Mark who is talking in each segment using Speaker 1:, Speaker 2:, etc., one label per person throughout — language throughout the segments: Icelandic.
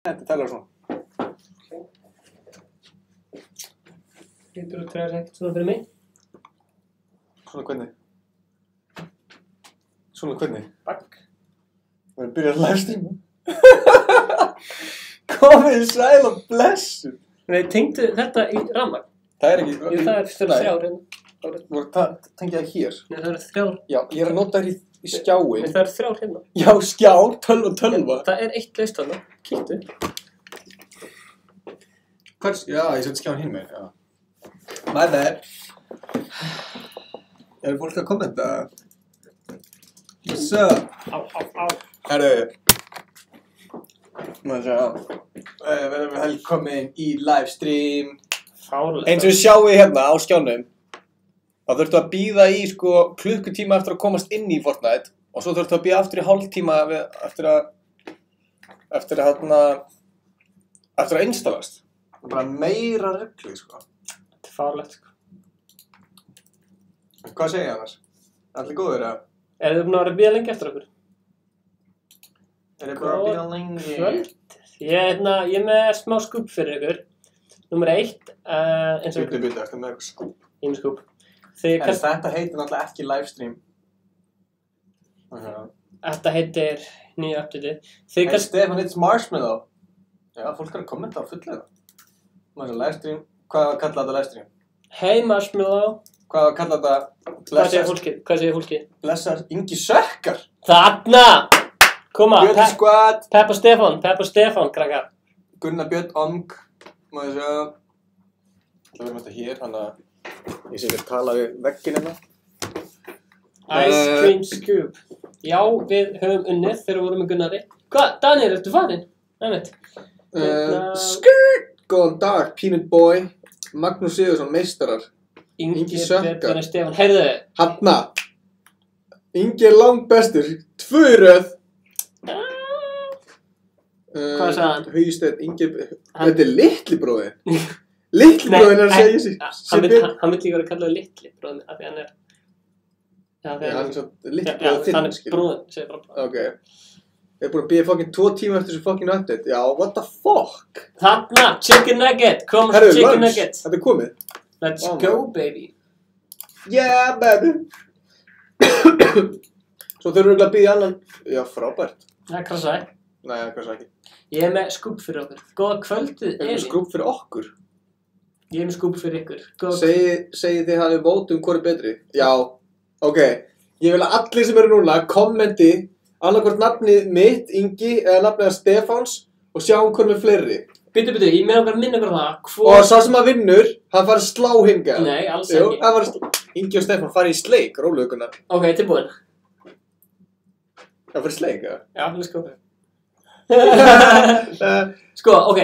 Speaker 1: Þetta talar svona.
Speaker 2: Getur þú træðast ekkert svona fyrir mig?
Speaker 1: Svona hvernig? Svona hvernig?
Speaker 2: Bakk.
Speaker 1: Við erum byrjað að livestreama. Komið sæl og blessu.
Speaker 2: Nei, tengdu þetta í rafmagn?
Speaker 1: Það er ekki...
Speaker 2: Jú, það er þrjár hérna.
Speaker 1: Tengja það hér.
Speaker 2: Nei, það eru þrjár.
Speaker 1: Já, ég er að nota þér í skjáin.
Speaker 2: Nei, það eru þrjár hérna.
Speaker 1: Já, skjár, tölva.
Speaker 2: Það er eitt laust þarna. Kíktu.
Speaker 1: Hvers? Já, ég seti skjáin hinn megin, já. My bad. Er fólk að kommenta? What's up?
Speaker 2: Á.
Speaker 1: Herru. Maður sjá. Verðum við velkomin í livestream.
Speaker 2: Fárlega.
Speaker 1: Eins og við sjáum hérna á skjánum. Þá þurftu að bíða í sko klukkutíma eftir að komast inn í Fortnite. Og svo þurftu að bíða aftur í hálftíma eftir að installast. Það er bara meira reglu, sko.
Speaker 2: Þetta er fárlegt, sko.
Speaker 1: Hvað segir ég annars? Allir góður, eða?
Speaker 2: Er þið búin að vera að bíða lengi eftir okkur?
Speaker 1: Er þið bara að bíða lengi?
Speaker 2: Kvöld. Ég er með smá skúp fyrir ykkur. Númer 1, eins og ykkur.
Speaker 1: Bíddu, eftir með ykkur skúp.
Speaker 2: Ég með skúp.
Speaker 1: Þetta heitir náttúrulega ekki livestream.
Speaker 2: Þetta heitir nýja updatið.
Speaker 1: Hey Stefan, it's Marshmallow. Já, fólk er að kommenta á fullega. Maður er livestream. Hvað var að kalla þetta livestream?
Speaker 2: Hey Marshmallow.
Speaker 1: Hvað var að kalla þetta?
Speaker 2: Hvað segir fólki?
Speaker 1: Blessar Ingi Sökkar.
Speaker 2: Þarna! Koma,
Speaker 1: Björn Squad.
Speaker 2: Peppa Stefán, krakkar.
Speaker 1: Gunnar Björn Ong. Maður sjá. Það verðum þetta hér, þannig að ég sé ekki að tala við vegginn hérna.
Speaker 2: Ice Cream Scoop. Já, við höfum unnið þegar við vorum með Gunnari. Hvað? Daniel, ertu farinn? Nei, veit.
Speaker 1: Skurt! Góðan dag, Peanut Boy. Magnús Sigurðsson, meistarar. Ingi Sökkar.
Speaker 2: Björn Stefán. Heyrðu.
Speaker 1: Hanna. Ingi er langbestur. 2 í röð.
Speaker 2: Hvað sagði hann?
Speaker 1: Hausteinn, Ingi... Þetta er litli bróðin. Litli bróðin er að segja sig.
Speaker 2: Hann vill líka vera að kalla það litli bróðin, af því hann er...
Speaker 1: Já, hann er svo litli bróðin þinn,
Speaker 2: hann er bróðin, segir bara.
Speaker 1: Ok. Ég er búin að bíða fucking 2 tíma eftir þessu fucking update. Já, what the fuck?
Speaker 2: Þarna, chicken nugget, komast
Speaker 1: Herru,
Speaker 2: chicken
Speaker 1: lunch.
Speaker 2: nugget.
Speaker 1: Þetta er komið.
Speaker 2: Let's go, baby.
Speaker 1: Yeah, baby. Svo þurfum við að bíða annan... Já, frábært.
Speaker 2: Það krassaði.
Speaker 1: Nei, hvað ekki.
Speaker 2: Ég er með skúp fyrir okkur. Góða kvöldið,
Speaker 1: Er það skúp fyrir okkur?
Speaker 2: Ég er með skúp fyrir ykkur.
Speaker 1: Segið þið hafið vótum hvor er betri? Já, ok. Ég vil að allir sem eru núna kommenti annarkvort nafnið mitt, Ingi, eða nafnið Stefáns og sjáum hvor með fleiri.
Speaker 2: Byttu, ég meina okkar minna okkur það.
Speaker 1: Og sá sem að vinnur, hann farið slá hinga.
Speaker 2: Nei, alls
Speaker 1: Jú,
Speaker 2: ekki.
Speaker 1: hann farið Ingi og Stefán farið í sleik, róluðu Gunnar.
Speaker 2: Ok, tilbúin.
Speaker 1: Hann farið í sleik, eða?
Speaker 2: Já, let's go. Sko, ok.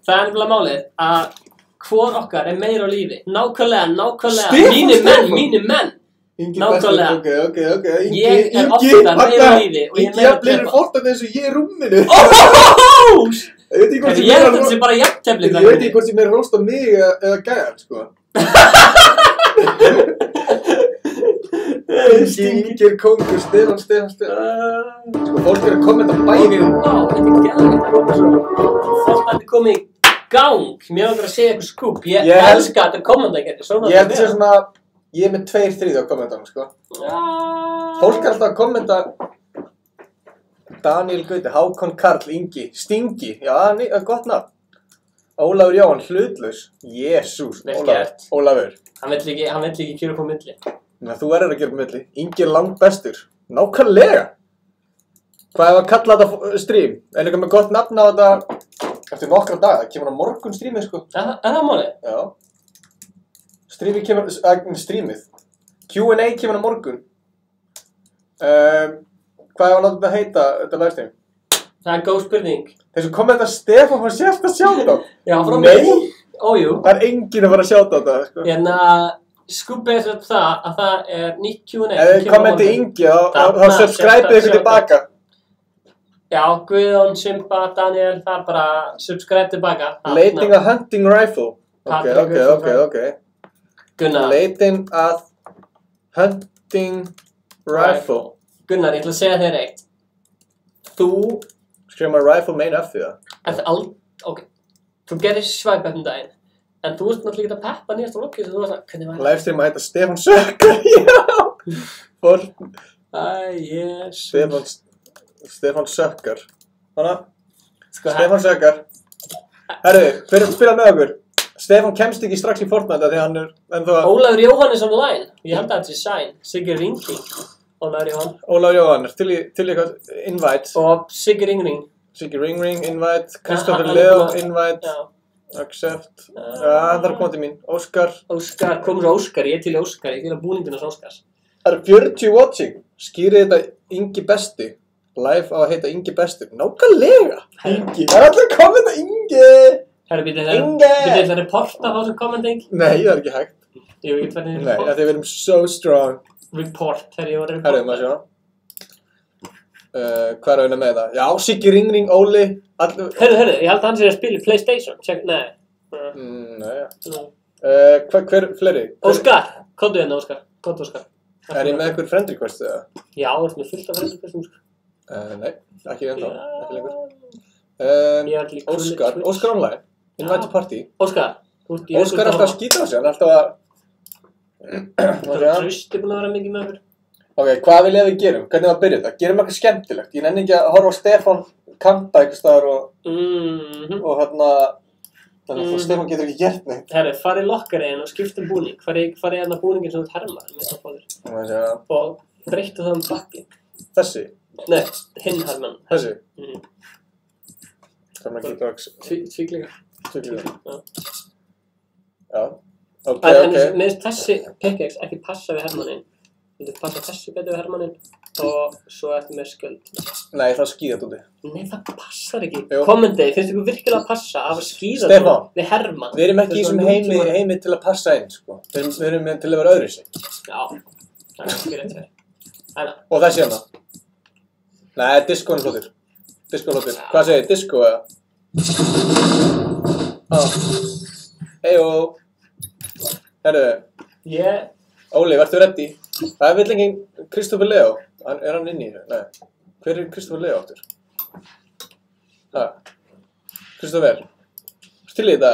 Speaker 2: Það er nefnilega málið að hvor okkar er meira á lífi. Nákvæmlega.
Speaker 1: Stefán!
Speaker 2: Mínir menn.
Speaker 1: Ingi
Speaker 2: Nákvæmlega.
Speaker 1: bestur, ok. Ingi,
Speaker 2: Ég er oftar meira á lífi og ég er
Speaker 1: Ingi
Speaker 2: meira að
Speaker 1: jafnir
Speaker 2: drepa.
Speaker 1: Fortnite eins og ég í rúminu.
Speaker 2: Ég
Speaker 1: Ég veit ekki hvort
Speaker 2: held að þetta sé bara jafntefli.
Speaker 1: Ég veit ekki hvort ég meira róst á mig eða gæjan, sko. Ingi er kongur, Stefán. Sko, fólk er að kommenta bæði.
Speaker 2: Vá, þetta er gæðið. Þetta er komið í gang. Mér langar að segja eitthvað skúp. Ég elska þetta kommentagerði.
Speaker 1: Ég held að sé svona, ég er með 2/3 á kommentarnum, sko. Fólk er alltaf að kommenta Daniel Gauti, Hákon Karl, Ingi, Stingi, já, gott nafn. Ólafur Jóhann, hlutlaus. Jesús, Ólafur.
Speaker 2: Hann vill ekki kjöra upp á milli.
Speaker 1: Nei, þú verður að gera upp milli. Ingi er langbestur. Nákvæmlega. Hvað ef að kalla þetta stream? Er líka með gott nafn á þetta eftir nokkra daga. Það kemur á morgun streamið, sko.
Speaker 2: Er það málið?
Speaker 1: Já. Streamið. Q&A kemur á morgun. Hvað ef að láta þetta heita, þetta livestream?
Speaker 2: Það er góð spurning.
Speaker 1: Þeir sem kommenta Stefán var sérst að sjáta á.
Speaker 2: Já, frá mig.
Speaker 1: Nei.
Speaker 2: Ójú.
Speaker 1: Það er enginn að fara að sjáta á þetta, sko.
Speaker 2: Skúpið er það að það er nýtt Q&A.
Speaker 1: Ef þið kommenti Ingi, þá subscribe ykkur tilbaka.
Speaker 2: Já, Guðjón, Simba, Daniel, það er bara subscribe tilbaka.
Speaker 1: Leiting a hunting rifle. Ok.
Speaker 2: Gunnar.
Speaker 1: Leiting að hunting rifle.
Speaker 2: Gunnar, ég ætla að segja þér eitt. Þú
Speaker 1: Skrifa maður rifle main F í það.
Speaker 2: Ok. Þú gerir swipe um daginn. En þú ert náttúrulega ekki að peppa nýjasta vloggið sem þú varst að, hvernig var það?
Speaker 1: Livestream að heita Stefán Sökkar, já! Stefán Sökkar. Þannig, Stefán Sökkar. Herru, hver er að spila með okkur? Stefán kemst ekki strax í Fortnite því hann ennþá...
Speaker 2: Ólafur Jóhannes online. Ég held að þetta sé sæn. Siggi Ringring. Ólafur Jóhann.
Speaker 1: Ólafur Jóhannes, til í eitthvað invite.
Speaker 2: Og Siggi Ringring.
Speaker 1: Siggi Ringring, invite. Kristoffer Leo, invite.
Speaker 2: Já.
Speaker 1: Accept. Það er komið til mín. Óskar.
Speaker 2: Óskar, komur svo Óskar. Ég til í Óskar. Ég til að búninguna svo Óskars.
Speaker 1: Það er 40 watching. Skýrið þetta Ingi Besti. Live á að heita Ingi Besti. Nákvæmlega. Ingi. Það er allir að kommenta Ingi.
Speaker 2: Herru, Ingi. Við ætla að reporta þá sem kommenting.
Speaker 1: Nei, það er ekki hægt.
Speaker 2: Jú, ég ætla að
Speaker 1: report. Nei, við erum so strong.
Speaker 2: Report. Herru, ég var að reporta.
Speaker 1: Herru, maður sjá. Hvað er að vinna með það? Já, Siggi Ringring, Óli.
Speaker 2: Herru, ég held að hann sé að spila í PlayStation. Check, nei.
Speaker 1: Hver fleiri?
Speaker 2: Óskar. Kóddu hérna, Óskar. Kóddu, Óskar.
Speaker 1: Er ég með eitthvað friend request eða?
Speaker 2: Já, þú ert með fullt af friend requestum, sko.
Speaker 1: Nei, ekki ennþá. Ekki lengur. Óskar online. Invite to party.
Speaker 2: Óskar.
Speaker 1: Óskar er alltaf að skýta á sig. Hann er alltaf að...
Speaker 2: Það er Trausti búin að vera mikið með okkur.
Speaker 1: Ok, hvað vil ég að við gerum? Hvernig var að byrja þetta? Gerum eitthvað skemmtilegt. Ég nenni ekki að horfa á Stefán kanta eitthvað staðar og hérna... Þannig að Stefán getur ekki gert neitt.
Speaker 2: Herru, farið lokkariðin og skiptum búning. Farið hérna búningin sem þú hermar. Og breyttu það bakki.
Speaker 1: Þessi?
Speaker 2: Nei, hinn herman.
Speaker 1: Þessi? Þannig að geta ekki...
Speaker 2: Tvíklingar.
Speaker 1: Tvíklingar. Já. Ok.
Speaker 2: Með þessi pickaxe ekki passa við hermaninn. Þú passa þessi betur við hermaninn og svo ertu með skjöld.
Speaker 1: Nei, það skýðat úti.
Speaker 2: Nei, það passar ekki. Kommentið, finnst ykkur virkilega að passa að skýða við hermann?
Speaker 1: Við erum ekki í þessum heimi til að passa einn, sko. Við erum til að vera öðru sig.
Speaker 2: Já, það er ekki rétt fyrir.
Speaker 1: Og þessi hérna. Nei, diskóin er flottur. Hvað segir, diskó eða? Hejó. Herru. Óli, verður ready? Það er vill enginn Kristoffer Leo. Er hann inni í þessu? Nei. Hver er Kristoffer Leo áttur? Kristoffer. Til í þetta?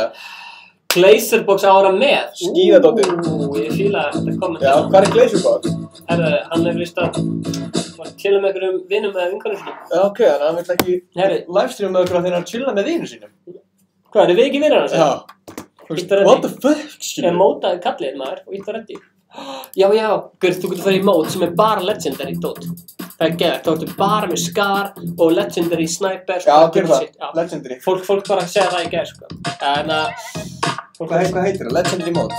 Speaker 2: Glazerbox ára með.
Speaker 1: Skíðadóttir.
Speaker 2: Ég fíla þetta komment.
Speaker 1: Já, hvað er Glazerbox?
Speaker 2: Hann er vist að chilla með einhverjum vinum eða vinkonum sínum.
Speaker 1: Ok, þannig að hann vill ekki livestreama með einhverjum þegar hann chilla með vinum sínum.
Speaker 2: Hvað, eru við ekki vinir hans?
Speaker 1: Já. What the fuck, skilur?
Speaker 2: Ég mótaði kallið maður og ítta ready. Já, Gurð, þú getur farið í mót sem er bara legendary dót. Það er geðvægt, þá ertu bara með skar og legendary sniper.
Speaker 1: Já, gerum það, legendary.
Speaker 2: Fólk bara segja það í gær, sko.
Speaker 1: Hvað heitir það? Legendary mót?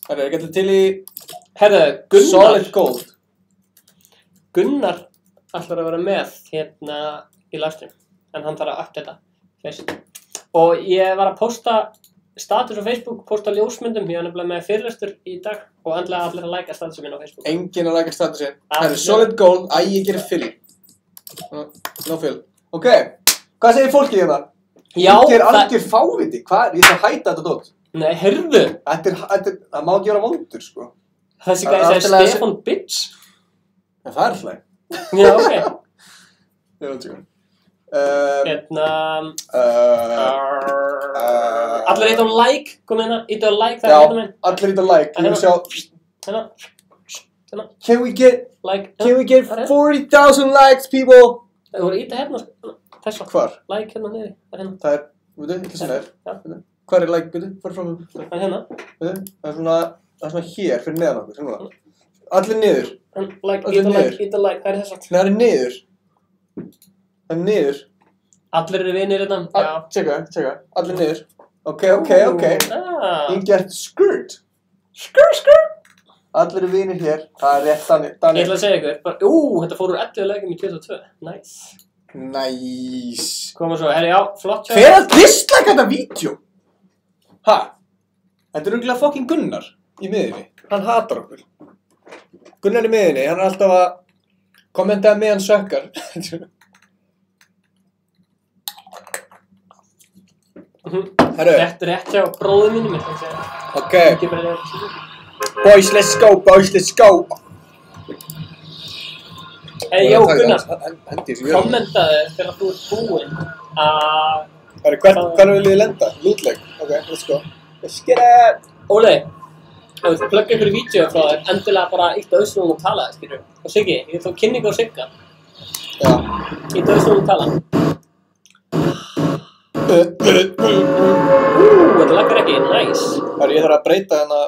Speaker 1: Herru, getur til í...
Speaker 2: Herru, Gunnar.
Speaker 1: Solid Gold.
Speaker 2: Gunnar ætlar að vera með hérna í livestream, en hann þarf að uppdata. Og ég var að posta status á Facebook, posta ljósmyndum, ég var nefnilega með fyrirlestur í dag og andlega allir að læka statusum minn á Facebook.
Speaker 1: Enginn að læka statusinn. Það er solid gold, ég gerir fill. No fill. Ok, hvað segir fólkið hérna?
Speaker 2: Já,
Speaker 1: það er algjör fáviti, hvað? Ég þarf að hætta þetta dót.
Speaker 2: Nei, heyrðu.
Speaker 1: Það má ekki vera vondur, sko.
Speaker 2: Þessi gæði segir Stefán Bitch.
Speaker 1: En það er hlæg.
Speaker 2: Já, ok.
Speaker 1: Ég veit ekki.
Speaker 2: Allir ít á like, kom hérna, ít á like, það er hérna minn.
Speaker 1: Já, allir ít á like, ég vil sjá.
Speaker 2: Hérna.
Speaker 1: Can we get
Speaker 2: like,
Speaker 1: 40,000 likes, people?
Speaker 2: Það voru ít að hérna, þess að.
Speaker 1: Hvar?
Speaker 2: Like hérna niður, það er hérna.
Speaker 1: Það er, veitu, ekki sem það er. Hvar er like, veitu, farið fram um.
Speaker 2: Það er hérna.
Speaker 1: Það er svona hér, fyrir neðan okkur, sem það. Allir niður.
Speaker 2: Like, ít á like, það er þess að.
Speaker 1: Það er niður. Það er niður.
Speaker 2: Allir eru vinir hérna. Já.
Speaker 1: Tjekka. Allir niður. Ok. Ingi ert skurt. Skurt. Allir eru vinir hér. Það er rétt þannig.
Speaker 2: Ég ætla að segja ykkur. Þetta fór úr 11 leikjum í 22.
Speaker 1: Nice.
Speaker 2: Koma svo. Herri, já, flott.
Speaker 1: Hver að dislike þetta vídeo? Ha? Þetta er örugglega fucking Gunnar í miðinni. Hann hatar okkur. Gunnar í miðinni, hann er alltaf að kommenta með hann sökkar. Herru.
Speaker 2: Rétt hjá bróður mínum.
Speaker 1: Ok. Boys, let's go.
Speaker 2: Jó, Gunnar,
Speaker 1: Hendi þessu jörg.
Speaker 2: kommentaðu þegar þú ert búinn að...
Speaker 1: Hvað vil ég lenda? Lútleg? Ok, let's go. Let's get it!
Speaker 2: Óli, ef þú plugga ykkur í vídeo frá þér, endilega bara ítt á auðvitað og tala það, skilur. Og Siggi, ég þó kynningu á Sigga.
Speaker 1: Já.
Speaker 2: Ítt á auðvitað og tala. Þetta laggar ekki, nice.
Speaker 1: Ég þarf að breyta hérna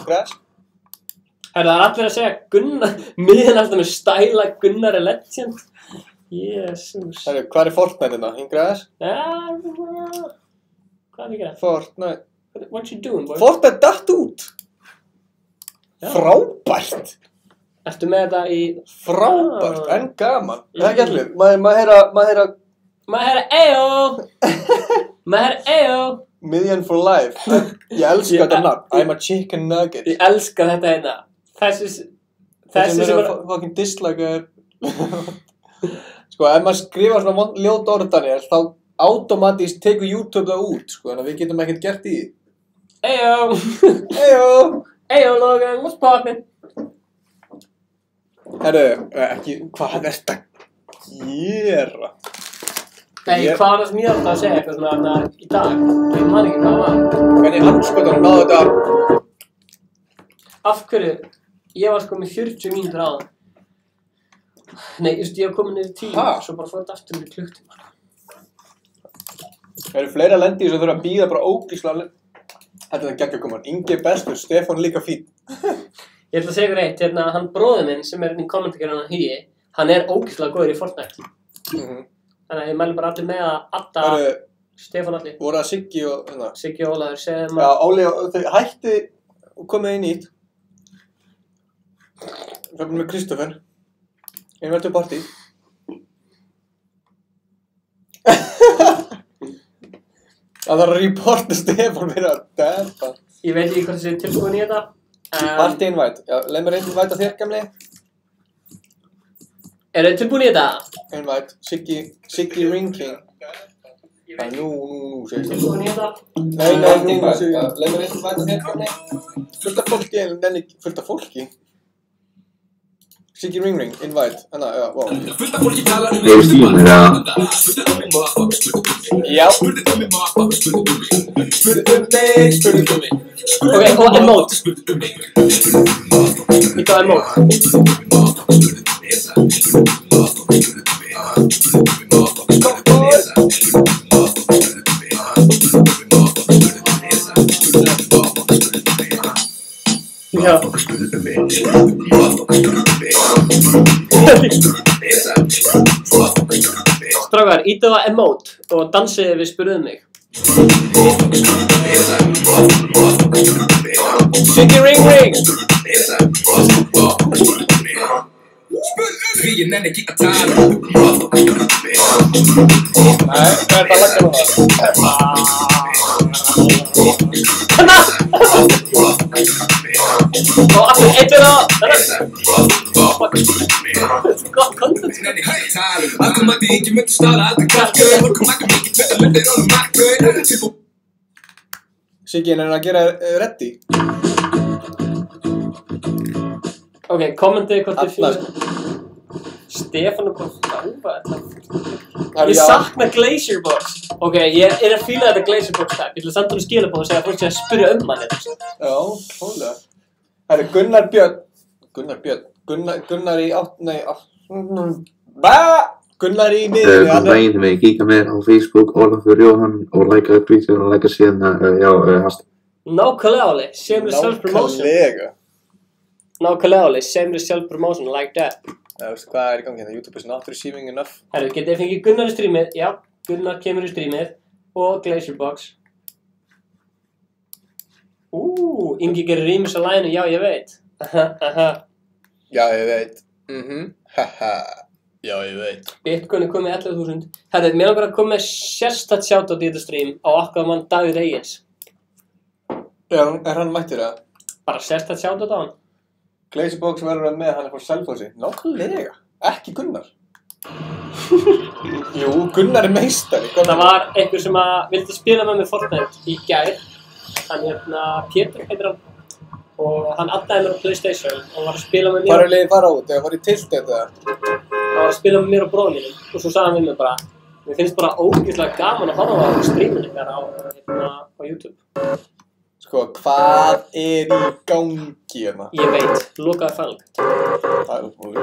Speaker 1: græs.
Speaker 2: Það er allir að segja Gunnar, miðan alltaf með stæla Gunnar er legend. Jésús.
Speaker 1: Hvað Fortnite hérna? Hinn græs?
Speaker 2: Hvað er það?
Speaker 1: Fortnite.
Speaker 2: What you doing, boy?
Speaker 1: Fortnite datt út!
Speaker 2: Já.
Speaker 1: Frábært!
Speaker 2: Ertu með þetta í...
Speaker 1: Frábært, en gaman. Það er ekki allir. Maður heyra...
Speaker 2: Eyjó! Maður eyjó!
Speaker 1: Million for life. Ég elska þetta nafn. I'm a chicken nugget.
Speaker 2: Ég elska þetta hérna. Þessi sem er...
Speaker 1: Fucking dislikear. Sko, ef maður skrifar svona ljót orð, Daniel, þá automatist tekur YouTube það út, sko, þannig að við getum ekkert gert í því.
Speaker 2: Eyjó!
Speaker 1: Eyjó!
Speaker 2: Eyjó, Logan, what's poppin'?
Speaker 1: Herru, ekki, hvað er þetta að gera?
Speaker 2: Nei, hvað var það sem ég átti að segja eitthvað svona í dag? Ég man ekki hvað það var.
Speaker 1: Hvernig andskotanum náðu þetta?
Speaker 2: Af hverju? Ég var sko með 40 mínútur á það. Nei, ég var komin niður 10, svo bara fór þetta aftur með klukktíma.
Speaker 1: Það eru fleira lendi sem þurfa að bíða bara ógeðslega. Þetta er geggjað koman. Ingi bestur, Stefán líka fín.
Speaker 2: Ég ætla að segja ykkur eitt, hérna, hann bróðir minn sem er inn í kommentarkerfinu Hugi, hann er ógeðslega góður í Fortnite. Þannig að ég mæli bara allir með að adda Stefán allir.
Speaker 1: Voru það Siggi og hérna?
Speaker 2: Siggi og Ólaður, segðum
Speaker 1: Já, Óli, þau hætti og komið inn í nýtt. Við erum með Kristoffer. Einvertu partí. Það þarf að reporta Stefán fyrir að dæpa.
Speaker 2: Ég veit ekki hvað þessi tilbúin í þetta.
Speaker 1: Party invite. Já, leið mér invite að þér, gamli.
Speaker 2: Eru þið tilbúin í þetta?
Speaker 1: Invite. Siggi Ring King. Nú, segir það.
Speaker 2: Tilbúin í þetta?
Speaker 1: Nei, leið mér invite að þér, gamli. Fullt af fólki. Siggi Ring Ring, invite. Hanna, já, wow.
Speaker 3: Ég stíma það.
Speaker 1: Já.
Speaker 2: Ok, og emote. Ítt á emote. Já. Strákar, íttu á emote og dansið við spurðum mig.
Speaker 1: Siggi Ring Ring!
Speaker 4: Því ég nenni ekki að tala.
Speaker 1: Nei, hvað er það að lagga núna?
Speaker 2: Og aftur, eitt fyrir það! Gott content.
Speaker 4: Nenni ekki að tala. Allum að því ekki myndi stala. Alltaf kraftur. Hvorkom ekki mikið fyrir lundir og markvöð.
Speaker 1: Siggi, er hann að gera ready?
Speaker 2: Ok, kommentið hvort þið fyrir. Stefán er bara frábært. Ég sakna Glacier Box. Ok, ég er að fíla þetta Glacier Box tag. Ég ætla samt að skilabóð og segja að fólk sé að spyrja hann þetta.
Speaker 1: Já, hóðlega. Það er Gunnar Björn. Gunnar í átt... Nei, Gunnar í miðjunni.
Speaker 3: Góðan daginn, þið megið kíkja mér á Facebook, Ólafur Jóhann, og læka tweetið og læka síðan, hashtag.
Speaker 2: Nákvæmlega, Óli. Shameless self-promotion. Nákvæmlega, Óli. Shameless self-promotion, like that.
Speaker 1: Það veist hvað er í gangi hérna, YouTube is not receiving enough.
Speaker 2: Herru, getið þið fengið Gunnar í streamið? Já, Gunnar kemur í streamið. Og Glacier Box. Ingi gerir rýmis á læginu, já ég veit.
Speaker 1: Já ég veit. Já ég veit.
Speaker 2: Bitcoin er komið 11.000. Herru, mér langar að koma með sérstætt shoutout í þetta stream á okkar mann Davíð Reyes.
Speaker 1: Er hann mættur eða?
Speaker 2: Bara sérstætt shoutout á hann.
Speaker 1: Glacier Box verður með hann frá Selfossi. Nákvæmlega. Ekki Gunnar. Jú, Gunnar er meistari.
Speaker 2: Það var einhver sem vildi spila með mig Fortnite í gær. Hann hérna, Pétur heitir hann. og hann addaði mér á PlayStation og var að spila með
Speaker 1: Hvað
Speaker 2: mér
Speaker 1: er liðið fara út? Eða var í tilt eða?
Speaker 2: hann var að spila með mér og bróðum mínum og svo sagði hann við mig bara mér finnst bara ógeðslega gaman að horfa á streamin ykkar á YouTube.
Speaker 1: Sko, hvað er í gangi hérna?
Speaker 2: Ég veit, lokaði fælg.
Speaker 1: Það er útmúli.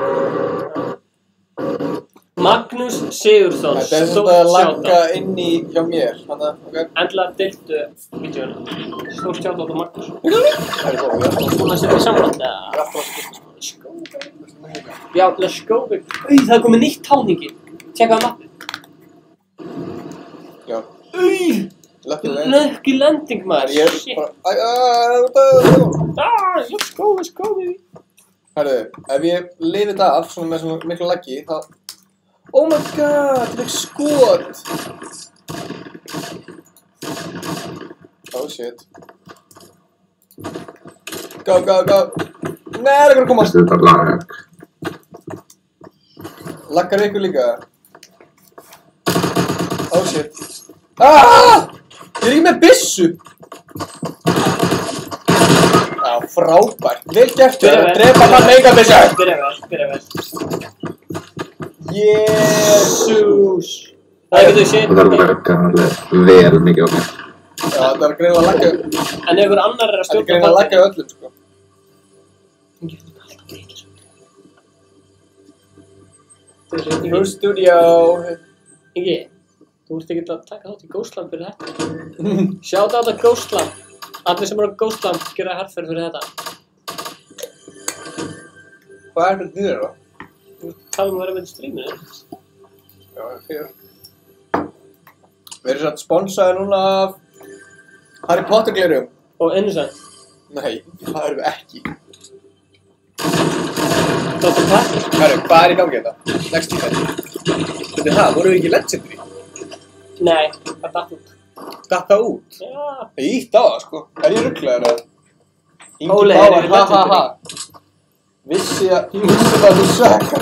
Speaker 2: Magnús Sigurðsson,
Speaker 1: Þetta er svona að lagga inn í hjá mér, þannig að, ok.
Speaker 2: Endilega deildu vídeóinu. Stór sjátt á Magnús.
Speaker 1: Það er góð, já.
Speaker 2: Búin að setja í samband eða?
Speaker 1: Ég er alltaf að skipta
Speaker 2: Já, let's go. Það er komið nýtt táningi. Tjekkaðu mappi.
Speaker 1: Já. Lucky landing.
Speaker 2: Lucky landing maður.
Speaker 1: Ég er
Speaker 2: Shit.
Speaker 1: bara,
Speaker 2: Let's go baby.
Speaker 1: Herðu, ef ég lifi þetta af svona með svona miklu laggi, þá... Oh my god, þetta er skot! Oh shit. Go, go, go! Nei, það er eitthvað að komast!
Speaker 3: Þetta er lag.
Speaker 1: Laggar ykkur líka? Oh shit. Ah! Ég er ekki með byssu! Já, frábært. Vel gert þér að drepa hann megabyssu!
Speaker 2: Byrja vel.
Speaker 1: Jésús!
Speaker 2: Það getur séð.
Speaker 3: Það er að lagga alveg vel mikið á mér.
Speaker 1: Já, það er greið að lagga...
Speaker 2: En ef einhver annar er að
Speaker 1: Þetta er
Speaker 2: stjórna
Speaker 1: greið að lagga öllum, sko. True Studio.
Speaker 2: Ingi, þú ert ekki að taka þátt í Ghostland fyrir þetta. Shout out á Ghostland. Allir sem eru á Ghostland gera herferð fyrir þetta.
Speaker 1: Hvað er þetta nýður þá?
Speaker 2: Þú talum að vera með í streaminu.
Speaker 1: Já, fyrir. Við erum satt sponsaði núna af Harry Potter glerjum.
Speaker 2: Og Innocent.
Speaker 1: Nei, það erum við ekki.
Speaker 2: Dr. Parker.
Speaker 1: Herru, hvað er í gangi þetta? Next event. Þetta er það, voru við ekki legendary?
Speaker 2: Nei, það datt út.
Speaker 1: Datt það út?
Speaker 2: Já.
Speaker 1: Ég ítt á það, sko. Er ég rugglegar eða?
Speaker 2: Óli, er ég legendary?
Speaker 1: Vissi að þú sökkar.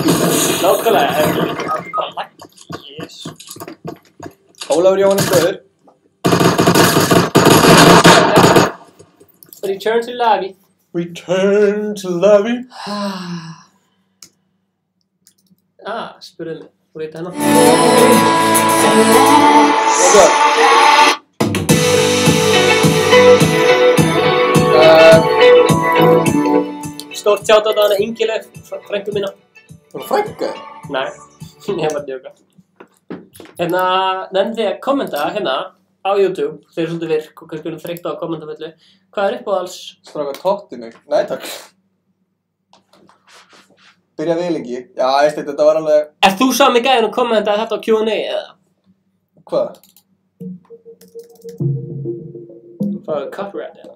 Speaker 2: Nákvæmlega, ef ég átti bara lagg. Yes.
Speaker 1: Ólafur Jóhannes Böður.
Speaker 2: Return to lobby.
Speaker 1: Return to lobby.
Speaker 2: Spurðu mig. Þú veit hennar. Stórt sjátt á hana Ingileif, frænku mína.
Speaker 1: Þú frænka?
Speaker 2: Nei, ég var að djóka. Hérna, nefndi að kommenta hérna á YouTube, þeir eru svolítið virk og kannski erum þreytt á að kommenta fullu. Hvað er uppáhalds?
Speaker 1: Stráka tótti mig. Nei, takk. Byrja viðlingi. Já, ég veist þetta var alveg...
Speaker 2: Er þú sami gæðin og kommentaði þetta á Q&A eða?
Speaker 1: Hvað?
Speaker 2: Það er copyright eða?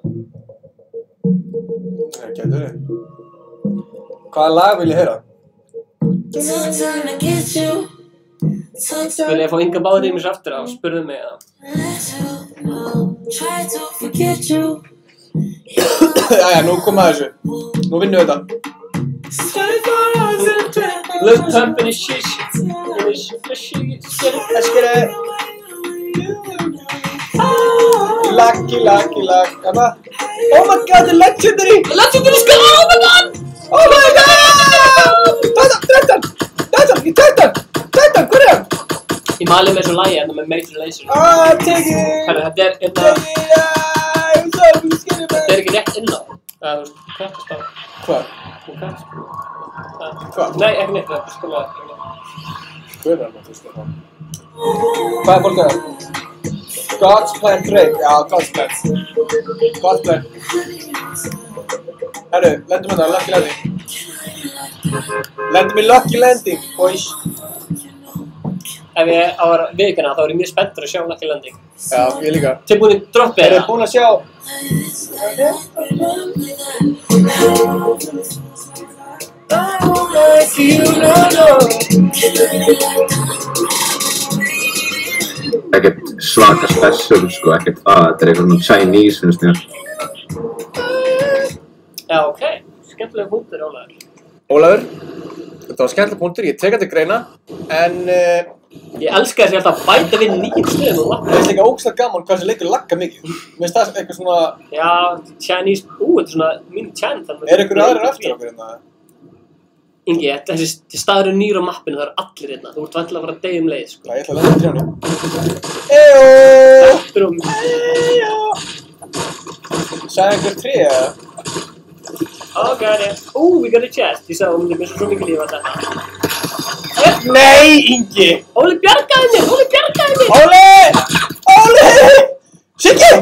Speaker 1: Það getur við. Hvaða lag vil ég heyra?
Speaker 2: Vil ég fá Inga Báðrýmis aftur á, spurðu mig eða?
Speaker 1: Jæja, nú kom að þessu. Nú vinnum við þetta.
Speaker 2: Look pump in his shish.
Speaker 1: Let's get it. Lucky. Oh my god, the legendary!
Speaker 2: Legendary skal, oh my god!
Speaker 1: Oh my god! Titan, hvað er það?
Speaker 2: Ég mali með þessu lagi hérna með Major Lazer.
Speaker 1: Take it!
Speaker 2: Herru, þetta er
Speaker 1: Take it!
Speaker 2: Þetta er ekki rétt inn á. Þú veist, kvættast á.
Speaker 1: Hvað?
Speaker 2: Þú kvættast á.
Speaker 1: Hvað?
Speaker 2: Nei, ekki neitt, þetta er skoða.
Speaker 1: Hvað er það þú veist það? Hvað er fólk að það? God's plan Drake, já, God's plan. Herru, lendum þetta, Lucky Landing. Lendum í Lucky Landing, boys.
Speaker 2: Ef ég á að viðurkenna þá er ég mjög spenntur að sjá Lucky Landing.
Speaker 1: Já, ég líka.
Speaker 2: Tilbúin í droppið
Speaker 1: Erum búin að sjá...
Speaker 3: Ekkert svaka special, sko, ekkert það. Þetta er eitthvað svona Chinese, finnst mér.
Speaker 2: Já, ok. Skemmtilega punktur, Ólafur.
Speaker 1: Ólafur, þetta var skemmtilega punktur, ég tek þetta greina. En
Speaker 2: Ég elska þess að ég alltaf að bæta við 9 stöðum og lappa.
Speaker 1: Það er líka ógeðslega gaman hvað þessi leikur lagga mikið. Mér finnst það eitthvað svona...
Speaker 2: Já, Chinese, þetta er svona mín Chan.
Speaker 1: Einhverju aðrir eftir okkur hérna?
Speaker 2: Ingi, þessi staður er nýr á mappinu, það eru allir hérna. Þú ert vantilega að fara að deyja leið, sko.
Speaker 1: Já, ég ætla að lenda í trjánum. Eyjó! Sæði einhver tré, eða?
Speaker 2: Oh god, yeah. Ooh, we got a chest. Ég sagði, ég misst svo mikið líf að þetta.
Speaker 1: Nei, Ingi!
Speaker 2: Óli bjargaði mér! Óli bjargaði mér!
Speaker 1: Óli! Óli! Siggi!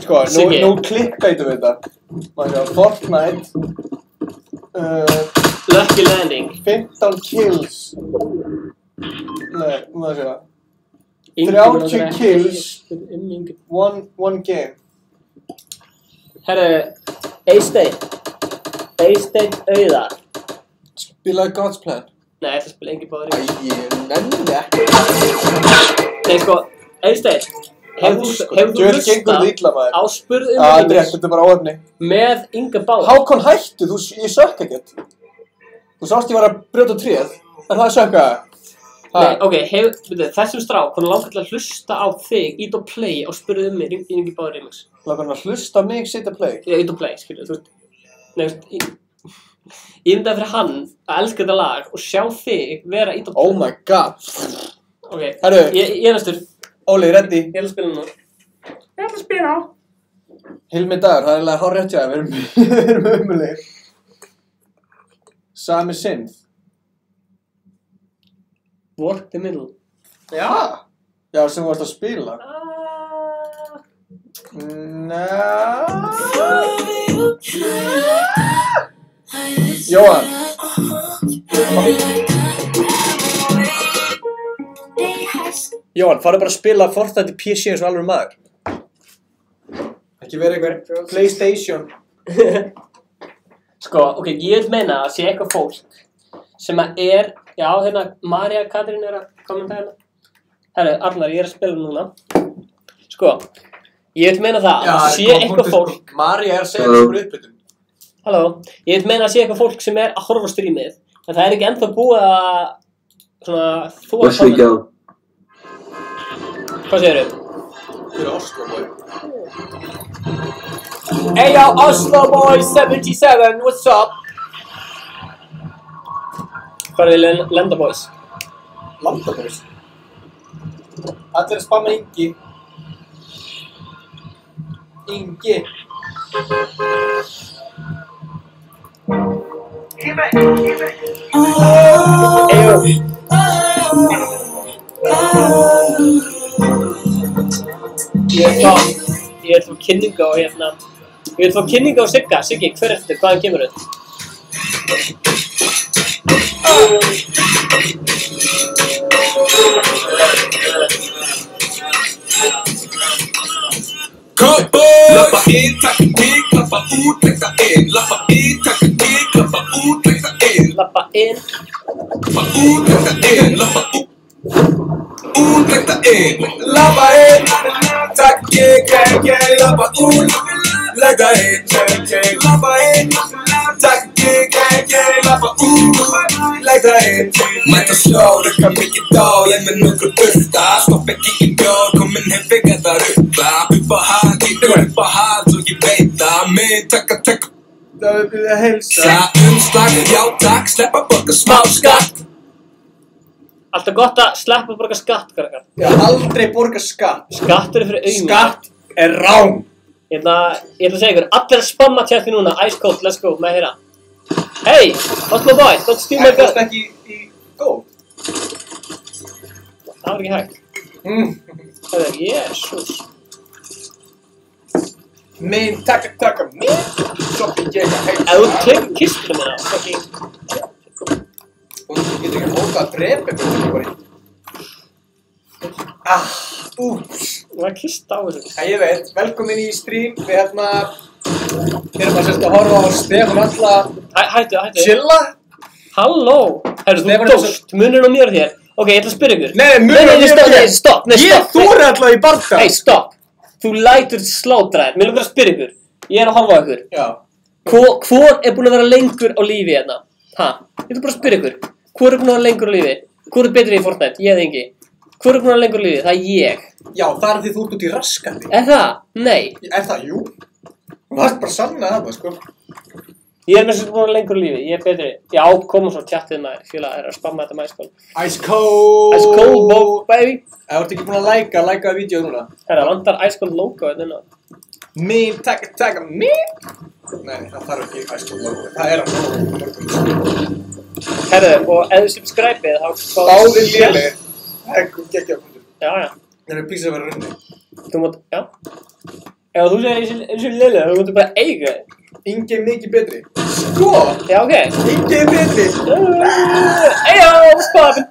Speaker 1: Sko, nú klikkætum við þetta. Maður sjá, Fortnite.
Speaker 2: Lucky landing.
Speaker 1: 15 kills. Nei, maður sjá. 30 kills. One game.
Speaker 2: Herru, Eysteinn Auðar.
Speaker 1: Spilaði God's Plan.
Speaker 2: Nei, ég ætla að spila engi báður
Speaker 1: Æ, ég nenni ekki.
Speaker 2: Nei, sko, Eysteinn, hefur þú hlustað á spurð
Speaker 1: Þetta er bara óefni.
Speaker 2: með Inga Báður?
Speaker 1: Hákon hættu, ég sökk ekkert. Þú sást ég var að brjóta tréð, en það sökkaði.
Speaker 2: Nei, ok, þessum strák, hún langar til að hlusta á þig, ít og play á spurð mig, Ingi Báður remix.
Speaker 1: Langar hann að hlusta á mig, sit og play?
Speaker 2: Já, ít og play, skilju, þú veist, nei, ég myndaði fyrir hann að elska þetta lag og sjá þig vera ít og play.
Speaker 1: Oh my god.
Speaker 2: Ok,
Speaker 1: Herru.
Speaker 2: Ég er næstur.
Speaker 1: Óli, ready?
Speaker 2: Ég ætla að spila nú. Ég ætla að spila á.
Speaker 1: Hilmi Dagur, það er eiginlega hár rétt hjá þér, við erum umulegir. Sami synth.
Speaker 2: Work the middle.
Speaker 1: Já. Já, sem þú varst að spila. Jóhann. Jóhann, farðu bara að spila Fortnite í PC eins og alveg maður. Ekki verið einhver PlayStation.
Speaker 2: Sko, ok, ég vil meina að sé eitthvað fólk sem að já, hérna, María Katrín er að kommenta hérna. Herru, Arnar, ég er að spila núna. Sko, ég vil meina það að sé eitthvað fólk...
Speaker 1: María er að segja þessu uppbytun.
Speaker 2: Halló, ég vil meina að sé eitthvað fólk sem er að horfa á strímið, en það er ekki ennþá búið að... svona, þú að
Speaker 3: koma...
Speaker 2: Hvað segirðu?
Speaker 1: Þú er Oslo boy.
Speaker 2: Hey yo, Oslo boy 77, what's up? Hvað er þið Landa boys?
Speaker 1: Landa boys? Allir að spamma Ingi. Ingi. Eyjó.
Speaker 2: Ég vil fá kynningu á hérna. Ég vil fá kynningu á Sigga. Siggi, hver ertu? Hvaðan kemur þau?
Speaker 4: Lappa inn, taka gig, lappa út, lekta inn. Lappa inn, taka gig, lappa út, lekta inn.
Speaker 2: Lappa inn.
Speaker 4: Lappa út, lekta inn. Lappa út, lekta inn. Lappa inn, taka gig, lappa út, lekta inn. Lappa inn, taka gig, lappa út, lekta inn. Mæta sló, rukka mikið dál, en með nokkur burta. Stopp ekki í bjór, komin heim fyrir þetta rukla. Upp á hald, og ég veit að mig taka.
Speaker 1: Það er byrðið að heilsa.
Speaker 4: Umslag, já takk, sleppa borga smá skatt.
Speaker 2: Alltaf gott að sleppa að borga skatt, krakkar.
Speaker 1: Ég har aldrei borgað skatt.
Speaker 2: Skattur er fyrir auðvitað.
Speaker 1: Skatt er rán.
Speaker 2: Ég ætla að segja ykkur, allir að spamma chati núna, ice cold, let's go, með heyra. Hey, what's my boy, don't steal my gun.
Speaker 1: Það ekki í góð.
Speaker 2: Það var ekki hægt. Það er, jésús.
Speaker 1: Minn, taka, minn. Svo ekki ég að heilsa.
Speaker 2: Ef þú tegur kistunum minna, fucking...
Speaker 1: Þú getur ekki hóta að drepa ykkur. Úps.
Speaker 2: Það var kist á þessu.
Speaker 1: Ég veit, velkomin í stream. Við erum að sérst að horfa á Stefán Alla.
Speaker 2: Hættu.
Speaker 1: Chilla.
Speaker 2: Halló. Herru, þú dóst, munurinn á mér og þér. Ok, ég ætla að spyrja ykkur.
Speaker 1: Nei, munurinn á mér og þér.
Speaker 2: Stopp.
Speaker 1: Ég þóri alltaf í barndag.
Speaker 2: Hey, stopp. Þú lætur slátra þér. Mér langar að spyrja ykkur. Ég er að horfa á ykkur.
Speaker 1: Já.
Speaker 2: Hvor er búinn að vera lengur á lífi hérna? Ha? Ég ætla bara að spyrja ykkur. Hvor er búinn að vera lengur á lífi? Hvor er betri í Fortnite? Ég eða Ingi. Hvor er búinn að vera lengur á lífi? Það er ég.
Speaker 1: Já, það er því þú ert út í raskandi.
Speaker 2: Er það? Nei.
Speaker 1: Er það? Jú. Þú varst bara sanna að það, sko.
Speaker 2: Ég er með sem búinn að vera lengur á lífi. Ég er betri. Já, koma svo tjattið maður. Fjöla er að spamma þetta með Ice Cold.
Speaker 1: Ice Cold!
Speaker 2: Ice Cold, baby.
Speaker 1: Ef þú ert ekki búinn að lækaðu vídeo núna.
Speaker 2: Herra, vantar Ice Cold logo hérna.
Speaker 1: Mín, taka mín. Nei, það þarf ekki Ice Cold logo. Það er að morgun.
Speaker 2: Herra, og ef þið subscribe-ið þá...
Speaker 1: Báðir lélegir. Það er geggja punktur.
Speaker 2: Já.
Speaker 1: Það er písað að vera runni.
Speaker 2: Þú mátt, já. Ef þú segir eins og lélegir, þú múttu bara eiga þig.
Speaker 1: Ingi er mikið betri. Sko!
Speaker 2: Já, ok.
Speaker 1: Ingi er betri.
Speaker 2: Eyjó, spafin.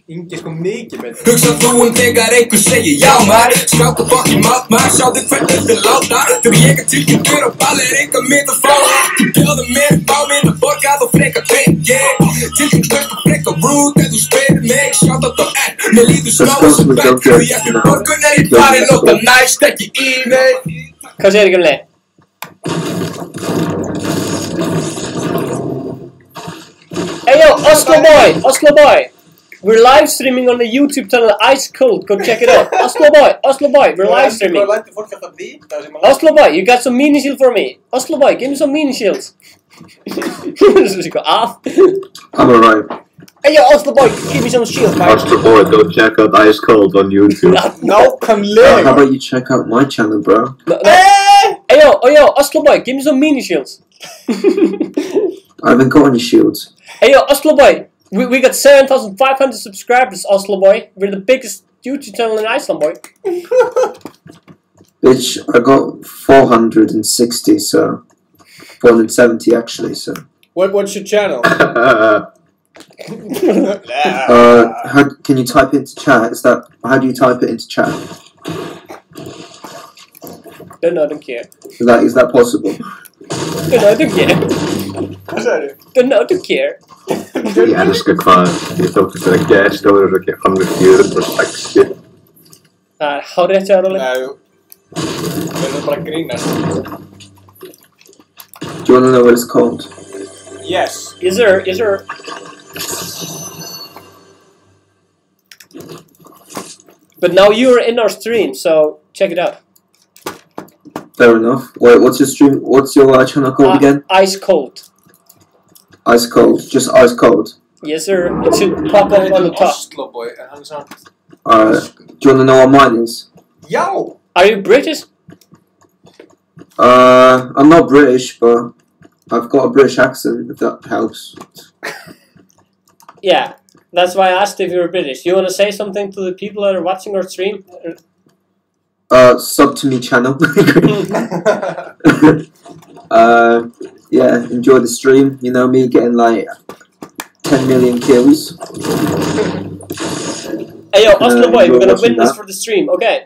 Speaker 1: Ingi er sko mikið betri.
Speaker 4: Hugsa þú þegar einhver segir já maður. Skráta fokkin mat maður, sjáðu hvernig þið láta. Þegar ég tilkynntur og ball enga mitt að fá. Ekki bjóða mér, fá minn að borga þá frekar beint, yeah. Tilkynntur og frekar rude ef þú spyrir mig. Sjáta þá mér líður smá sem bekk. Því eftir borgun ég farin og það næst ekki í mig.
Speaker 2: Hvað segir ekki leið? Eyjó, Oslo boy! We're live streaming on the YouTube channel Ice Cold. Go check it out. Oslo boy, we're live streaming. Oslo boy, you got some mini shield for me. Oslo boy, give me some mini shields.
Speaker 3: I'm alright.
Speaker 2: Hey yo, Oslo boy, give me some shields, man.
Speaker 3: Oslo boy, go check out Ice Cold on YouTube.
Speaker 1: Nákvæmlega.
Speaker 3: How about you check out my channel, bro?
Speaker 2: Hey yo, Oslo boy, give me some mini shields.
Speaker 3: I haven't got any shields.
Speaker 2: Hey yo, Oslo boy, we got 7,500 subscribers, Oslo boy. We're the biggest YouTube channel in Iceland, boy.
Speaker 3: Bitch, I got 460, so 470 actually, so.
Speaker 1: What's your channel?
Speaker 3: How can you type it into chat? How do you type it into chat?
Speaker 2: Don't care.
Speaker 3: Is that possible?
Speaker 2: Don't care.
Speaker 1: Hvað sagði þið?
Speaker 2: Don't care.
Speaker 3: Ég elska hvað ég þótti fyrir að gestóður og ekki hann við 460.
Speaker 2: Það er hárrétt hjá þér, Óli.
Speaker 1: Nei, við erum bara að grínast.
Speaker 3: Do you want to know what it's called?
Speaker 1: Yes.
Speaker 2: Yes sir, yes sir. But now you're in our stream, so check it out.
Speaker 3: Fair enough. Wait, what's your stream? What's your channel called again?
Speaker 2: Ice Cold.
Speaker 3: Ice Cold. Just Ice Cold.
Speaker 2: Yes sir, it should pop up on the top.
Speaker 1: Oslo boy, hann samt.
Speaker 3: Do you want to know what mine is?
Speaker 1: Já!
Speaker 2: Are you British?
Speaker 3: I'm not British, but I've got a British accent, if that helps.
Speaker 2: Yeah, that's why I asked if you were British. You want to say something to the people that are watching our stream?
Speaker 3: Sub to me channel. Yeah, enjoy the stream. You know me getting like 10 million kills.
Speaker 2: Hey yo, Oslo boy, we're gonna win this for the stream, okay?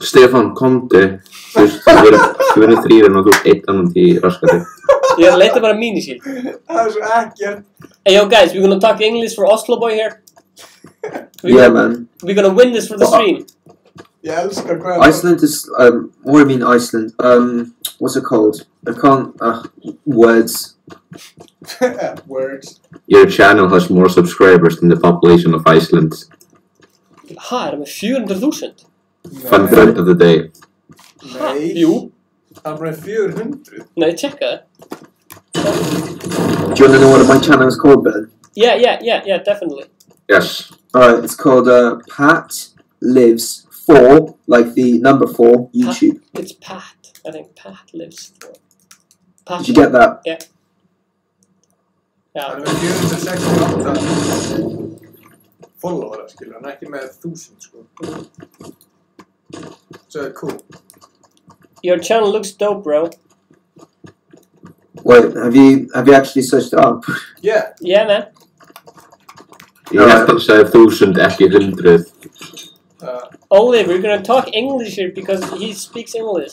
Speaker 3: Stefán, komdu. Þú verður þrýrin og þú eitt annan í raskati.
Speaker 2: Ég er að leita bara mínisíld.
Speaker 1: Það er svo ekkert.
Speaker 2: Hey yo guys, we're gonna talk English for Oslo boy here.
Speaker 3: Man.
Speaker 2: We're gonna win this for the stream.
Speaker 1: Ég elskar hvað.
Speaker 3: Iceland is, what do you mean Iceland? What's it called? I can't, words.
Speaker 1: Words.
Speaker 3: Your channel has more subscribers than the population of Iceland.
Speaker 2: Ha, er það með 400.000?
Speaker 3: Fun fact of the day.
Speaker 1: Nei.
Speaker 2: Jú.
Speaker 1: Það er bara 400.
Speaker 2: Nei, tjekka það.
Speaker 3: Do you want to know what my channel is called, Ben?
Speaker 2: Yeah, definitely.
Speaker 3: Yes. Alright, it's called Pat Lives 4, like the number 4, YouTube.
Speaker 2: It's Pat. I think Pat lives 4. Pat.
Speaker 3: Did you get that?
Speaker 2: Yeah. Já.
Speaker 1: Það er með 468 followera, skilur, hann ekki með 1000, sko. So cool.
Speaker 2: Your channel looks dope, bro.
Speaker 3: Wait, have you actually searched it up?
Speaker 1: Yeah.
Speaker 2: Yeah, man.
Speaker 3: Ég held hann sagði 1000, ekki 100.
Speaker 2: Olive, we're gonna talk English here because he speaks English.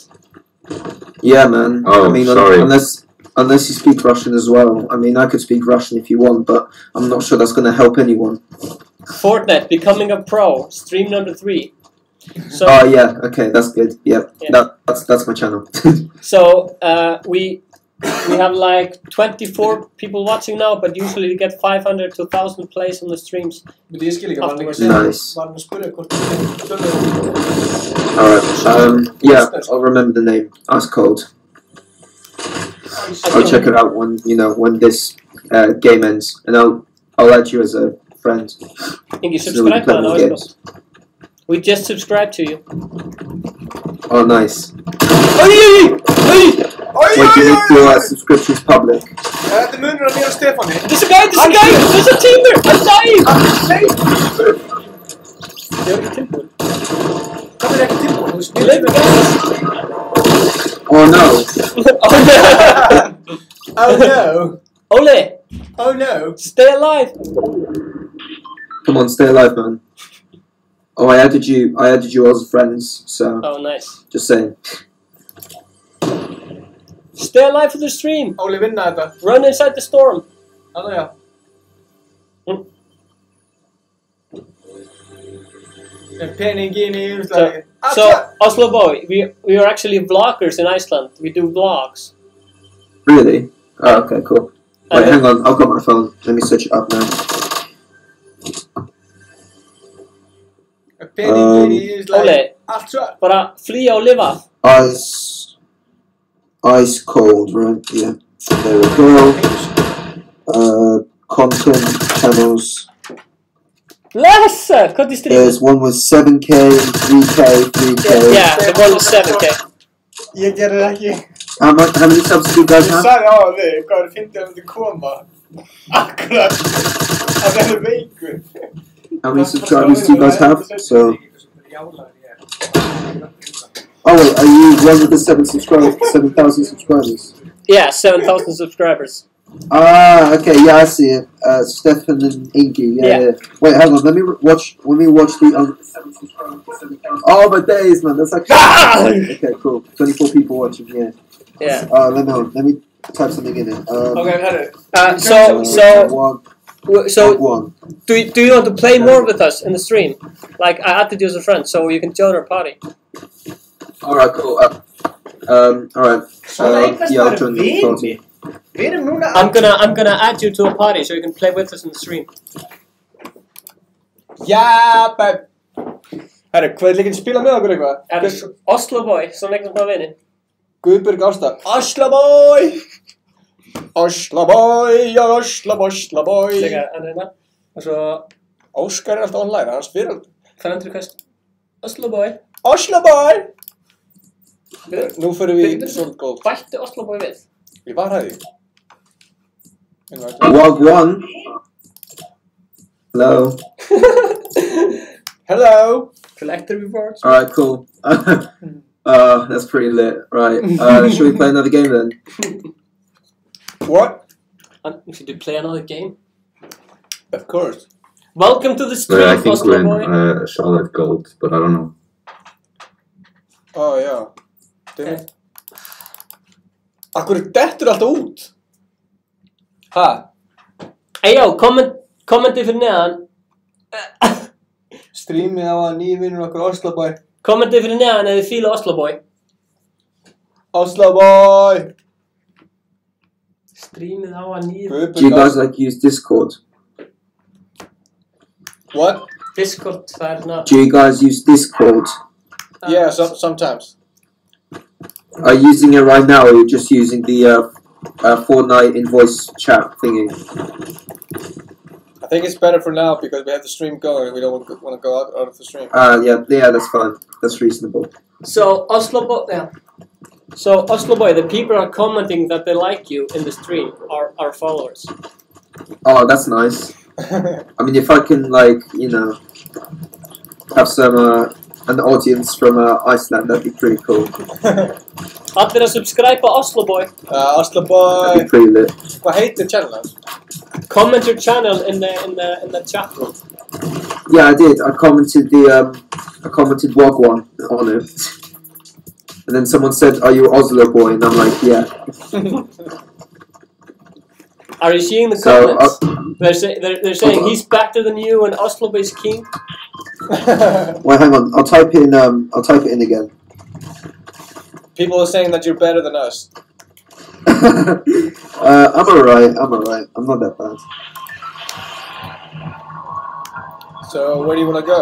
Speaker 3: Yeah, man. Oh, I mean, sorry. Unless you speak Russian as well. I mean, I could speak Russian if you want, but I'm not sure that's going to help anyone.
Speaker 2: Fortnite, becoming a pro, stream number 3. So,
Speaker 3: Oh yeah, okay, that's good. Yep,
Speaker 2: Yeah.
Speaker 3: that's my channel.
Speaker 2: so we have like 24 people watching now, but usually we get 500 to 1,000 plays on the streams.
Speaker 1: But ég skil ekki, var hann ekki að
Speaker 3: Nice.
Speaker 1: segja, var hann að spyrja hvort
Speaker 3: Alright, yeah, I'll remember the name. Ice Cold. I'll check it out when this game ends, and I'll add you as a friend.
Speaker 2: Ingi,
Speaker 3: So we can
Speaker 2: subscribe
Speaker 3: play
Speaker 2: now.
Speaker 3: more games.
Speaker 2: We just subscribed to you.
Speaker 3: Oh, nice.
Speaker 2: Oi!
Speaker 3: Wait, do you make your subscriptions public?
Speaker 1: Þetta er munur á mér og Stefáni.
Speaker 2: There's a guy! There's a team there! I'm dying! Ég er ekki tilbúin.
Speaker 1: Það er ekki tilbúin, þú
Speaker 2: Ég
Speaker 1: spyrir
Speaker 2: leif ekki aðeins.
Speaker 3: Oh no!
Speaker 1: Oh no!
Speaker 2: Ole!
Speaker 1: Oh no!
Speaker 2: Stay alive!
Speaker 3: Come on, stay alive, man. Oh, I added you as friends, so
Speaker 2: Oh, nice.
Speaker 3: just saying.
Speaker 2: Stay alive for the stream!
Speaker 1: Óli, vinna þetta.
Speaker 2: Run inside the storm!
Speaker 1: Þannig já. Er peningin í umslagi.
Speaker 2: So, Oslo Boy, we are actually vloggers in Iceland. We do vlogs.
Speaker 3: Really? Oh, okay, cool. Wait,
Speaker 2: And-
Speaker 3: hang on, I've got my phone. Let me search it up now.
Speaker 1: Er peningin í umslagi.
Speaker 2: Ole,
Speaker 1: Allt svo.
Speaker 2: bara flýja og lifa.
Speaker 3: Ice Cold, right? Yeah. There we go. Content channels.
Speaker 2: Blessa! Hvað er streaming?
Speaker 3: There's one with 7K, 3K, 3K.
Speaker 2: Yeah, the one with 7K.
Speaker 1: Ég gerir ekki.
Speaker 3: How many subs do you guys
Speaker 1: Ég
Speaker 3: have?
Speaker 1: sagði á þig, hvað er fyndið að myndi koma. Akkurat. Það verður veikur.
Speaker 3: How many subscribers do you guys have? So, oh wait, are you one of the 7,000 subscribers?
Speaker 2: Yeah, 7,000 subscribers.
Speaker 3: Ah, okay, yeah, I see it. Stefan and Inky, yeah. Wait, hang on, let me watch the. Oh my days, man, that's actually. Okay, cool. 24 people watching, yeah.
Speaker 2: Yeah.
Speaker 3: Let me type something in it.
Speaker 1: Ok, herru.
Speaker 2: So
Speaker 3: One.
Speaker 2: do you want to play more with us in the stream? Like, I added you as a friend, so you can join our party.
Speaker 3: Alright, cool. Alright. Yeah, I'll join the party.
Speaker 1: Við erum núna
Speaker 2: I'm gonna add you to a party so you can play with us in the stream.
Speaker 1: Já, babe. Herru, hvað er líka að spila með okkur eitthvað?
Speaker 2: Er Oslo Boy, svona eitthvað með vini?
Speaker 1: Guðbjörg Ásta. Oslo boy! Oslo boy, já, Oslo boy.
Speaker 2: Líka, en hérna. Og svo,
Speaker 1: Óskar er alltaf online, hans fyrir.
Speaker 2: friend request. Oslo Boy.
Speaker 1: Oslo boy! Nú fyrir við í Soul Gold.
Speaker 2: Bætti Oslo Boy við.
Speaker 1: Ég var hæði.
Speaker 3: Log one. Hello.
Speaker 1: Hello!
Speaker 2: Collector rewards.
Speaker 3: Alright, cool. That's pretty lit. Right. Should we play another game then?
Speaker 1: What?
Speaker 2: Should we play another game?
Speaker 1: Of course.
Speaker 2: Welcome to the stream,
Speaker 5: I think
Speaker 2: Oslo
Speaker 5: we're
Speaker 2: Boy.
Speaker 5: in Charlotte Gold, but I don't know.
Speaker 1: Ó, já. Dimmi. Akkur dettur alltaf út? Ha?
Speaker 2: Eyjá, kommenti fyrir neðan.
Speaker 1: Streamið á að nývinur okkur Oslo boy.
Speaker 2: Kommenti fyrir neðan ef þið fíla Oslo Boy.
Speaker 1: Oslo boy!
Speaker 2: Streamið á að nýja.
Speaker 3: Do you guys like use Discord?
Speaker 1: What?
Speaker 2: Discord, það er hérna.
Speaker 3: Do you guys use Discord?
Speaker 1: Yeah, sometimes.
Speaker 3: Are you using it right now, or are you just using the Fortnite invoice chat thingy?
Speaker 1: I think it's better for now because we have the stream going. We don't want to go out of the stream.
Speaker 3: Yeah, that's fine. That's reasonable.
Speaker 2: So, Oslo Boy, yeah. So, Oslo Boy, the people are commenting that they like you in the stream, are our followers.
Speaker 3: Oh, that's nice. I mean, if I can, like, have some an audience from Iceland, that'd be pretty cool.
Speaker 2: Allir að subscribe á Oslo Boy.
Speaker 1: Oslo boy!
Speaker 3: That'd be pretty lit.
Speaker 1: Hvað heitir channel hans?
Speaker 2: Comment your channel in the chat room.
Speaker 3: Yeah, I did. I commented Wagwan on it. And then someone said, "Are you Oslo boy?" And I'm like, "Yeah."
Speaker 2: Are you seeing the
Speaker 3: So,
Speaker 2: comments? They're saying he's better than you and Oslo Boy is king.
Speaker 3: Wait, hang on. I'll type in again.
Speaker 1: People are saying that you're better than us.
Speaker 3: I'm alright. I'm not that bad.
Speaker 1: So, where do you want to go?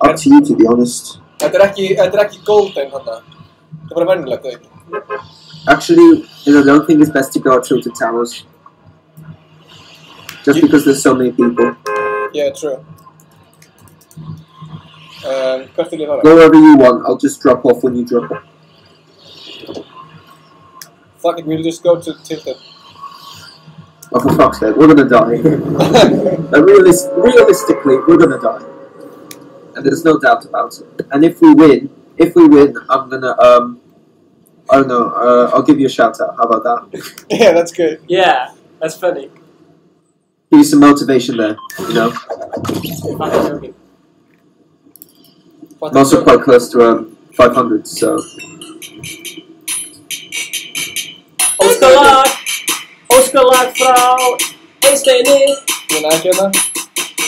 Speaker 3: Up to you, to be honest.
Speaker 1: Þetta er ekki golden þarna. Þetta er bara venjulegt, eða ekki?
Speaker 3: Actually, don't think it's best to go at Tilted Towers. Just because there's so many people.
Speaker 1: Yeah, true. Hvert vil ég fara?
Speaker 3: Go wherever you want, I'll just drop off when you drop off.
Speaker 1: Fuck it, we'll just go to Tilted.
Speaker 3: Oh, for fuck's sake, we're gonna die. Realistically, we're gonna die. And there's no doubt about it. And if we win, I'm gonna, I don't know, I'll give you a shout out. How about that?
Speaker 1: Yeah, that's good.
Speaker 2: Yeah, that's funny.
Speaker 3: Give you some motivation there, you know?
Speaker 2: Fucking joking.
Speaker 3: I'm also quite close to 500, so...
Speaker 2: Óskalag frá Einsteini.
Speaker 1: Ég ekki hérna.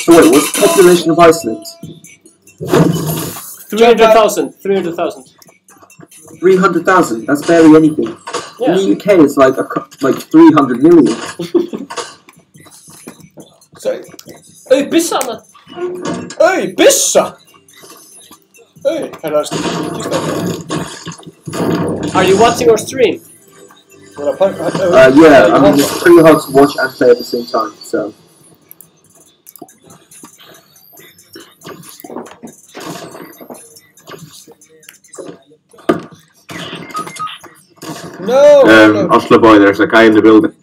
Speaker 3: So wait, what's the population of Iceland?
Speaker 2: 300,000. 300,000.
Speaker 3: 300,000? That's barely anything.
Speaker 2: Yeah.
Speaker 3: In the UK, it's like 300 million.
Speaker 1: Sorry.
Speaker 2: Auð, byssa hana.
Speaker 1: Auð, byssa! Auð, það er
Speaker 2: Are you watching our stream?
Speaker 3: Yeah, I mean, it's pretty hard to watch and play at the same time, so...
Speaker 1: No!
Speaker 5: Oslo boy, there's a guy in the building.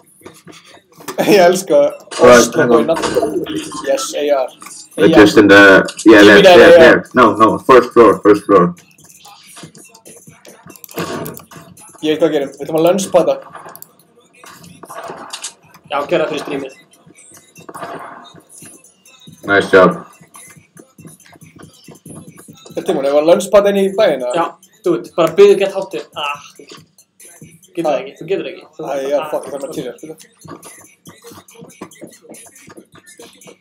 Speaker 1: Ég elska Oslo boy nafn. Yes, AR.
Speaker 5: Just in the... Yeah, there. No, first floor.
Speaker 1: Ég veit hvað gerum, við ætlum að lunchpada.
Speaker 2: Já, gera fyrir streamið.
Speaker 5: Nice job.
Speaker 1: Timon, ef að lunchpada inn í bæina?
Speaker 2: Já, dude, bara byggðu gett háttir. Þú getur það ekki, þú getur ekki.
Speaker 1: Fuck, það er maður til þér.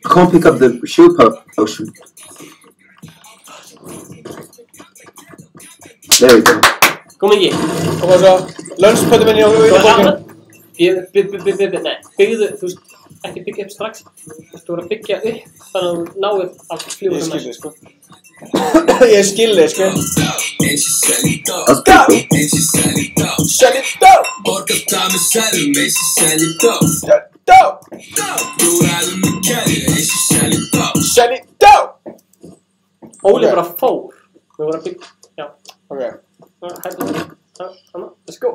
Speaker 3: I can't pick up the shield potion. There we go.
Speaker 2: Kom ekki.
Speaker 1: Og það svo, lunchpada minn í bókinu.
Speaker 2: Nei, byggðu, þú veist, ekki byggja upp strax. Þú verður að byggja upp þannig að þú náir að fljúa
Speaker 1: Ég skil þig, sko. Ég skil þig, sko.
Speaker 3: That's pretty cool.
Speaker 1: Sell it down! Sell it down!
Speaker 2: Óli bara fór. Við vorum að byggja, já.
Speaker 1: Ok.
Speaker 2: Let's go.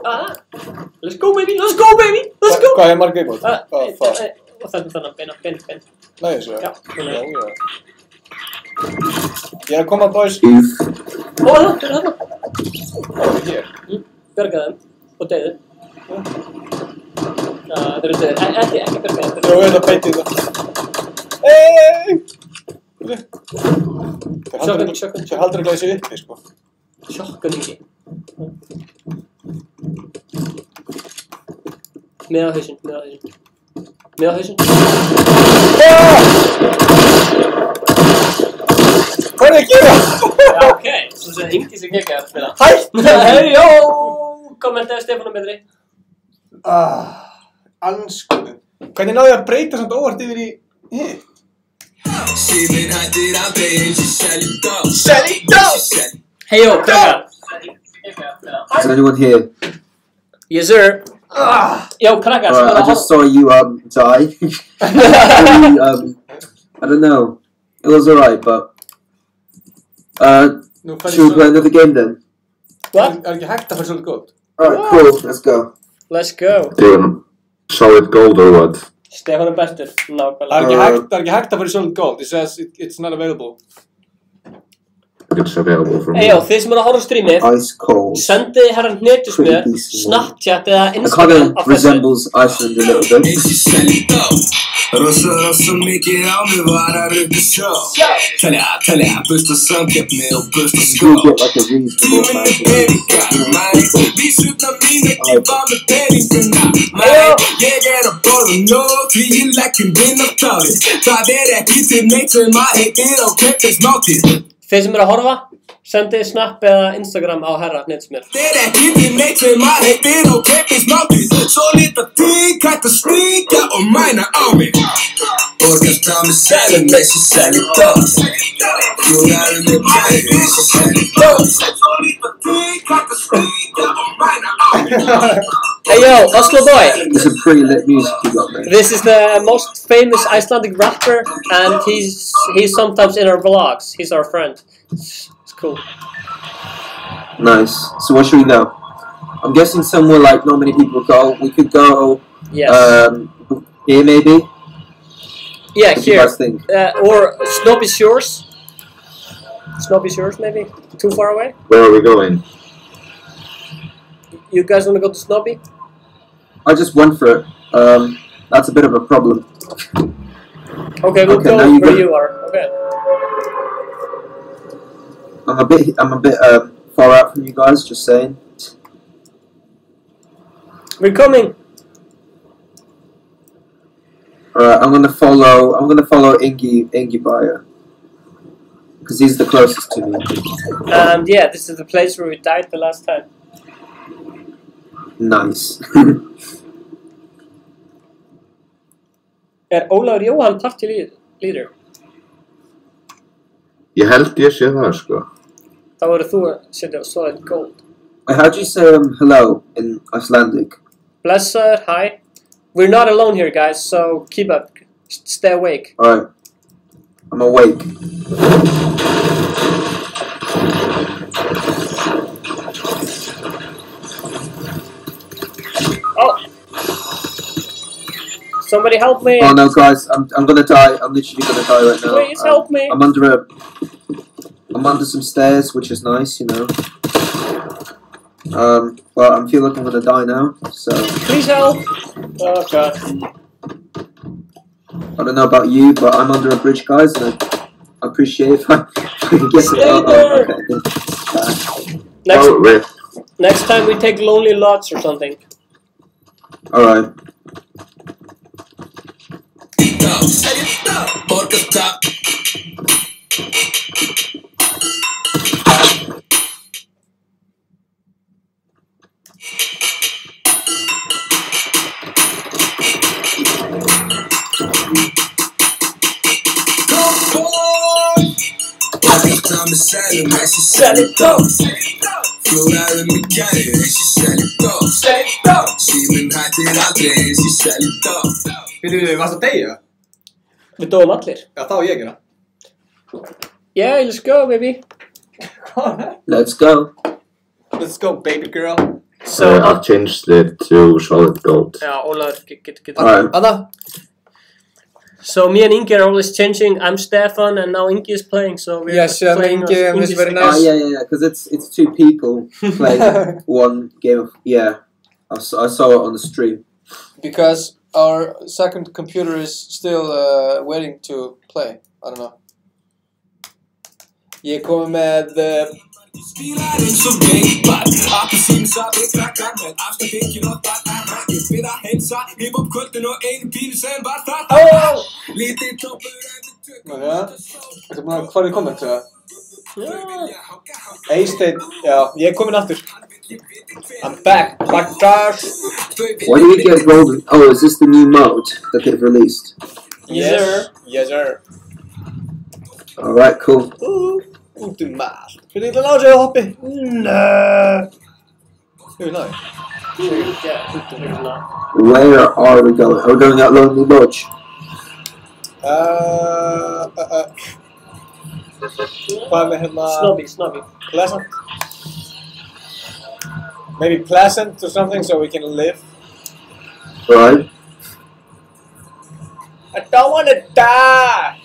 Speaker 2: Let's go, baby. Let's go, baby. Let's go.
Speaker 1: Hvað er margir góð?
Speaker 2: Og þannig beina.
Speaker 1: Lægir svo?
Speaker 2: Já.
Speaker 1: Ég er að koma, boys.
Speaker 2: Ó, þarna.
Speaker 1: Hér.
Speaker 2: Björgaði þeim og deyðu. Þeir eru deyðir. Ekki björgaði þeim.
Speaker 1: Jó, ég er að beiti þetta. Hey! Sér haldur að glæði sig uppi, sko.
Speaker 2: Sjokkan ekki. Með á hausinn.
Speaker 1: Hvað er að gera?
Speaker 2: Já, ok. Svo sem Ingi sem gekk að spila.
Speaker 1: Hættu!
Speaker 2: Hejjó! Kommentaði Stefán betri.
Speaker 1: Anskotin. Hvernig náðu ég að breyta samt óvart yfir í hitt? Sell it down!
Speaker 2: Hejjó, krakkar.
Speaker 3: Is anyone here?
Speaker 2: Yes, sir. Jó, krakkar.
Speaker 3: Alright, I just saw you die. Really, I don't know. It was alright, but... should we play another game then?
Speaker 2: What?
Speaker 1: Er ekki hægt að fara svolítið góð?
Speaker 3: Alright, cool, let's go.
Speaker 2: Let's go.
Speaker 5: Doing solid gold or what?
Speaker 2: Stefán bestur. Nákvæmlega.
Speaker 1: Það er ekki hægt að fara svolítið góð. It says it's not available.
Speaker 5: footage available from
Speaker 2: Eyjó, þið sem eru að horfa á streamið,
Speaker 3: Ice cold.
Speaker 2: sendið herra hnötusmjör,
Speaker 3: Pretty decent.
Speaker 2: Snapchat eða
Speaker 3: It
Speaker 2: Instagram
Speaker 3: kind
Speaker 2: á
Speaker 3: of
Speaker 2: þessu.
Speaker 3: resembles Iceland a little bit.
Speaker 4: Rosa mikið á mig var að rugga sjó Telja, busta samkeppni og busta
Speaker 3: You
Speaker 4: skó
Speaker 3: do get like a reasonable amount of
Speaker 4: Peningar, mæ Vísutna mín ekki var með peninguna Mæ, ég að borða nóg Því ég leggjum vinn á tálið Það ekki til neitt sem að heitir á kveppismátið
Speaker 2: Þið sem eru að horfa, sendið Snap eða Instagram á herra hnötusmjör.
Speaker 4: ekki til neitt sem að heitir á kveppismátið Svo lita tík, hægt að sníkja og mæna á mig Borgast á mig selum, þessi seli dós Fjóðarum með kæri, þessi seli dós Svo lita tík, hægt að sníkja og mæna á mig
Speaker 2: Hey yo, Oslo boy!
Speaker 3: It's some pretty lit music you got there.
Speaker 2: This is the most famous Icelandic rapper, and he's sometimes in our vlogs. He's our friend. It's cool.
Speaker 3: Nice. So where should we go? I'm guessing somewhere like not many people go. We could go
Speaker 2: Yes.
Speaker 3: here maybe.
Speaker 2: Yeah,
Speaker 3: What do you
Speaker 2: here.
Speaker 3: guys think?
Speaker 2: Or Snobby Shores. Snobby Shores, maybe? Too far away?
Speaker 5: Where are we going?
Speaker 2: You guys want to go to Snobby?
Speaker 3: I just went for it. That's a bit of a problem.
Speaker 2: Okay, we'll
Speaker 3: Okay,
Speaker 2: go
Speaker 3: now you
Speaker 2: where
Speaker 3: go.
Speaker 2: you are. Okay.
Speaker 3: I'm a bit far out from you guys. Just saying.
Speaker 2: We're coming!
Speaker 3: Alright, I'm gonna follow Ingi Bayer. Because he's the closest to me.
Speaker 2: And yeah, this is the place where we died the last time.
Speaker 3: Nice.
Speaker 2: Ólafur Jóhann party leader?
Speaker 5: Ég held ég sé það, sko.
Speaker 2: Þá verður þú að setja á solid gold.
Speaker 3: How do you say hello in Icelandic?
Speaker 2: Blessaður, hi. We're not alone here, guys, so keep up. Stay awake.
Speaker 3: Alright. I'm awake.
Speaker 2: Oh! Somebody help me!
Speaker 3: Oh no, guys, I'm gonna die. I'm literally gonna die right now.
Speaker 2: Please help me!
Speaker 3: I'm under some stairs, which is nice, you know. Well, I feel like I'm gonna die now. So
Speaker 2: Please help! Oh god.
Speaker 3: I don't know about you, but I'm under a bridge, guys, and I appreciate if I can get
Speaker 2: Stay
Speaker 3: it.
Speaker 2: there.
Speaker 3: Okay.
Speaker 2: Next,
Speaker 5: Oh, Riff.
Speaker 2: next time we take Lonely Lots or something.
Speaker 3: Alright.
Speaker 4: Fjóðarum með kæri, þessi seli dós Síminn hættir aldrei, þessi seli dós
Speaker 1: Við, varst að deyja?
Speaker 2: Við dóum allir.
Speaker 1: Já, þá var ég að gera.
Speaker 2: Yeah, let's go, baby.
Speaker 3: Let's go.
Speaker 1: Let's go, baby girl.
Speaker 2: So,
Speaker 5: I've changed it to solid gold.
Speaker 2: yeah, Ólafur, get
Speaker 3: Alright.
Speaker 1: Anna?
Speaker 2: So me and Ingi are always changing. I'm Stefan, and now Ingi is playing. So we're
Speaker 1: Yes,
Speaker 2: playing
Speaker 1: Ingi, and it's
Speaker 2: Ingi's
Speaker 1: very
Speaker 2: thing.
Speaker 1: nice.
Speaker 3: Yeah, because it's two people playing one game of I saw it on the stream.
Speaker 1: Because our second computer is still waiting to play. I don't know. Ég er komið með
Speaker 4: Spílar eins og veikbar Appelsín safi krakkar með afstæðinkin og þarna Ég byrð að heilsa hip-hop kvöldin og einu pínu sem var þarna
Speaker 2: Oh!
Speaker 4: Lítið toppur en við tökum
Speaker 1: Já. Þetta er búin að hvað er komment, eða?
Speaker 2: Yeah.
Speaker 1: Eysteinn, já, ég er komin aftur. I'm back, backers.
Speaker 3: Why do we get golden? Oh, is this the new mode that they've released?
Speaker 2: Yes, sir.
Speaker 1: Yes, sir.
Speaker 3: Alright, cool.
Speaker 1: Út um allt. Fyrir ekki að ná sig að hoppi. Nei. Jú, næ.
Speaker 2: Yeah,
Speaker 3: Where are we going? Are we going at Lonely Lodge?
Speaker 1: Hvað með hérna...
Speaker 2: Snobby.
Speaker 1: Pleasant? Maybe Pleasant or something so we can live.
Speaker 3: Right.
Speaker 1: I don't want to die!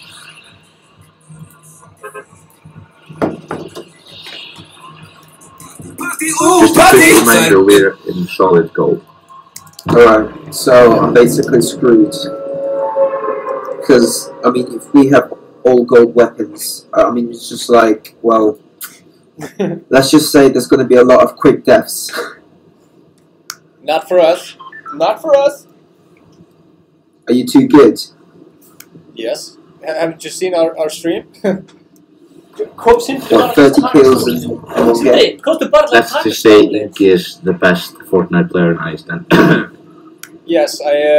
Speaker 5: Just a quick reminder, we're in solid gold.
Speaker 3: Alright, so I'm basically screwed. Because, I mean, if we have all gold weapons, I mean, it's just like, well, let's just say there's going to be a lot of quick deaths.
Speaker 1: Not for us. Not for us.
Speaker 3: Are you too good?
Speaker 1: Yes. Have you just seen our stream?
Speaker 2: Kom sinn
Speaker 3: What, 30 kills in one game?
Speaker 2: Hey, komstu bara til að
Speaker 5: Let's
Speaker 2: taka
Speaker 5: just say
Speaker 2: stólinn.
Speaker 5: Ingi is the best Fortnite player in Iceland.
Speaker 1: Yes,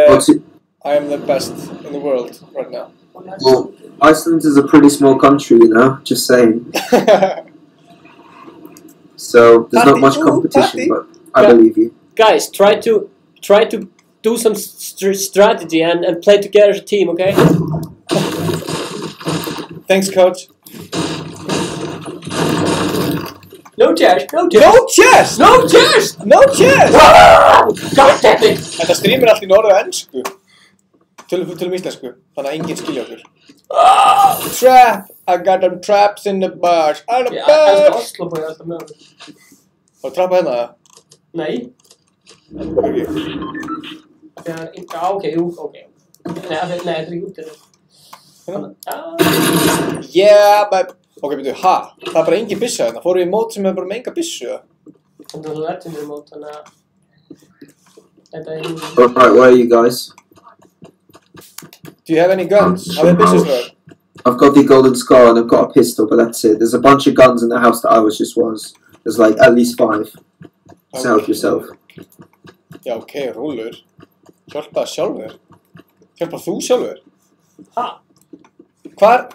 Speaker 3: What's it?
Speaker 1: I am the best in the world right now.
Speaker 3: Well, Iceland is a pretty small country, you know, just saying. So, there's not much competition, but I believe you.
Speaker 2: Guys, try to do some strategy and play together as a team, okay?
Speaker 1: Thanks, coach.
Speaker 2: No chest, no chest.
Speaker 1: No chest!
Speaker 2: No chest!
Speaker 1: No chest!
Speaker 2: God damn it!
Speaker 1: Þetta streamir allt í norðu ennsku. Tölum íslensku, þannig að enginn skilja okkur. Trap! I got them traps in the bars. I'm the
Speaker 2: Ég elskar
Speaker 1: best!
Speaker 2: Oslo búið alltaf með okkur.
Speaker 1: Og trappa hérna það?
Speaker 2: Nei.
Speaker 1: Okay.
Speaker 2: Já, ok, jú, ok. Nei, þetta er ekki út í
Speaker 1: Hérna?
Speaker 2: þetta.
Speaker 1: Yeah, but... Ok, byrju, ha? Það er bara engin byssa hérna. Fóru í mót sem er bara með enga byssu?
Speaker 2: Þetta er legendary mode, þannig að... Þetta er...
Speaker 3: Alright, where are you guys?
Speaker 1: Do you have any guns? Hafið byssusröður?
Speaker 3: I've got the golden scar and I've got a pistol, but that's it. There's a bunch of guns in the house that I was. There's like at least 5. So help yourself.
Speaker 1: Já, ok, rúllur. Hjálpa sjálfur. Hjálpa þú sjálfur?
Speaker 2: Ha?
Speaker 1: Hvar?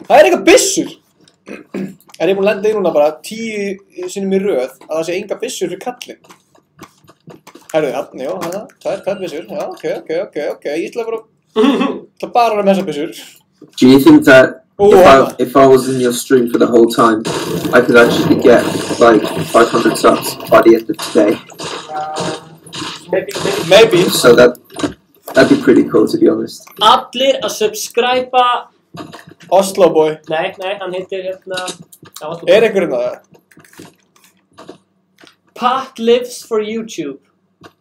Speaker 1: Það er eitthvað byssur! Er ég búinn að lenda í núna bara 10 sinnum í röð að það sé enga byssur fyrir kallinn? Herðu, já, hana, tvær byssur. Já, ok. Ég ætla bara að vera með þessar byssur.
Speaker 3: Do you think that
Speaker 1: Oh,
Speaker 3: if I was in your stream for the whole time, I could actually get like 500 subs by the end of today?
Speaker 1: Maybe.
Speaker 3: So that'd be pretty cool, to be honest.
Speaker 2: Allir að subscriba.
Speaker 1: Oslo boy.
Speaker 2: Nei, hann heitir hérna... Oslo
Speaker 1: Er einhver hérna það?
Speaker 2: Pat lives for YouTube.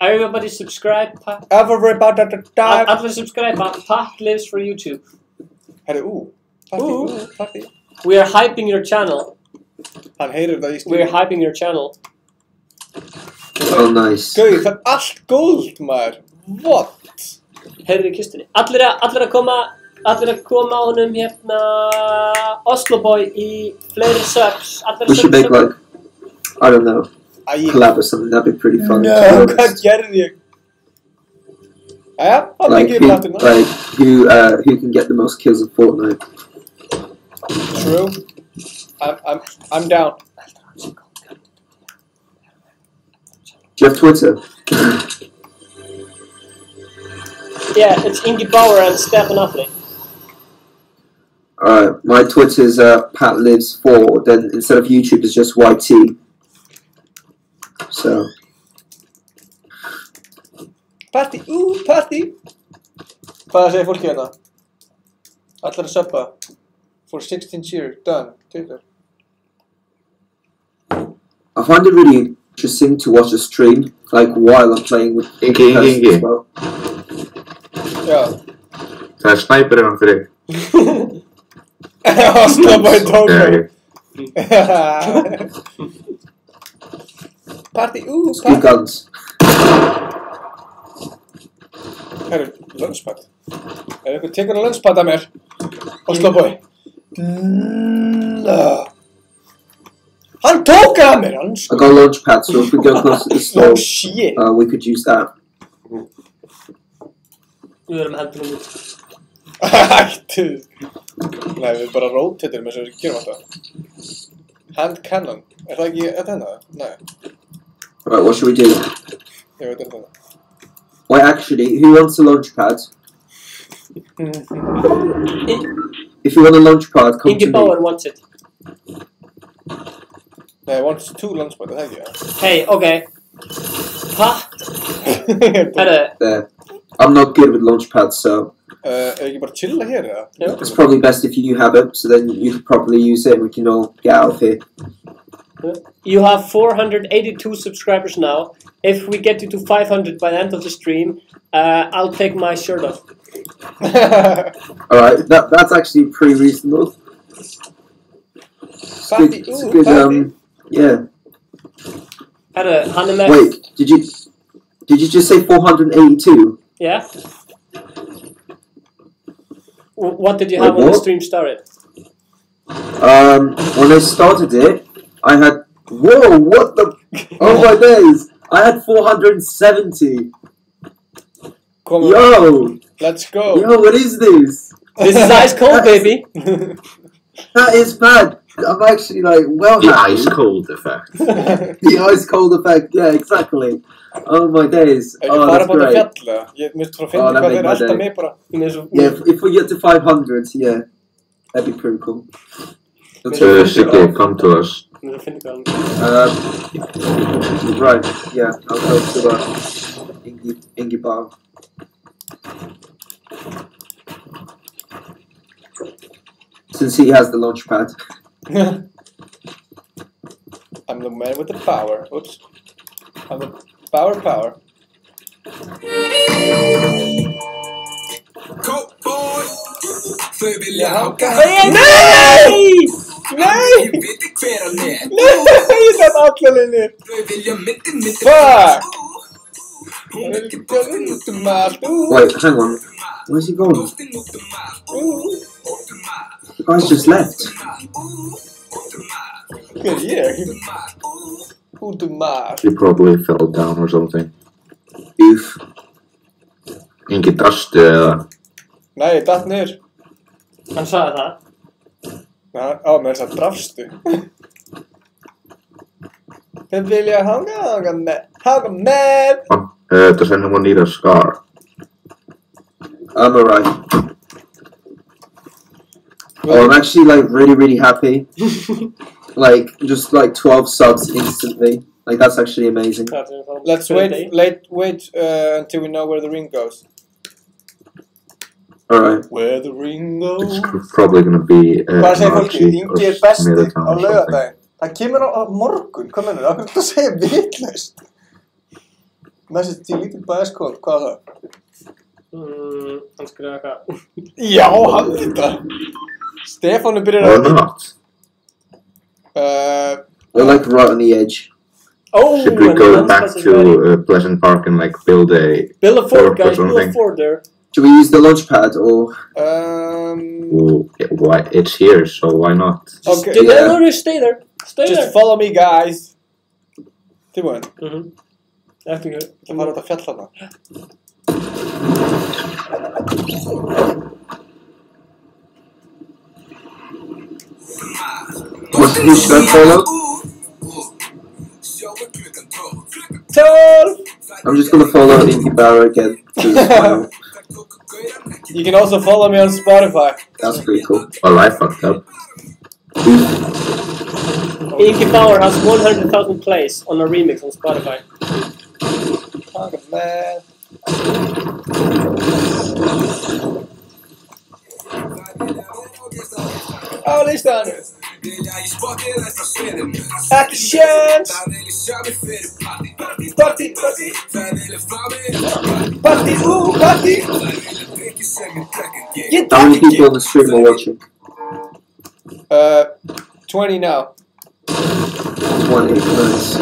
Speaker 2: Everybody subscribe.
Speaker 1: Everybody die.
Speaker 2: Allir subscriba. Pat lives for YouTube.
Speaker 1: Herðu, Party.
Speaker 2: We are hyping your channel.
Speaker 1: Hann heyrir það í
Speaker 2: We are
Speaker 1: stream.
Speaker 2: hyping your channel.
Speaker 3: Oh, nice.
Speaker 1: Gauð, það er allt gold, maður. What?
Speaker 2: Heyrðu í kistunni. Allir að koma honum hérna Oslo boy í fleiri subs.
Speaker 3: We should make like, I don't know,
Speaker 1: Æ,
Speaker 3: collab or something. That'd be pretty fun.
Speaker 1: no,
Speaker 3: to be
Speaker 1: hvað
Speaker 3: honest.
Speaker 1: gerði ég? Jæja, það
Speaker 3: Like
Speaker 1: mikið yfir afturna.
Speaker 3: who can get the most kills in Fortnite?
Speaker 1: True. I'm down.
Speaker 3: Do you have Twitter?
Speaker 2: Yeah, it's Ingi Bauer and Stefan Appling.
Speaker 3: Alright, my Twitter's PatLives4, then instead of YouTube it's just YT. So,
Speaker 1: Party, party. Hvað segir fólki hérna? Allir að subba. For 16 cheers, done. Twitter.
Speaker 3: I find it really interesting to watch a stream, like while I'm playing with
Speaker 5: Ingi.
Speaker 3: persons as well.
Speaker 1: Já.
Speaker 5: Það er snæper innan fyrir þig.
Speaker 1: Oslo boy tók
Speaker 5: Þegar
Speaker 1: það. Party,
Speaker 3: Good
Speaker 1: party.
Speaker 3: guns.
Speaker 1: Herru, lunchpad. Ef einhver tekur að lunchpad að mér. Oslo boy. Hann tók að mér, hann
Speaker 3: I got a launch pad, so if we go close to the
Speaker 1: No
Speaker 3: store,
Speaker 1: shit.
Speaker 3: we could use that.
Speaker 2: Við erum hendunum út.
Speaker 1: Ættu. Nei, við bara rotatum eins og við gerum alltaf. Hand cannon. Er það ekki þetta? Nei,
Speaker 3: Alright, what should we do?
Speaker 1: ég veit þetta.
Speaker 3: Wait, actually, who wants a launch pad? If you want a launch pad, come
Speaker 2: Ingi
Speaker 3: to
Speaker 2: Bauer
Speaker 3: me.
Speaker 2: wants it.
Speaker 1: Nei, I want 2 lunchpad, er það ekki?
Speaker 2: Hey, okay. Pat. Herru,
Speaker 3: There. I'm not good with launch pads, so
Speaker 1: Er ekki bara chilla hér, eða?
Speaker 3: it's probably best if you have it, so then you could probably use it and we can all get out of here.
Speaker 2: You have 482 subscribers now. If we get you to 500 by the end of the stream, I'll take my shirt off.
Speaker 3: Alright, that's actually pretty reasonable. It's good, yeah.
Speaker 2: Herru, hann með...
Speaker 3: Wait, did you just say 482?
Speaker 2: Yeah. What did you have when the stream started?
Speaker 3: When I started it, I had... Whoa, what the... Oh my days! I had 470. Yo!
Speaker 1: Let's go.
Speaker 3: Yo, what is this?
Speaker 2: This is ice cold, baby.
Speaker 3: That is bad. I'm actually like, well
Speaker 5: The
Speaker 3: happy.
Speaker 5: ice cold effect.
Speaker 3: The ice cold effect, yeah, exactly. Oh my days.
Speaker 1: Ekki
Speaker 3: Oh,
Speaker 1: fara
Speaker 3: that's
Speaker 1: upp á þetta
Speaker 3: great.
Speaker 1: fjalla. Ég myndi bara að finna
Speaker 3: Oh, that
Speaker 1: hvað
Speaker 3: made
Speaker 1: þeir
Speaker 3: my
Speaker 1: alltaf
Speaker 3: day.
Speaker 1: mig bara.
Speaker 3: Yeah, if we get to 500, yeah, that'd be pretty cool. Let's go.
Speaker 5: Siggi, come to us.
Speaker 3: Right, yeah, I'll go to Ingi Bar. Since he has the launch pad.
Speaker 1: I'm the man with the power. Oops. I'm the power.
Speaker 4: Coke boy, þau vilja hanga
Speaker 1: Nei!
Speaker 4: Ég veit ekki hver hann er.
Speaker 1: Ég satt allar inni.
Speaker 4: Þau vilja myndi
Speaker 1: Fuck!
Speaker 4: Hún er ekki
Speaker 1: Út
Speaker 4: bóttin
Speaker 1: um allt.
Speaker 3: Wait, hang on. Where's he going?
Speaker 4: út um allt.
Speaker 3: The guy's just left.
Speaker 1: Hver er ég? Út um allt.
Speaker 5: He probably fell down or something.
Speaker 3: Oof.
Speaker 5: Ingi dastu eða...
Speaker 1: Nei, ég datt niður.
Speaker 2: Hann sagði það.
Speaker 1: Á, með þess að drafstu. Þeir vilja hanga með.
Speaker 5: Does anyone need a scar?
Speaker 3: I'm alright. Oh, I'm actually like really happy. Like just like 12 subs instantly. Like that's actually amazing.
Speaker 1: Let's wait until we know where the ring goes.
Speaker 3: Alright.
Speaker 1: Where the ring goes.
Speaker 5: It's probably gonna be
Speaker 1: Hvað segir fólki?
Speaker 5: Narchi
Speaker 1: Ingi
Speaker 5: or
Speaker 1: er besti
Speaker 5: Smithtown
Speaker 1: á
Speaker 5: or something.
Speaker 1: laugardaginn. Það kemur á morgun. Hvað mennur? Akkur er þetta að segja vitlaust? Message til lítil bæðskóð. Hvað er það?
Speaker 2: Hann skrifaði eitthvað.
Speaker 1: Já, hann þetta. Stefán er byrjar
Speaker 5: Or
Speaker 1: að...
Speaker 5: not.
Speaker 3: We're like right on the edge.
Speaker 2: Oh,
Speaker 5: Should we
Speaker 2: and
Speaker 5: go
Speaker 2: the
Speaker 5: back
Speaker 2: Lenspass is ready.
Speaker 5: to Pleasant Park and like build a...
Speaker 2: Build a fort,
Speaker 5: or
Speaker 2: guys. Build a
Speaker 5: something?
Speaker 2: fort there.
Speaker 3: Should we use the launch pad or
Speaker 5: Why? It's here, so why not?
Speaker 1: Okay.
Speaker 2: No, stay there. Stay there.
Speaker 1: Just follow me, guys. Tilbúin.
Speaker 2: Eftir ekki.
Speaker 1: Það fara út að fjalla þarna.
Speaker 3: who should I follow?
Speaker 1: 12!
Speaker 3: I'm just gonna follow Ingi Barra again. 'Cause, why not?
Speaker 1: You can also follow me on Spotify.
Speaker 3: That's pretty cool.
Speaker 5: Well, I fucked up.
Speaker 2: Ingi Bauer has 100,000 plays on a remix on Spotify.
Speaker 1: Oh, man. Á listanum. Actions! Party! Party! Party! Get
Speaker 3: How many
Speaker 1: back
Speaker 3: people on the stream are watching?
Speaker 1: 20 now.
Speaker 3: 20, nice.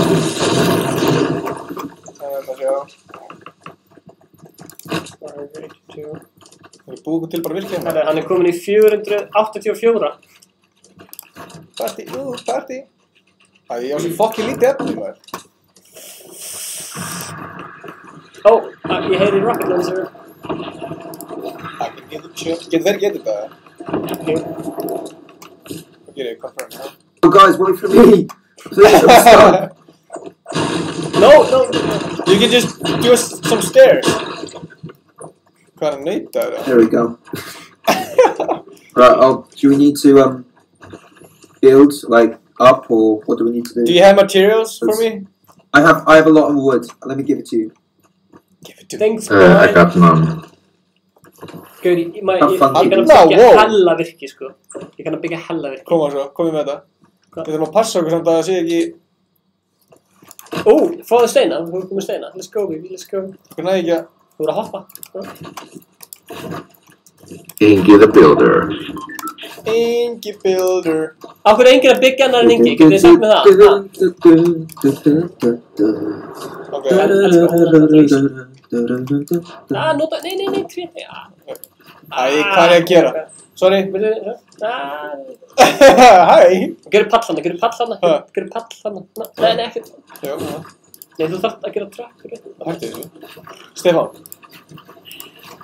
Speaker 1: Það er búið til bara virkilega.
Speaker 2: Hann er komin í 484.
Speaker 1: Party! Party! Æ, ég á svo fokkin lítið efni, maður.
Speaker 2: Ég heyri Rocket Launcher.
Speaker 1: Getur þeir getið það? Hvað gerir ég? Hvað frá hérna?
Speaker 3: Oh guys, wait for me! Please, I'm stuck.
Speaker 2: No!
Speaker 1: You can just do some stairs. Hvað er að neyta það?
Speaker 3: There we go. Right, do we need to build like up or what do we need to do?
Speaker 1: Do you have materials for me?
Speaker 3: I have a lot of wood. Let me give it to you.
Speaker 1: Give it to me.
Speaker 2: Thanks,
Speaker 5: I got none.
Speaker 2: Gauri, ég kann að
Speaker 1: Wow.
Speaker 2: byggja hella virki, sko. Ég kann að byggja hella virki.
Speaker 1: Koma svo, komið með þetta. Við þurfum að passa okkur samt að það sé ekki...
Speaker 2: Fáðu steina, þú erum komið steina. Let's go, baby, let's go.
Speaker 1: Okkur næði ekki að...
Speaker 2: Þú voru að hoppa.
Speaker 5: Ingi the Builder.
Speaker 1: Ingi Builder.
Speaker 2: Akkur er enginn að byggja annar en Ingi, getið þið sagt með það?
Speaker 1: Ok.
Speaker 2: Nota, nei, tré.
Speaker 1: Æ, hvað er ég að gera? Sorry. Hæ.
Speaker 2: Gerðu pall hana. Nei, ekkert.
Speaker 1: Jó.
Speaker 2: Nei, þú þarft að gera trappur.
Speaker 1: Hætti þessu. Stefán.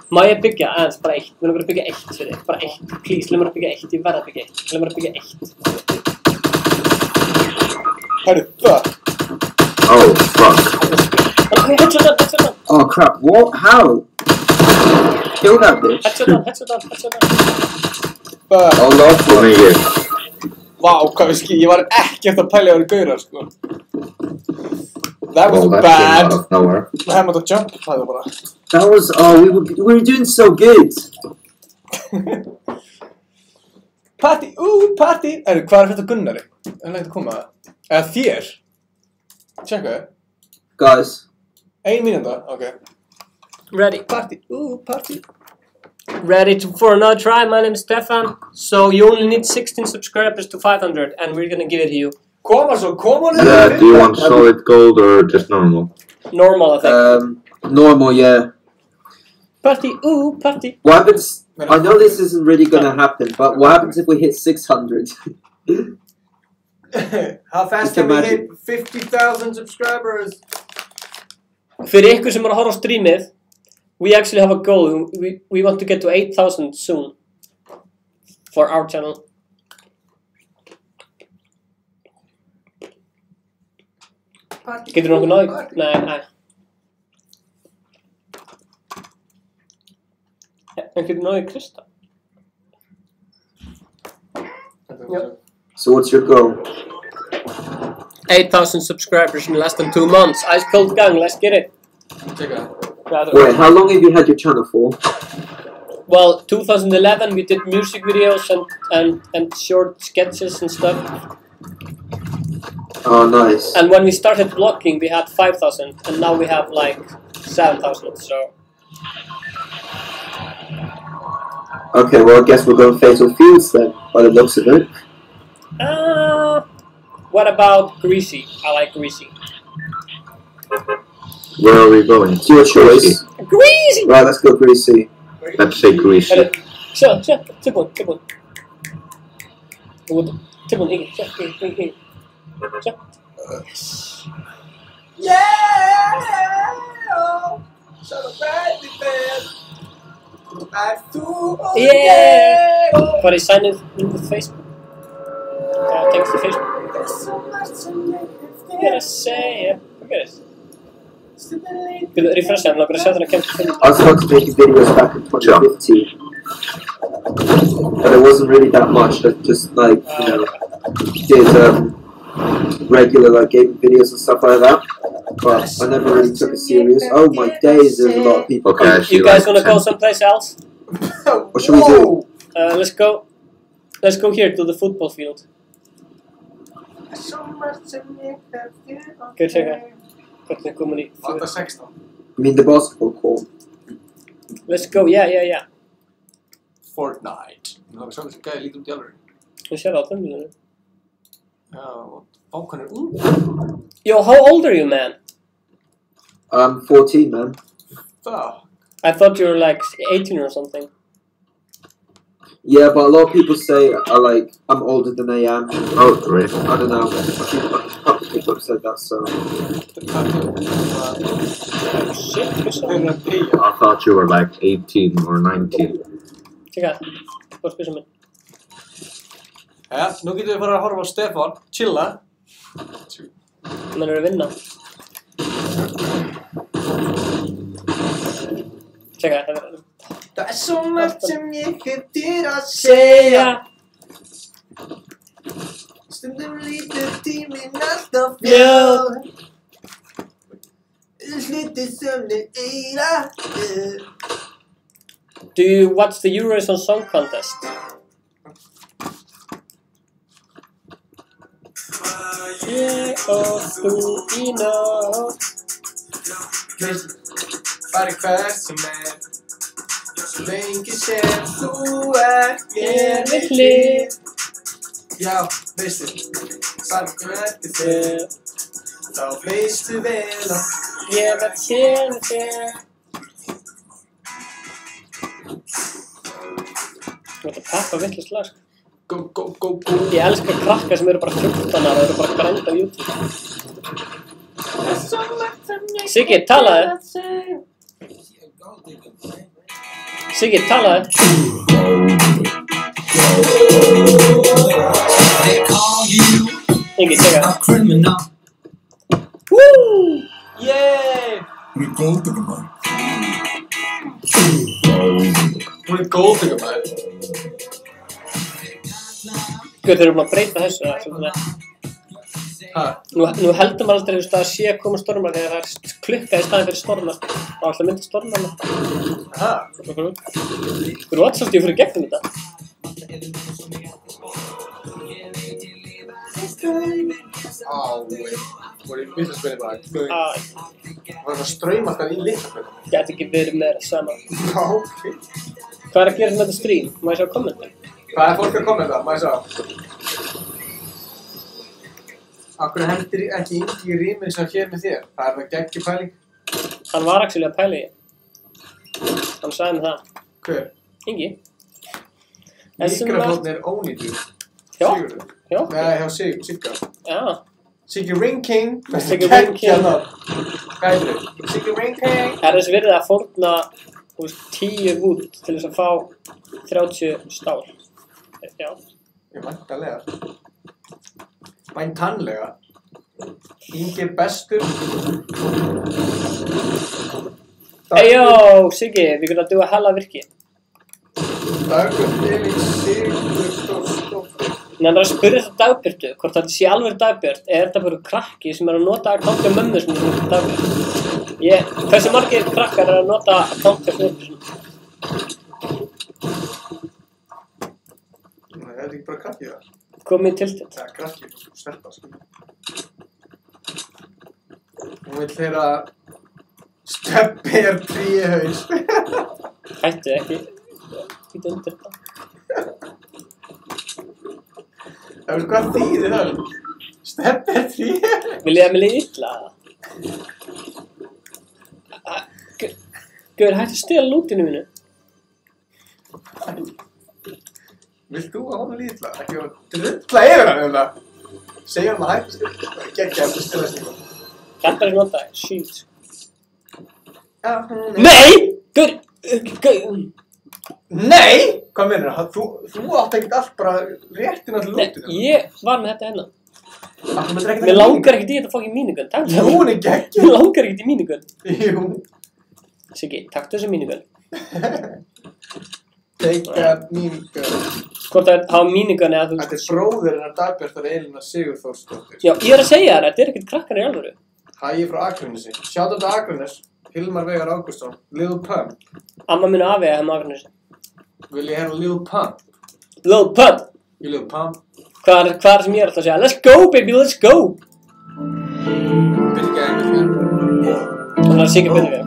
Speaker 2: Má ég byggja aðeins bara eitt? Við erum að byggja eitt fyrir þig, bara eitt. Please, leið mér að byggja eitt, ég verð að byggja eitt. Leið mér að byggja eitt.
Speaker 1: Hörru, það.
Speaker 5: Oh, fuck.
Speaker 2: Headshot.
Speaker 3: Oh crap, what? How? Kill that bitch.
Speaker 2: Headshot.
Speaker 1: Það.
Speaker 3: Oh lord,
Speaker 5: Kom Ingi.
Speaker 1: Vá, hvað við skil, ég var ekki eftir að pæla að vera gaurar, sko. That was
Speaker 5: Well, that
Speaker 1: bad.
Speaker 5: came out of nowhere.
Speaker 1: Það hefði mátt að jump það bara.
Speaker 3: that was, oh, we were doing so good.
Speaker 1: Party, party. Hvað er þetta Gunnari? Er hann ekkert að koma það? Eða þér? Tjekka þau.
Speaker 3: Guys,
Speaker 1: 1 mínúta, ok.
Speaker 2: Ready.
Speaker 1: Party, party.
Speaker 2: Ready for another try. My name is Stefan. So you only need 16 subscribers to 500 and we're gonna give it to you.
Speaker 1: Koma
Speaker 5: Do you want solid gold or just normal?
Speaker 2: Normal, I think.
Speaker 3: normal, yeah.
Speaker 2: Party, party.
Speaker 3: What happens, I know this isn't really gonna happen, but what happens if we hit 600?
Speaker 1: How fast can we hit 50,000 subscribers?
Speaker 2: Fyrir ykkur sem er að horfa á streamið, we actually have a goal. We want to get to 8,000 soon for our channel. Getur nokkuð náðu? Nei. En getur náðu Krista?
Speaker 3: So what's your goal?
Speaker 2: 8,000 subscribers in less than 2 months. Ice Cold Gang, let's get it.
Speaker 1: Tjekka.
Speaker 3: Wait, how long have you had your channel for?
Speaker 2: Well, 2011 we did music videos and short sketches and stuff.
Speaker 3: Oh, nice.
Speaker 2: And when we started vlogging, we had 5,000, and now we have like 7,000. So.
Speaker 3: Okay, well, I guess we're going Fatal Fields then, by the looks of it.
Speaker 2: What about Greasy? I like Greasy.
Speaker 5: Where are we going?
Speaker 3: It's your choice.
Speaker 2: Greasy!
Speaker 3: Right, let's go Greasy.
Speaker 5: Let's say Greasy.
Speaker 2: Sure, tip on. Tip on, Iggy. Sure. Yes.
Speaker 1: Yeah! So bad,
Speaker 2: Yeah! But I signed it with Facebook. Thanks to Facebook. You gotta say it. Look at this. Vil refresha, hann langar að sjá þennan kemst til.
Speaker 3: I started making videos back in 2015. But it wasn't really that much, just like, you know, did regular like gaming videos and stuff like that. But I never really took it serious. Oh my days, there's a lot of people.
Speaker 5: Okay, I see
Speaker 2: You guys
Speaker 5: like
Speaker 2: wanna go
Speaker 5: 10.
Speaker 2: someplace else?
Speaker 3: What should we do?
Speaker 2: Let's go here to the football field. Good check. Hvernig er komin í
Speaker 1: Vantar 16.
Speaker 3: You mean the basketball court?
Speaker 2: Let's go, yeah.
Speaker 1: Fortnite. Það var sjálf þessi gæði lítið út í alveg.
Speaker 2: Þú sér það á tömlunum.
Speaker 1: Já, bákan er ung.
Speaker 2: Yo, how old are you, man?
Speaker 3: I'm 14, man.
Speaker 1: Það.
Speaker 2: I thought you were like 18 or something.
Speaker 3: Yeah, but a lot of people say I'm older than I am.
Speaker 5: Oh, great.
Speaker 3: I don't know. I think a couple of people have said that, so.
Speaker 2: Shit,
Speaker 5: I thought you were like 18 or 19.
Speaker 2: Tjekka, hvað spyrsum minn?
Speaker 1: Ja, nú getum við fara að horfa á Stefán, chilla.
Speaker 2: Menn eru að vinna. Tjekka,
Speaker 1: Það er svo margt sem ég hefðir að
Speaker 2: segja.
Speaker 1: Stundum lítur tíminn alltaf fljótt. Hluti sem þið eira.
Speaker 2: Do you watch the Eurovision Song Contest? Ég og þú í nótt.
Speaker 1: Fari hvert sem svo lengi sem þú mér við hlið. Já, veistu, fari hvert þér, þá veistu vel að
Speaker 2: ég verð hér með þér. Þú ert að peppa vitlaust lag, sko.
Speaker 1: Go.
Speaker 2: Ég elska krakka sem eru bara 14 ára og eru bara grænd á YouTube. Siggi, talaðu. Siggi, talaðu. Ingi, segja. Woo! Yay!
Speaker 1: Hún er góðbyggja maður.
Speaker 2: Guð, þeir eru búin að breyta þessu, það er svolítið. Nú heldur maður aldrei að það sé að koma stormar þegar það er klukka í staðinn fyrir stormar. Það var alltaf myndið stormarna. Þú varst svolítið fyrir gegnum þetta.
Speaker 1: Voru í vitlausspilni bara. Var það ströym alltaf í litlapölu?
Speaker 2: Gæti ekki verið meira sama.
Speaker 1: Já, ok.
Speaker 2: Hvað er að gera með þetta stream? Má ég sjá kommentar?
Speaker 1: Hvað er fólk að kommenta? Má ég sjá? Af hverju hendir ekki Ingi í rýminn sem hér með þér? Það er það geggjupæling.
Speaker 2: Hann var actually að pæla í. Hann sagði mér það.
Speaker 1: Hver?
Speaker 2: Ingi.
Speaker 1: Mikrofónn er ónýtur.
Speaker 2: Já.
Speaker 1: Sigurður.
Speaker 2: Já.
Speaker 1: Nei, hjá Sigga.
Speaker 2: Já.
Speaker 1: Siggi Ring King.
Speaker 2: Siggi Ring King.
Speaker 1: Hvað heitir þið? Siggi Ring King.
Speaker 2: Er þess virðið að fórna 10 wood til þess að fá 30 stál? Já.
Speaker 1: Ég væntanlega. Væntanlega. Ingi er bestur.
Speaker 2: Eyjó, Siggi, við kunum að duga hella virki.
Speaker 1: Dagbjörn Sigurðardóttir.
Speaker 2: En hann er að spyrja þetta Dagbjörtu, hvort þetta sé alveg Dagbjört, eða er þetta bara krakki sem er að nota akkánti á mömmu sem er Dagbjört? Hversu margir krakkar er að nota akkánti á mömmu sem?
Speaker 1: Nei, er ekki bara krakki það?
Speaker 2: Komið til þetta.
Speaker 1: Það er krakki, stelpa, skilja. Hún vill heyra Steppi er tríhaus.
Speaker 2: Hættu ekki. Ít undir þetta.
Speaker 1: Það veit hvað þýðir það? Steppi er tríhaus.
Speaker 2: Vil ég að mér líði illa? Guður, hættu að stela lútinu mínu.
Speaker 1: Vilt þú að honum líði illa? Ekki að drulla yfir hann eða? Segja hann að hættu stila. Það er geggja að stila stíma.
Speaker 2: Þetta er nota, shoot.
Speaker 1: Nei!
Speaker 2: Nei! Guður!
Speaker 1: Nei! Hvað meinar það? Þú átt ekkert allt bara réttina til lútinu.
Speaker 2: Ég var með þetta hérna. Mér langar ekkert í þetta fokkin mínugun.
Speaker 1: Jú, hún er geggjuð.
Speaker 2: Mér langar ekkert í mínugun.
Speaker 1: Jú.
Speaker 2: Siggi, taktu þessu mínugun.
Speaker 1: Teika mínugun.
Speaker 2: Hvort það hafa mínugun eða þú...
Speaker 1: Þetta er bróðir hennar Dagbjartar Elínar Sigurþórsdóttir.
Speaker 2: Já, ég er að segja þér, þetta er ekkert krakkar í alvöru.
Speaker 1: Hægi frá Akranesi. Sjátt á Akranes. Hilmar Veigar Ágústsson. Lil Pump.
Speaker 2: Amma mínu afi að hefði maður Akranesi.
Speaker 1: Vil ég heyra Lil Pump?
Speaker 2: Lil Pump!
Speaker 1: Lil Pump.
Speaker 2: Hvað er sem ég er alltaf að segja? Let's go baby, let's go!
Speaker 1: Byrja ekki.
Speaker 2: Það er Siggi byrja við.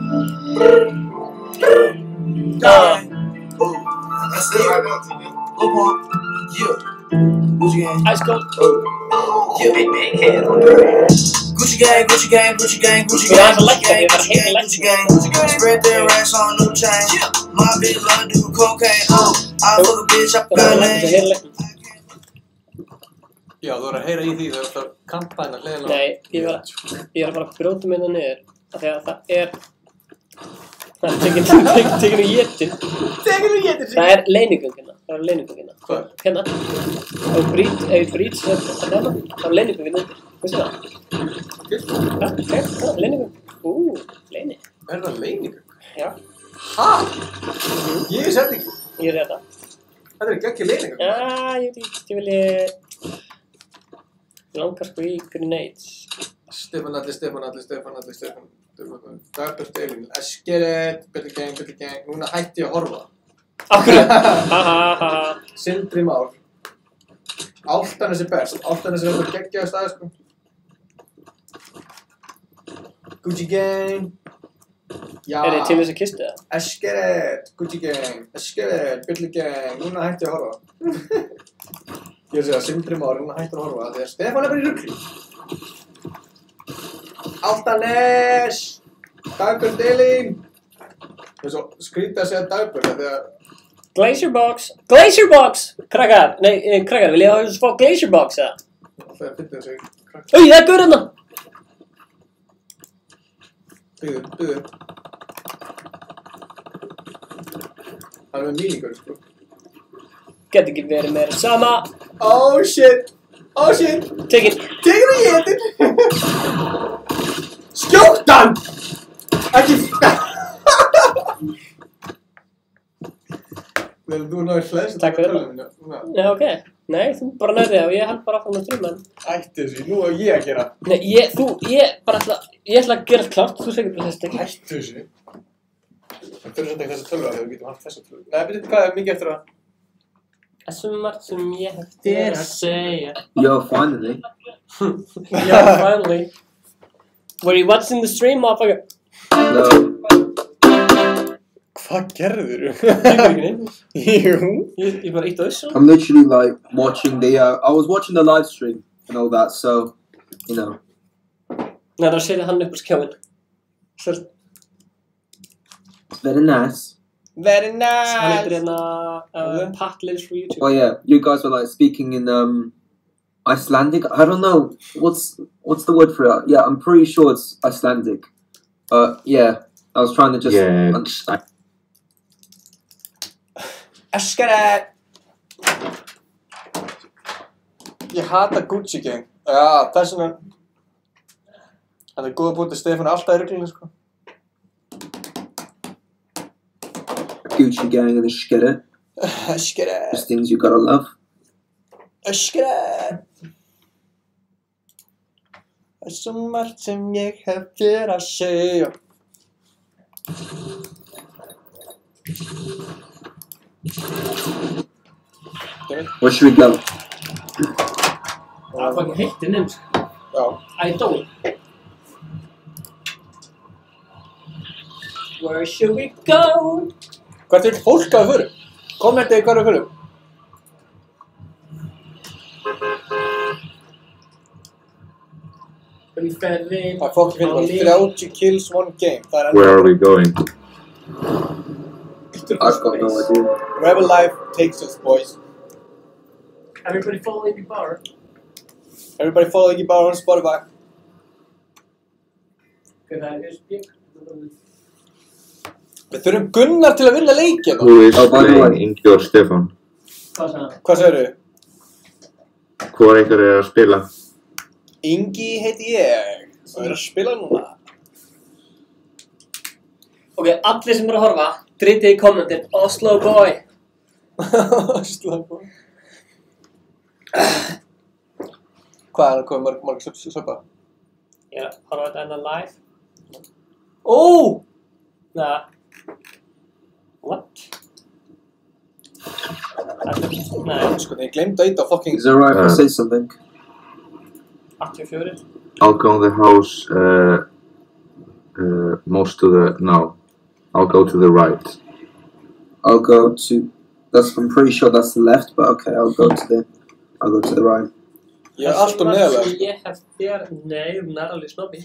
Speaker 2: Let's go!
Speaker 4: Gucci gang, Gucci gang, Gucci gang, Gucci gang, Gucci gang, Gucci gang, Gucci gang, spread their racks on new chain. My bitch love to do cocaine. I fuck a bitch up her lane.
Speaker 1: Já, þú verður að heyra í því þegar þú ert að kampæna hliðina.
Speaker 2: Nei, ég er að fara að brjóta mig það niður af því að það er... Það er tekinu jétin.
Speaker 1: Tekinu jétin, Siggi.
Speaker 2: Það er leynigöngina. Það er leynigöngina.
Speaker 1: Hvað?
Speaker 2: Hérna. Ef þú brýt þetta hérna, það er leynigöngina undir. Veistu það? Það er leynigöng. Leyni.
Speaker 1: Er það leyningur?
Speaker 2: Já.
Speaker 1: Hæ? Ég sett ekki.
Speaker 2: Ég er þetta.
Speaker 1: Þetta er ekki leyningur.
Speaker 2: Já, ég veit ekki. Ég vilji... Langar sko í grenades.
Speaker 1: Stefán Alli. Dagbjört Elín. Eskeret. Better gang. Núna hætti ég að horfa.
Speaker 2: Akkur. Haha.
Speaker 1: Sindri Már. Álftanes er best. Álftanes er þetta geggjaði staði sko. Gucci gang. Já.
Speaker 2: Er þið til þess að kistu það?
Speaker 1: Eskeret, Gucci gang, Eskeret, Billy gang, núna hætti ég að horfa. Ég sé að Sindri Már, núna hættur að horfa, því að Stefán bara í rugli. Álftanes, Dagbjörn Elín. Það svo skrítið að segja Dagbjörn, því að...
Speaker 2: Glacier Box! Glacier Box! Krakkar, krakkar, vil ég hafa svo Glacier Box, eða?
Speaker 1: Það finnir þessu krakk.
Speaker 2: Auð, það er gaur hérna!
Speaker 1: Byggðu. Það er með mýlingur, sko.
Speaker 2: Gæti ekki verið meira sama.
Speaker 1: Oh shit!
Speaker 2: Take it.
Speaker 1: Tegur í hétin! Skjóttan! Ekki... Þú náður hlæst
Speaker 2: Takk fyrir það. Já, ok. Nei, þú bara nærði það og ég held bara áfram að ströma.
Speaker 1: Ætti þessu, nú er ég að gera.
Speaker 2: Nei, ég ætla að gera klárt, þú segir bara þess ekki.
Speaker 1: Ætti þessu. Það fyrir svolítið þessa tölva þegar við getum haft þessa tölva. Nei, byrju, hvað er mikið eftir það?
Speaker 2: Það er svo margt sem ég hef þér að segja.
Speaker 3: Yo, finally.
Speaker 2: Yeah, finally. Were you watching the stream, motherfucker?
Speaker 3: No.
Speaker 1: Hvað gerður þú?
Speaker 2: Ég var ekki neitt.
Speaker 1: Jú.
Speaker 2: Ég bara ítti á þessu.
Speaker 3: I'm literally like watching the. I was watching the live stream and all that, so you know.
Speaker 2: Nei, það setja hann upp á skjáin.
Speaker 3: Very nice.
Speaker 1: Very
Speaker 2: Hann
Speaker 1: nice.
Speaker 2: heitir hérna Pat Lives for YouTube.
Speaker 3: Oh yeah, you guys were like speaking in Icelandic. I don't know what's the word for it. Yeah, I'm pretty sure it's Icelandic. Yeah, I was trying to just
Speaker 5: Yeah.
Speaker 3: understand.
Speaker 1: Eskeret. Ég hata Gucci gang. Já, þess vegna. Það er góða búið til Stefán alltaf í ruglinu, sko.
Speaker 3: Gucci gang and the shkere.
Speaker 1: Eskeret.
Speaker 3: There's things you gotta love.
Speaker 1: Eskeret. Það er svo margt sem ég hef þér að segja.
Speaker 3: Where should we go?
Speaker 2: Það er fucking heitt inn eins.
Speaker 1: Já.
Speaker 2: I don't. Where should we go?
Speaker 1: Hvert vil fólk að við förum? Kommentið hvað við förum.
Speaker 2: Við ferðum.
Speaker 1: Það er fólk fyrir bara 30 kills one game. Það er
Speaker 5: Where are we going?
Speaker 3: I've got no idea.
Speaker 1: Rebel Life takes us, boys.
Speaker 2: Everybody follow Iggy Bauer.
Speaker 1: Everybody follow Iggy Bauer on Spotify.
Speaker 2: Það er USB.
Speaker 1: Við þurfum Gunnar til að vinna leikinn.
Speaker 5: Who is
Speaker 3: Oh, by the way.
Speaker 5: playing Ingi or Stefan?
Speaker 2: Hvað sagði hann?
Speaker 1: Hvað segirðu?
Speaker 5: Hvor ykkar er að spila?
Speaker 1: Ingi heiti ég og er að spila núna.
Speaker 2: Ok, allir sem eru að horfa, dritið í kommentin Oslo boy.
Speaker 1: Slappa. Hvað er það komið marg söpa?
Speaker 2: Ég er að horfa þetta enna live. Ó! Nah. What? Nei,
Speaker 1: Sko, ég glemdi að íta fucking...
Speaker 3: Is it alright if I say something?
Speaker 2: 84.
Speaker 5: I'll go in the house most to the... No. I'll go to the right.
Speaker 3: I'll go to. I'm pretty sure that's the left, but okay, I'll go to the right.
Speaker 1: Ég er alltaf neðarlega.
Speaker 2: Ég hef þér... Nei, hún er alveg snobbi.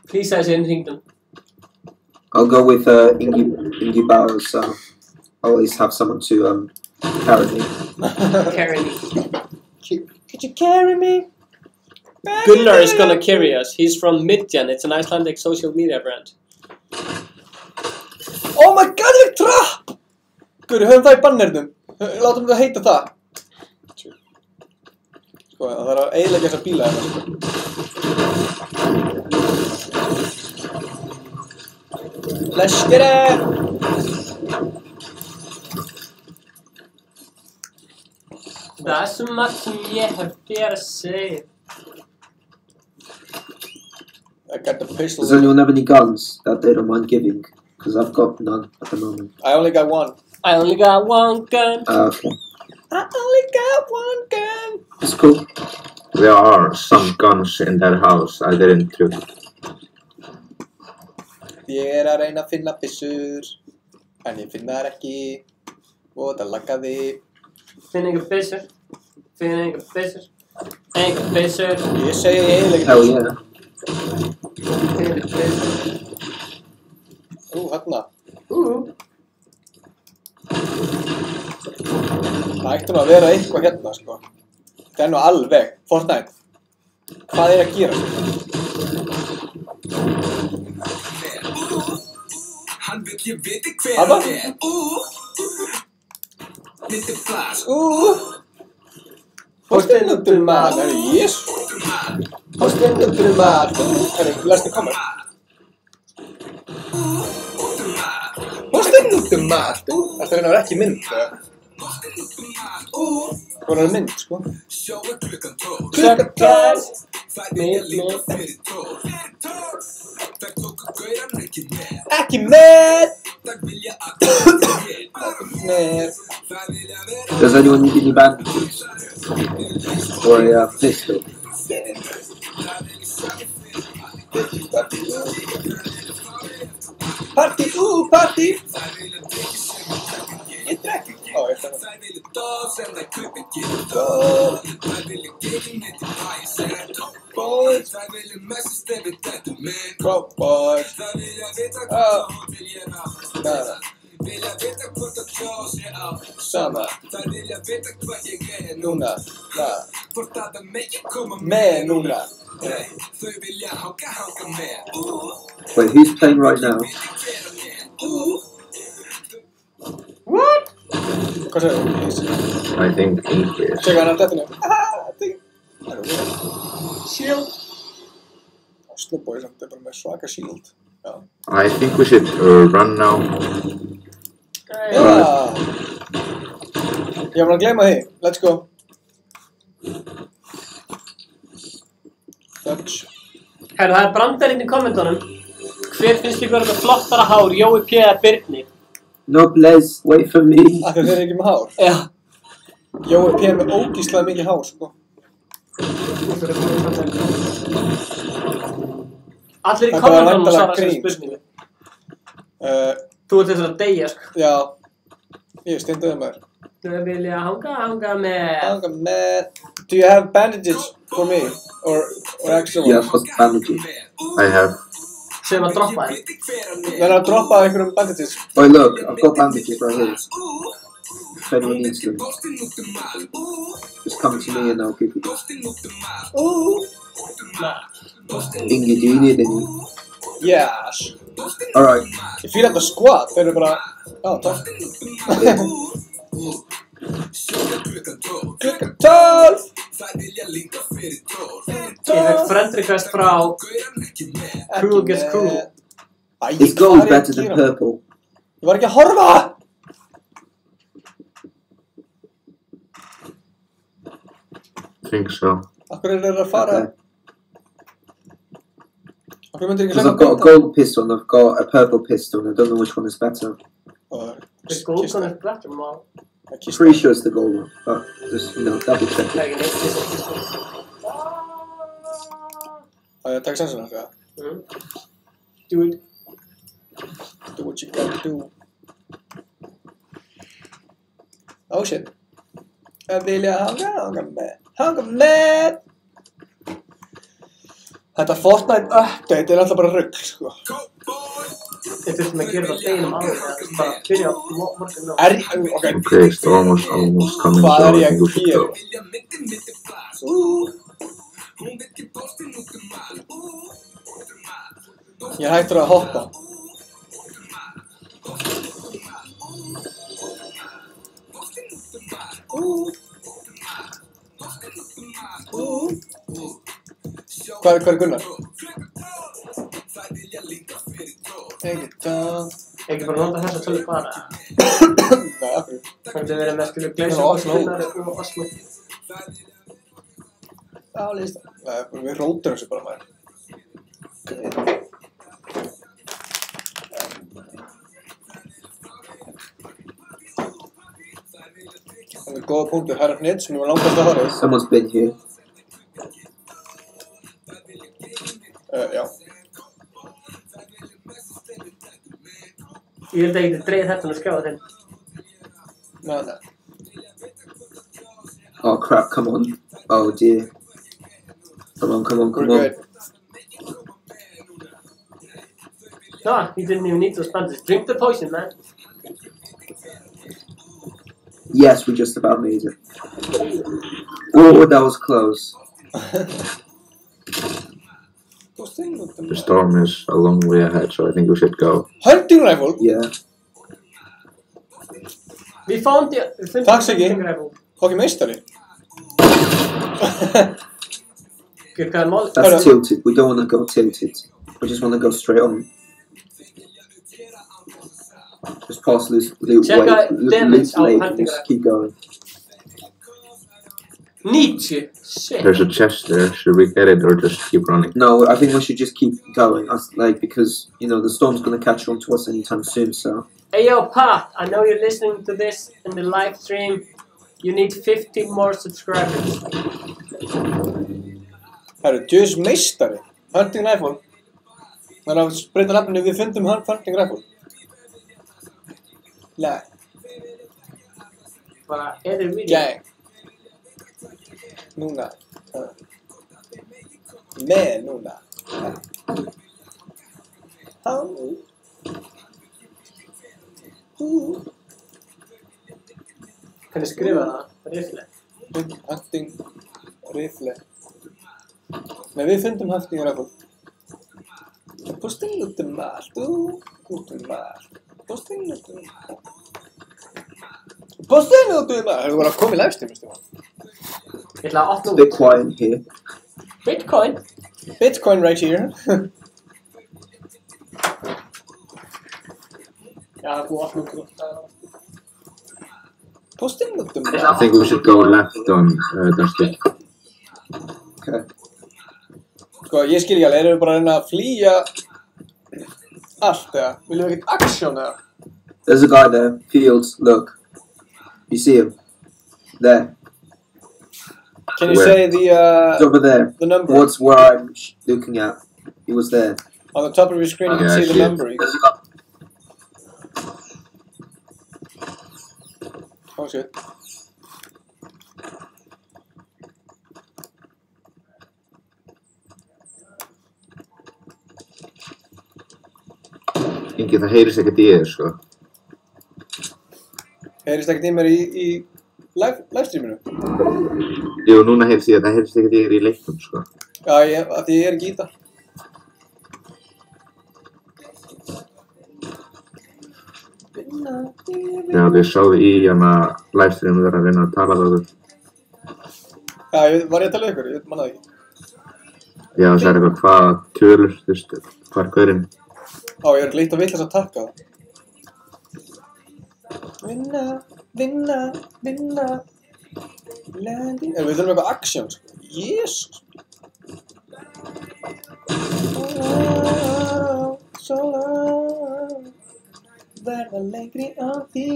Speaker 2: Plísaði sér inn hringdum.
Speaker 3: I'll go with Ingi Bauer, so I always have someone to carry me.
Speaker 2: Carry me.
Speaker 1: Could you carry me?
Speaker 2: Gunnar is gonna carry us. He's from Midjan. It's an Icelandic social media brand.
Speaker 1: Oh my god, ég er trapp! Guri, höfum það í bannernum. Látum þetta heita það. Sko, það þarf að eyðileggja þessa bíla hérna, sko. Let's get it!
Speaker 2: Það er svo margt sem ég hef þér að segja.
Speaker 1: I got the pistol.
Speaker 3: Does anyone have any guns that they don't mind giving? Because I've got none at the moment.
Speaker 1: I only got one.
Speaker 2: I only got one gun.
Speaker 3: Okay.
Speaker 1: I only got one gun.
Speaker 3: It's cool.
Speaker 5: There are some guns in that house. I didn't took.
Speaker 1: Ég að reyna að finna byssur, en ég finna þær ekki og það laggaði.
Speaker 2: Finn einhver byssur. Engar byssur.
Speaker 1: Ég segi eiginlega
Speaker 3: Hell
Speaker 1: byssur.
Speaker 3: yeah.
Speaker 2: Engar byssur.
Speaker 1: Þarna. Það ætti nú að vera eitthvað hérna, sko. Það nú alveg. Fortnite. Hvað að gera?
Speaker 4: Hann vill ég viti hver
Speaker 1: Abba?
Speaker 4: hann Lítið flash
Speaker 1: Postinn út mat. Yes. Postinn út mat. Lestu komment. Postinn út mat. Þetta er ekki mynd. Það er mynd, sko.
Speaker 4: Sjóa klukkan 12
Speaker 1: Klukkan 12.
Speaker 4: Það vilja líka fyrir 12 Það tóku gauran ekki með
Speaker 1: Ekki með.
Speaker 4: Það vilja allir
Speaker 1: Með.
Speaker 4: Það vilja vera
Speaker 3: Does anyone need any bandages? Or a pistol?
Speaker 1: Party, party. Ég drekk ekki. Ég
Speaker 4: Það vilja dóf sem það kaup ekki Það vilja gegin mitt í bæs
Speaker 1: Boys.
Speaker 4: Það vilja messi stefið þetta með
Speaker 1: Cowboys.
Speaker 4: Það vilja vita hvað það vil ég ná
Speaker 1: Nada.
Speaker 4: Vilja vita hvort það kjós ég á
Speaker 1: Sama.
Speaker 4: Það vilja vita hvað ég er
Speaker 1: Núna.
Speaker 4: Hvort að það megi koma
Speaker 1: Með núna.
Speaker 4: Nei, þau vilja hanga með
Speaker 3: Wait, who's playing right now?
Speaker 2: What?
Speaker 1: Hvað segir þú?
Speaker 5: I think English.
Speaker 1: Tjekka hann af dettinu.
Speaker 2: Shield.
Speaker 1: Slowboy samt er bara með svaka shield. Já.
Speaker 5: I think we should run now.
Speaker 1: Já. Ég var að gleyma því. Let's go. Fudge.
Speaker 2: Herru, það er brandarinn í kommentunum. Hver finnst ykkur þetta flottara hár, Jói P. eða Birnir?
Speaker 3: No, Blaze, wait for me.
Speaker 1: Af því þeir eru ekki með hár.
Speaker 2: Já.
Speaker 1: Jói P. með ógíslega mikið hár, sko.
Speaker 2: Allir í
Speaker 1: Þetta var
Speaker 2: kommentunum
Speaker 1: væntanlega
Speaker 2: svara þessari
Speaker 1: grín,
Speaker 2: spurningu.
Speaker 1: Þú
Speaker 2: ert þess að deyja, sko.
Speaker 1: Já. Ég steinduði maður.
Speaker 2: Þau vilja hanga með...
Speaker 1: Hanga með... Do you have bandages for me? Or extra ones?
Speaker 3: Yeah, what's bandages?
Speaker 5: I have.
Speaker 2: Sem að droppa þig.
Speaker 1: Við erum að droppa einhverjum bandages.
Speaker 3: Oh, look, I've got bandages right here. If anyone needs them, just come to me and I'll give you them. Ingi, do you need any?
Speaker 1: Yes.
Speaker 3: Alright.
Speaker 1: Ég fíla þetta squat, þeir eru bara... Já, takk. Klukkan 12!
Speaker 2: Ég fekk friend request frá Cool Gets Cool.
Speaker 3: Is gold better than purple?
Speaker 1: Ég var ekki að horfa!
Speaker 5: Think so.
Speaker 1: Akkur eru þeir að fara...
Speaker 3: Okay.
Speaker 1: Akkur myndir ekki
Speaker 3: Because I've got a gold pistol and I've got a purple pistol and I don't know which one is better.
Speaker 2: The gold one is better, man.
Speaker 3: I'm pretty sure it's the gold one, but just, you know, double check
Speaker 2: Það er
Speaker 3: it.
Speaker 2: ekki neitt fyrst.
Speaker 1: Það er að taka sensuna, þegar.
Speaker 2: Do it.
Speaker 1: Do what you gotta do. Oh shit. Það vilja hanga með. Hanga með! Þetta Fortnite update er alltaf bara rugl, sko.
Speaker 2: Við þurfum að gera það deginum áður, það er bara að byrja á morgun nú.
Speaker 1: Ok.
Speaker 5: Okay, it's almost coming
Speaker 1: Hvað
Speaker 5: down.
Speaker 1: er
Speaker 5: I
Speaker 1: ég
Speaker 5: think we
Speaker 1: að
Speaker 5: should
Speaker 1: gera?
Speaker 5: go.
Speaker 1: Ég er hættur að hoppa. Hvað er Gunnar?
Speaker 2: Ekki bara nota þessa tölu bara.
Speaker 1: Nei, af hverju?
Speaker 2: Þannig að við erum með skilu Glacier
Speaker 1: Já,
Speaker 2: og
Speaker 1: Oslo.
Speaker 2: Gunnar og Oslo.
Speaker 1: Já, líst það. Nei, við rótum þessu bara maður. Það er góða punktur. Herra Hnit sem ég var langast að horfa.
Speaker 3: Someone's been here.
Speaker 1: Já.
Speaker 2: Ég held að ég geti dreigð þetta og skjáða þinn.
Speaker 1: Nei.
Speaker 3: Oh crap, come on. Oh dear. Come on.
Speaker 1: We're good.
Speaker 2: No, you didn't even need those sponges. Drink the potion, man.
Speaker 3: Yes, we just about made it. Oh, that was close.
Speaker 5: The storm is a long way ahead, so I think we should go.
Speaker 1: Hunting rifle?
Speaker 3: Yeah.
Speaker 2: We found the
Speaker 1: Takk, Siggi.
Speaker 2: rifle.
Speaker 1: Fokkin meistari.
Speaker 2: Good kind of
Speaker 3: That's tilted. We don't want to go tilted. We just want to go straight on. Just pass loot
Speaker 2: Check out damage on
Speaker 3: late,
Speaker 2: hunting
Speaker 3: just
Speaker 2: rifle.
Speaker 3: keep going.
Speaker 2: Nietzsche. Shit.
Speaker 5: There's a chest there. Should we get it or just keep running?
Speaker 3: No, I think we should just keep going. Because, you know, the storm's going to catch on to us anytime soon, so...
Speaker 2: Hey yo, Pat, I know you're listening to this in the live stream. You need 50 more subscribers.
Speaker 1: Það eru djöðs meistari. Hunting rifle. Það er að breyta nafninu við fundum hunting rifle. Nei.
Speaker 2: Bara, er þið vídeo?
Speaker 1: Gang. Núna. Með núna.
Speaker 2: Hvernig skrifa það? Rifle.
Speaker 1: Hunting rifle. Nei, við fundum hunting rifle. Posting út allt. Út allt. Posting út allt. Posting út allt. Það er bara að koma í livestream, veistu það?
Speaker 2: Ég ætla að opna út.
Speaker 3: Bitcoin here.
Speaker 2: Bitcoin?
Speaker 1: Bitcoin right here.
Speaker 2: Já, þú opna út.
Speaker 1: Posting út
Speaker 5: I think we should go left on Dusty.
Speaker 3: Okay.
Speaker 1: Sko, ég skil ekki alveg, erum við bara að reyna að flýja allt, eða? Viljum við ekkert action, eða?
Speaker 3: There's a guy there. Fields, look. You see him? There.
Speaker 1: Can you
Speaker 5: Where?
Speaker 1: say
Speaker 3: He's over there.
Speaker 1: the number?
Speaker 3: What's where I'm looking at? He was there.
Speaker 1: On the top of your screen, you can
Speaker 5: Yeah,
Speaker 1: see the
Speaker 5: shit.
Speaker 1: number. Oh shit.
Speaker 5: Ingi, það heyrist ekkert í þér, sko.
Speaker 1: Heyrist ekkert í mér í livestreaminu?
Speaker 5: Jú, núna heyrist í það heyrist ekkert í þér í leiknum, sko.
Speaker 1: Já, af því ég er ekki í það.
Speaker 5: Já, þið sáðu í hana livestreamu þegar að vinna að tala við okkur.
Speaker 1: Já, var ég að tala við ykkur? Ég manna það ekki.
Speaker 5: Já, það er eitthvað hvað tölur, þú veist, hvað er gaurinn?
Speaker 1: Á, ég er leitt að vitlaust að takka það. Vinna, vinna, vinna. Landing. Við þurfum eitthvað action, sko. Jesus. So long. Verða lengri á því.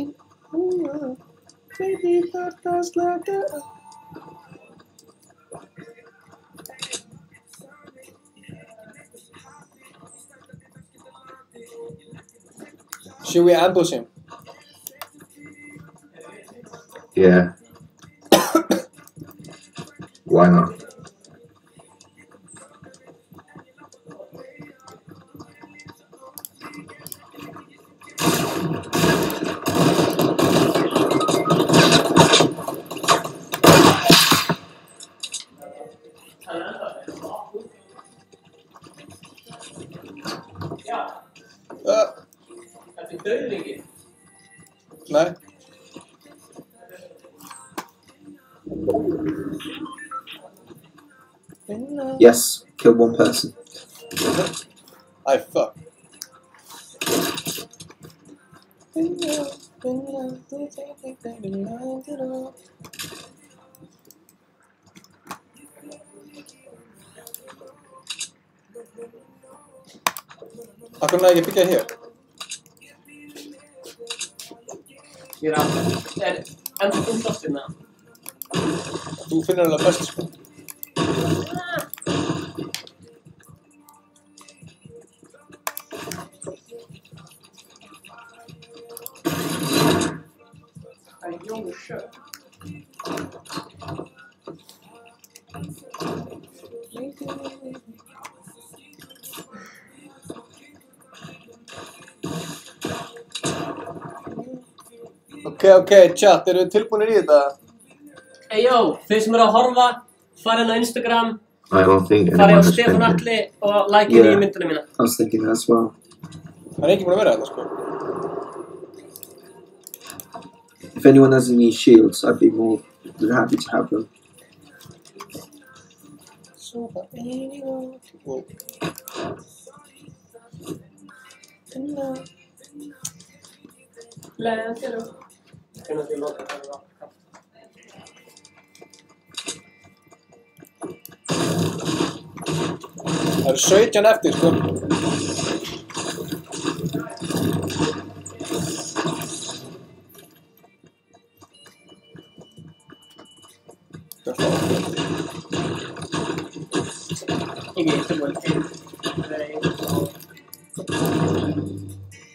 Speaker 1: Baby, þetta slaka. Should we ambush him?
Speaker 5: Yeah. Why not?
Speaker 2: Þetta er döðlingi.
Speaker 1: Nei.
Speaker 3: Yes, killed one person.
Speaker 1: I fuck. Akkur næði ekki að byggja hér?
Speaker 2: Ég er enda umsláttinn það.
Speaker 1: Þú finnur alveg best, sko.
Speaker 2: Holy shit.
Speaker 1: Ok, chat, eru þið tilbúinir í þetta?
Speaker 2: Eyjó, þið sem eru að horfa, farið á Instagram,
Speaker 5: I don't think
Speaker 2: farið á
Speaker 5: anyone has
Speaker 2: Stefán
Speaker 5: been here.
Speaker 2: Atli og likeið í myndunum mína.
Speaker 3: I was thinking that as well.
Speaker 1: Það er ekki búin að vera þetta, sko.
Speaker 3: If anyone has any shields, I'd be more than happy to have them.
Speaker 1: Það eru 17 eftir, sko.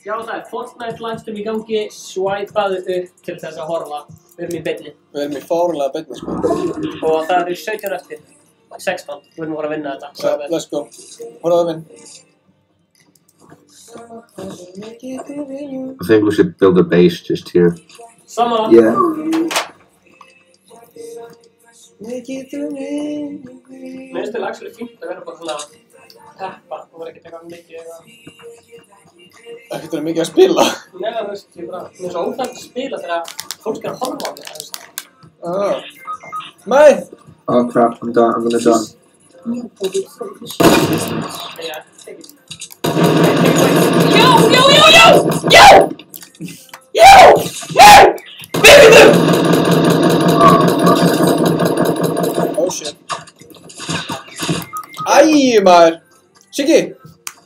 Speaker 2: Já, það er Fortnite livestream í gangi, swipaðu upp til þess að horfa. Við erum í beinni.
Speaker 1: Við erum í fáránlega beinni, sko.
Speaker 2: Og það eru 17 eftir. 16. Við erum að fara að vinna þetta.
Speaker 1: So, let's go. Horfaðu minn.
Speaker 5: I think we should build a base just here.
Speaker 2: Sama.
Speaker 3: Yeah.
Speaker 2: Mér finnst þetta actually fínt að vera bara svona peppa og vera ekkert eitthvað mikið eitthvað.
Speaker 1: Ekkert er mikið að spila.
Speaker 2: Nei, þú veist, ég bara, mér er svo óþægt að spila þegar fólk er að horfa á mig, þú veist.
Speaker 1: Nei!
Speaker 3: Oh crap, I'm done. I'm gonna die.
Speaker 2: Yeah, take it. Yo! Yo! Yo! Yo! Yo! Yo! Yo! Baby them!
Speaker 1: Oh shit. Æ, maður! Siggi!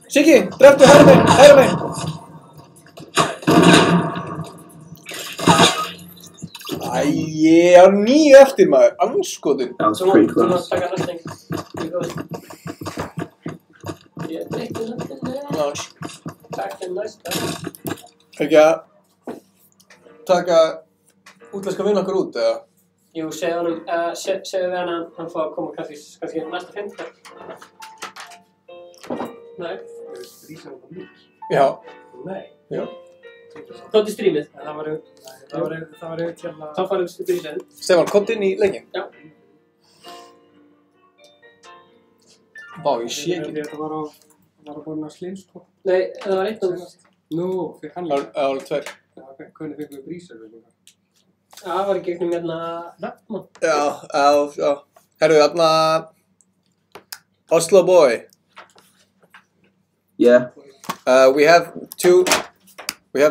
Speaker 1: Siggi! Dreftu hægra megin! Hægra megin! Æ, ég er 9 eftir, maður! Anskotin!
Speaker 3: That was pretty
Speaker 2: Þú mátt
Speaker 3: close.
Speaker 2: taka næsting. Ég breytti næsting.
Speaker 1: Náns.
Speaker 2: Takk til næsta.
Speaker 1: Ekki að taka útlenska vinn okkur út, eða?
Speaker 2: Jú, segðu við hann fá að koma kannski næsta 50. Nei.
Speaker 1: Já.
Speaker 6: Nei.
Speaker 1: Já.
Speaker 2: Tóti strímið.
Speaker 6: Það var auðvitað hérna...
Speaker 2: Þá farið við strímið.
Speaker 1: Stefán, komdu inn í leikinn.
Speaker 2: Já.
Speaker 1: Vá, ég sé ekki.
Speaker 6: Þetta var að búin að slins, sko.
Speaker 2: Nei, það var eitt og það.
Speaker 6: Nú, fyrir hann
Speaker 1: Það var 2.
Speaker 6: Hvernig fengum við brísar við líka?
Speaker 2: Það var í gegnum hérna nafnum.
Speaker 1: Já. Herru, þarna... Oslo boy.
Speaker 3: Yeah.
Speaker 1: We have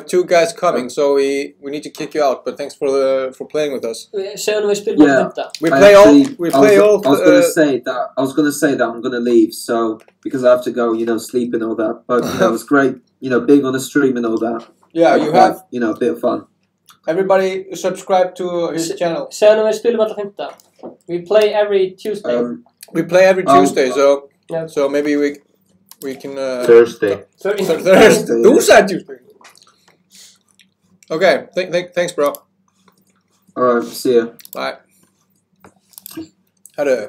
Speaker 1: two guys coming, so we need to kick you out. But thanks for playing with us.
Speaker 2: Segðu við spilum
Speaker 3: Yeah.
Speaker 2: á þetta.
Speaker 1: We
Speaker 3: I
Speaker 1: play
Speaker 3: actually-
Speaker 1: all.
Speaker 3: I was gonna say that I'm gonna leave, so because I have to go, sleep and all that. But it was great, being on the stream and all that.
Speaker 1: Yeah, you have
Speaker 3: a bit of fun.
Speaker 1: everybody subscribe to his channel.
Speaker 2: Segðu við spilum alltaf 5. We play every Tuesday.
Speaker 1: We play every Tuesday,
Speaker 2: Yeah.
Speaker 1: so maybe we can.
Speaker 5: Thursday.
Speaker 1: Thursday. Who said Tuesday? Okay. Thanks, bro.
Speaker 3: All right, see ya.
Speaker 1: Bye. Herru.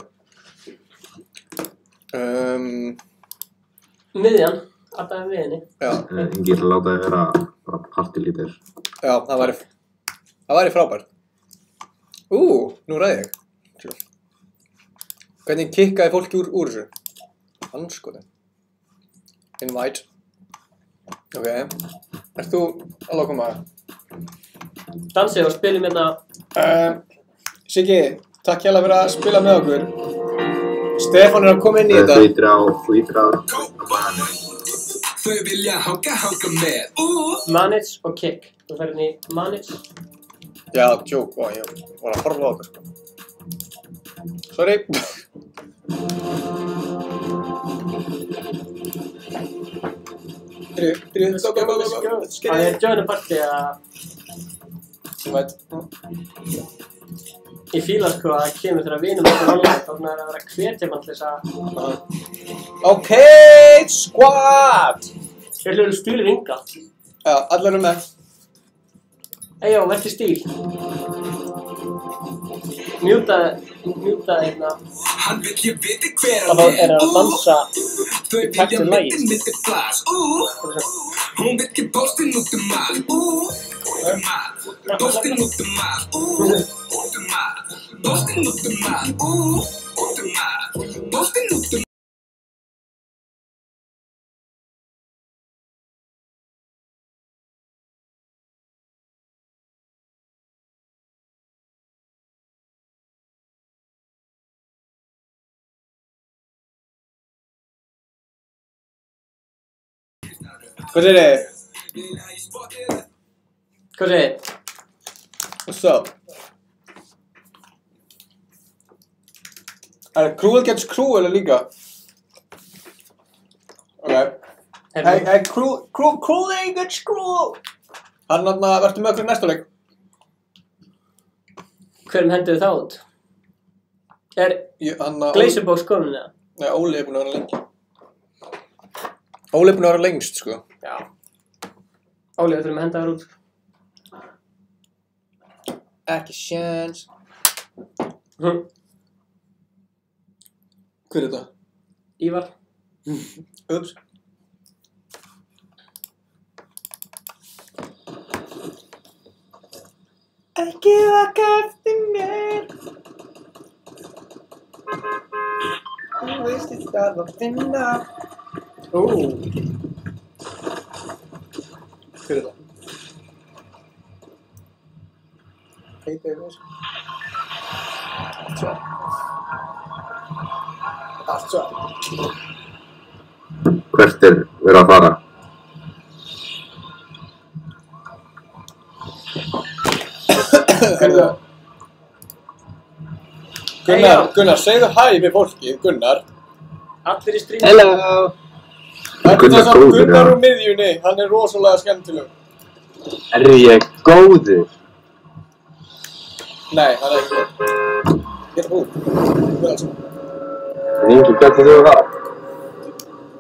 Speaker 2: Miðjan. Alltaf er miðjunni.
Speaker 1: Já.
Speaker 5: Engir láta þið vera bara partylítir.
Speaker 1: Já, það væri frábært. Nú ræði ég. Hvernig kikkaði fólki úr þessu? Anskotin. Invite. Ok. Ert þú alveg að koma?
Speaker 2: Dansið og spilum hérna.
Speaker 1: Siggi, takk hérlega fyrir að spila með okkur. Stefán er að koma inn í þetta.
Speaker 5: Þú ítir á
Speaker 4: Þau vilja hanga með
Speaker 2: Manage og kick. Þú fer inn í manage.
Speaker 1: Já, joke. Ég var að horfa á þetta, sko. Sorry.
Speaker 2: Það er join a party að ég fíla sko að það kemur þegar vinum okkur online þá er að vera að hvetja mann til þess að
Speaker 1: Ok, squad!
Speaker 2: Þeir eru stulir ynga.
Speaker 1: Já, allir eru með.
Speaker 2: Eyjó, verður stíl. Mjúta hérna.
Speaker 4: Hann vill ég viti hver
Speaker 2: Það
Speaker 4: hann
Speaker 2: er að dansa
Speaker 4: Þau
Speaker 2: í takt við lagið.
Speaker 4: myndi flash Hún vill ég postin út allt Postin út allt Postin út allt Postin út allt
Speaker 1: Hvað segir þið?
Speaker 2: Hvað segir þið?
Speaker 1: What's up? Cruel gets cruel líka. Ok. Hey, cruel gets cruel. Hann verður með okkur í næsta leik.
Speaker 2: Hverjum hendur það út? Er Glazerbox komin eða?
Speaker 1: Nei, Óli búinn að vera lengi. Óli búinn að vera lengst, sko.
Speaker 2: Já. Óli, við þurfum að henda það út.
Speaker 1: Ekki sjans. Hver er þetta?
Speaker 2: Ívar.
Speaker 1: Ups. Ekki vaka eftir mér. Þú veist ég þarf að finna. Hver er þetta? Hey babies. Allt svo.
Speaker 5: Hvert er verið að fara?
Speaker 1: Gunnar, segðu hæ við fólkið, Gunnar.
Speaker 2: Allir í stríð.
Speaker 3: Hello!
Speaker 1: Gunnar úr miðjunni, hann er rosalega skemmtileg.
Speaker 3: Er ég góður?
Speaker 1: Nei, hann er ekki góð. Ég er búinn.
Speaker 3: Ingi, hvernig þú var?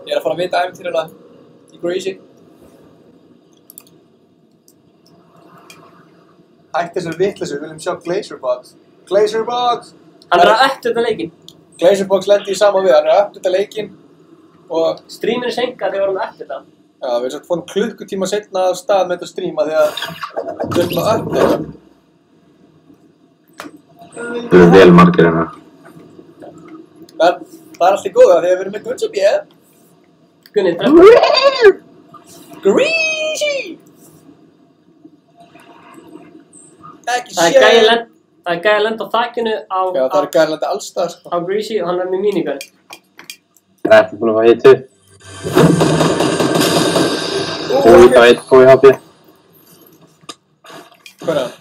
Speaker 1: Ég er að fara að vita ævintýrana í Greasy. Hætti þessari vitleysu, við viljum sjá Glazerbox. Glazerbox!
Speaker 2: Hann er að uppdata leikinn.
Speaker 1: Glazerbox lendi í sama við, hann er að uppdata leikinn og
Speaker 2: Streamin er senkað þegar hann uppdata.
Speaker 1: já, við erum fórum klukkutíma seinna af stað með þetta streama því að við erum að uppdata.
Speaker 5: Það eru vel margir hérna.
Speaker 1: En það er allt í góða þegar við erum með Gunnar B.
Speaker 2: Gunni,
Speaker 1: Greasy! Ekki
Speaker 2: það er
Speaker 1: sér!
Speaker 2: gæði að lenda á þakinu
Speaker 1: Já, það er gælandi allstaðar, sko.
Speaker 2: á Greasy og hann er með minigun.
Speaker 3: Það er ekki búin að fá hitu. Úi, það veit hvað ég hafi.
Speaker 1: Hvað er það?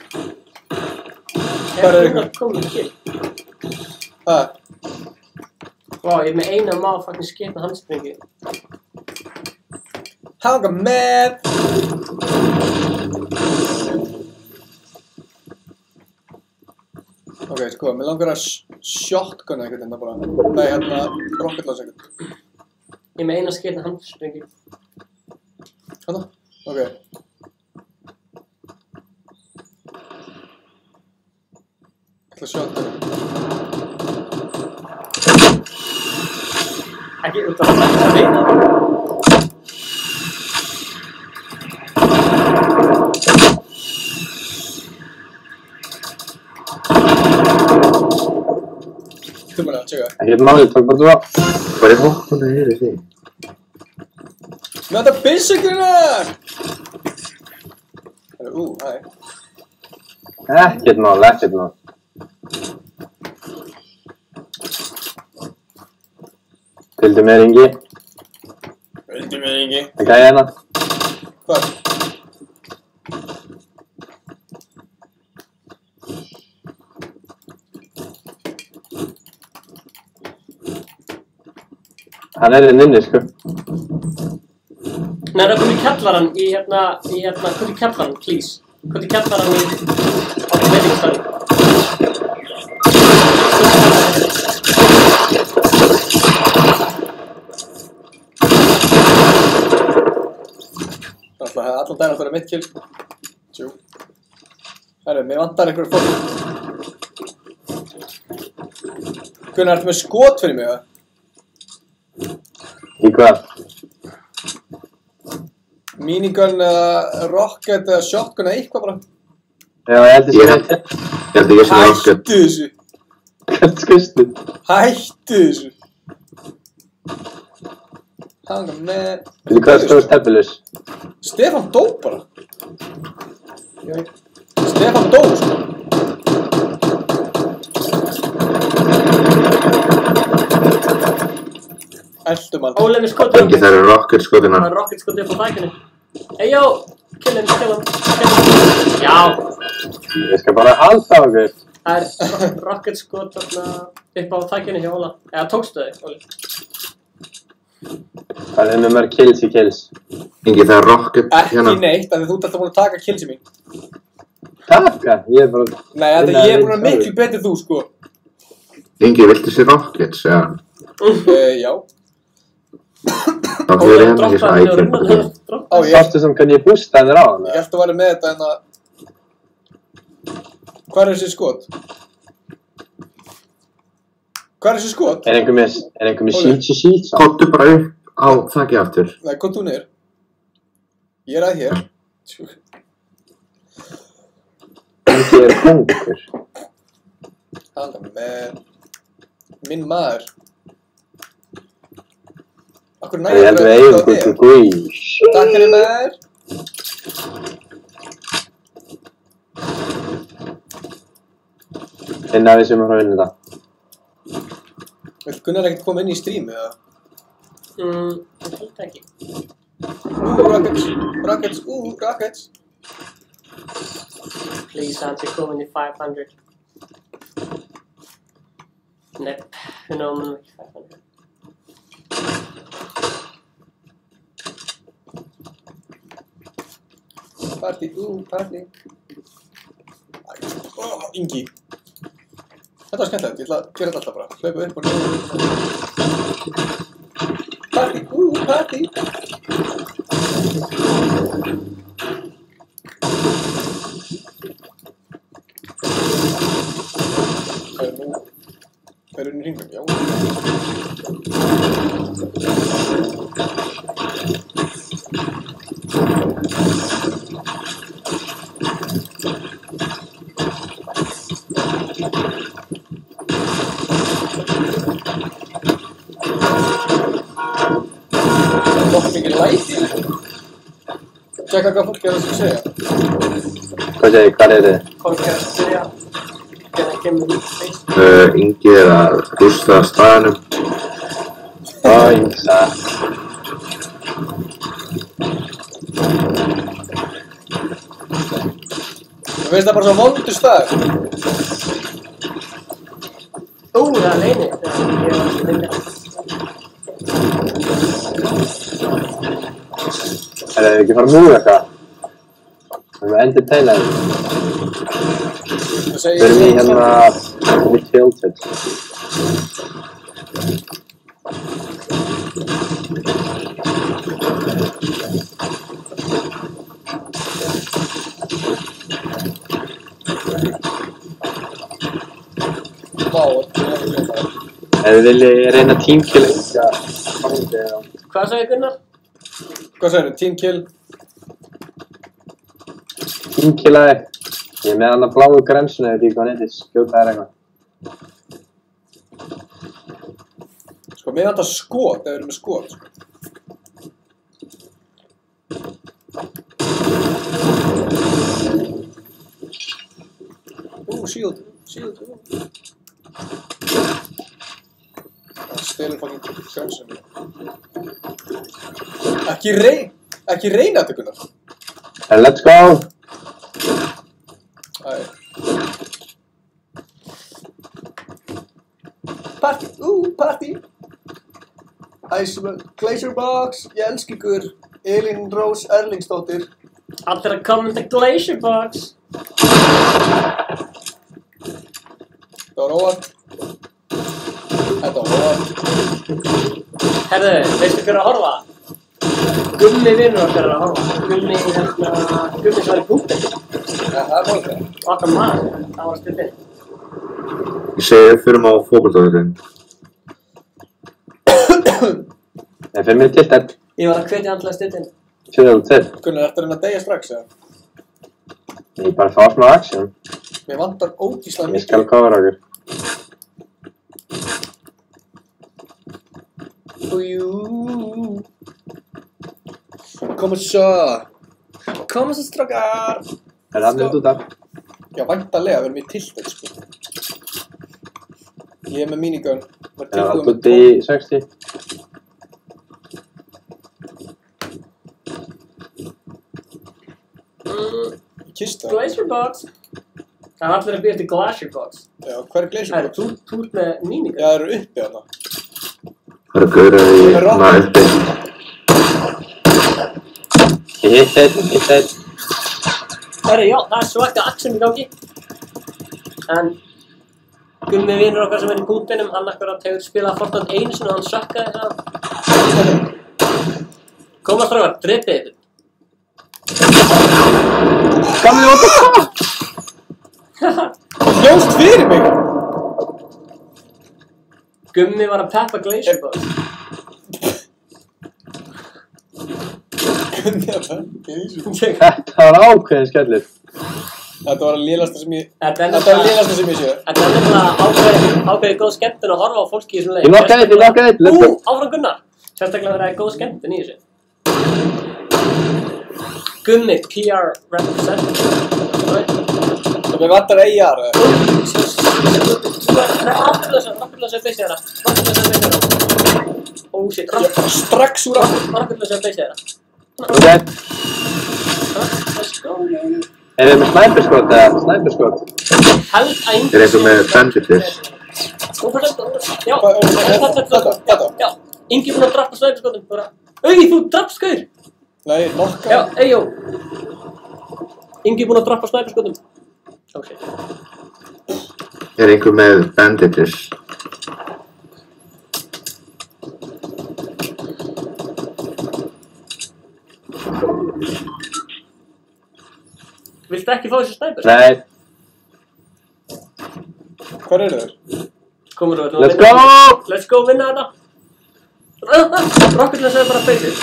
Speaker 2: Er Gunnar komið til?
Speaker 1: Hæ?
Speaker 2: Vá, ég er með eina motherfucking skitna handsprengi.
Speaker 1: Hanga með! Ok, sko, mér langar að shotgunna eitthvað hérna bara. Nei, hérna, rocket launch eitthvað.
Speaker 2: Ég er með eina skitna handsprengi.
Speaker 1: Hérna? Ok. Ég ætla að shotgunna.
Speaker 2: Ekki út af það reyna.
Speaker 1: Þú meina, tjekka.
Speaker 3: Ekkert málið, tók bara þú á. Hvað er hóttunni yfir þig?
Speaker 1: Með þetta byssugunnar! Hæ.
Speaker 3: Ekkert mál, ekkert mál. Fylgdu með Ingi.
Speaker 1: Vildi mér Ingi.
Speaker 3: Það gæði hérna.
Speaker 1: Hvað?
Speaker 3: Hann er inni, sko.
Speaker 2: Nei, það kom í kjallarann í hérna, kom í kjallarann, please. Kom í kjallarann á veitingastæðinu.
Speaker 1: Það hefði allan daginn að vera mitt kill. Tjú. Herru, mér vantar einhver fólk. Gunnar, ertu með skot fyrir mig, eða?
Speaker 7: Í hvað?
Speaker 1: Minigun eða rocket eða shotgun eða eitthvað bara.
Speaker 7: Já, ég held
Speaker 5: Ég
Speaker 7: að
Speaker 5: held ég sé rocket.
Speaker 1: Hættu þessu.
Speaker 7: Hvert skustu?
Speaker 1: Hættu þessu. Hanga með...
Speaker 7: Veitu hvað stóð Stefilus?
Speaker 1: Stefán dó bara. Stefán dó, sko. Eltum hann.
Speaker 2: Óli með skotið.
Speaker 5: Ingi, það eru rocket skotina.
Speaker 2: Það er rocket skotið upp á þækjunni. Eyjó, kill him. Já,
Speaker 7: Ég skal bara halda á okkur.
Speaker 2: það er rocket skot þarna upp á þækjunni hjá Óla. Eða tókstu þig, Óli?
Speaker 7: Það er með mörg kills í kills.
Speaker 5: Ingi, það er rocket
Speaker 1: Ekki
Speaker 5: hérna.
Speaker 1: neitt, af því þú ert alltaf búin að taka killsi mín.
Speaker 7: Taka? Ég er bara...
Speaker 1: Nei, þetta ég er búin að miklu betur þú, sko.
Speaker 5: Ingi, viltu sér rockets? Já.
Speaker 1: Já.
Speaker 5: Þá hefur ég hérna ekki svo item.
Speaker 1: Á, ég
Speaker 7: Sástu sem hvernig ég bústaði þér á hann?
Speaker 1: held að vera með þetta en að... Hvað er þessi skot? Hvað er þessi skot?
Speaker 7: Er einhver með
Speaker 1: Óli.
Speaker 7: sheet samt?
Speaker 5: Kottu bara upp á þakki aftur.
Speaker 1: Nei, kom þú niður. Ég er að hér.
Speaker 7: Engi er kongur.
Speaker 1: Hanga með... Minn maður. Akkur
Speaker 7: Ég held við eigum ykkur guís.
Speaker 1: Takk fyrir maður.
Speaker 7: Finna við sem er frá vinnu þetta.
Speaker 1: Vill Gunnar ekkert koma inn í stream, eða?
Speaker 2: Ég held ekki.
Speaker 1: Rockets. Rockets.
Speaker 2: Please, Antti, komin í 500. Nepp, við náum hann ekki 500.
Speaker 1: Party. Ingi. Þetta var skemmtilegt, ég ætla að gera þetta alltaf bara. Hlaupa upp og niður. Party. Er hún í hringum? Já. Tjekka hvað fólk er að segja.
Speaker 7: Hvað segir, hvað er þið?
Speaker 2: Fólk er að spyrja hvernig kemur út face.
Speaker 5: Ingi er að rústa staðanum.
Speaker 7: Æsa.
Speaker 1: Þú veist það bara svo vondur staður.
Speaker 2: Það er leynir. Ég var að spyrja.
Speaker 7: Er þið ekki fara að múið eitthvað? Við erum entertainað.
Speaker 1: Það
Speaker 7: Við
Speaker 1: segir
Speaker 7: erum í hérna... Við tilted. Ef þið viljið reyna teamkill enga fangið eða...
Speaker 2: Hvað sagði Gunnar?
Speaker 1: Hvað segir þú? Team kill?
Speaker 7: Teamkillaði. Ég er með hann að bláu grensuna, ég veit ekki hvað hann heitir, skjóta þær eitthvað.
Speaker 1: Sko, mér vantar skot, ef við erum með skot. Shield. Það stelur fucking sjánsum. Ekki reyna þetta, Gunnar.
Speaker 7: And let's go!
Speaker 1: Æ. Party. Iceman, Glacier Box, ég elsk ykkur. Elín Rós Erlingsdóttir.
Speaker 2: Allir að koma til Glacier Box.
Speaker 1: Það var óvart. Þetta var óvart.
Speaker 2: Herðu, veistu hver er að horfa? Gummi vinnur okkar er að horfa. Gummi sem var í bútið.
Speaker 1: Það er málið það.
Speaker 2: Okkar maður, það var stundin.
Speaker 5: Ég segi við förum á fótboltavöllinn.
Speaker 7: Nei, fyrir mér til þetta.
Speaker 2: Ég var að hvetja andlega stundin.
Speaker 7: 2-2.
Speaker 1: Gunnar, ertu að reyna að deyja strax, eða?
Speaker 7: Ég er bara að fá smá action.
Speaker 1: Mér vantar ógíslega
Speaker 7: Ég skal cover okkur.
Speaker 1: Koma svo. Koma svo, strákar.
Speaker 7: Er það mynd út af?
Speaker 1: Já, væntanlega, við erum í tiltet, sko. Ég er með minigun.
Speaker 7: Er það allt út í 60?
Speaker 1: Kista.
Speaker 2: Glacier box. Það er allir að byrja til glacier box.
Speaker 1: Já, hver er glacier
Speaker 2: Það
Speaker 1: box?
Speaker 2: þú ert með míningu.
Speaker 1: Já, það eru uppi þarna.
Speaker 5: Það eru gaurar í maður uppi.
Speaker 7: Ég hitt einn.
Speaker 2: Herri, já, það er svaka action í gangi. En Gummi vinur okkar sem er í punktinum, hann akkurat hefur spilað Fortnite einu sinni og hann sökkaði það. Koma strákar, dreipið ykkur.
Speaker 7: Gamli what the fuck?
Speaker 1: Hljóst fyrir mig!
Speaker 2: Gummi var að peppa glacier box.
Speaker 1: Gunni að peppa glacier.
Speaker 7: Þetta var ákveðin skellir.
Speaker 1: Þetta var að lélasta sem ég...
Speaker 2: Þetta er
Speaker 1: Þetta var að lélasta sem ég sé.
Speaker 2: Þetta er nefnilega ákveðið góð skemmtun að horfa á fólki í þessum leik.
Speaker 7: Ég nokkaði eitt, let's go.
Speaker 2: Áfram Gunnar! Sérstaklega verið að góð skemmtun í þessu. Gummi, PR representative.
Speaker 1: Við vantar AR, eða?
Speaker 2: Rokkurlösa beysið þeirra. Rokkurlösa beysið þeirra. Oh shit,
Speaker 1: Strax úr aftur.
Speaker 2: rokkurlösa beysið þeirra.
Speaker 7: Ok.
Speaker 2: Let's go.
Speaker 7: Er þið með snæperskot eða snæperskot?
Speaker 2: Held að
Speaker 5: Er eitthvað með bandages?
Speaker 2: Já,
Speaker 1: Þetta.
Speaker 2: já. Ingi búinn að drappa snæperskotum bara. Auði, þú drappst gaur!
Speaker 1: Nei, nokka.
Speaker 2: Já, eyjó. Ingi búinn að drappa snæperskotum. Oh shit.
Speaker 5: Er einhver með bandages?
Speaker 2: Viltu ekki fá þessi snæper?
Speaker 7: Nei.
Speaker 1: Hvar eru þeir?
Speaker 2: Komur þú
Speaker 7: Let's go!
Speaker 2: Let's go vinna þetta. Rokkurlega segði bara beysið.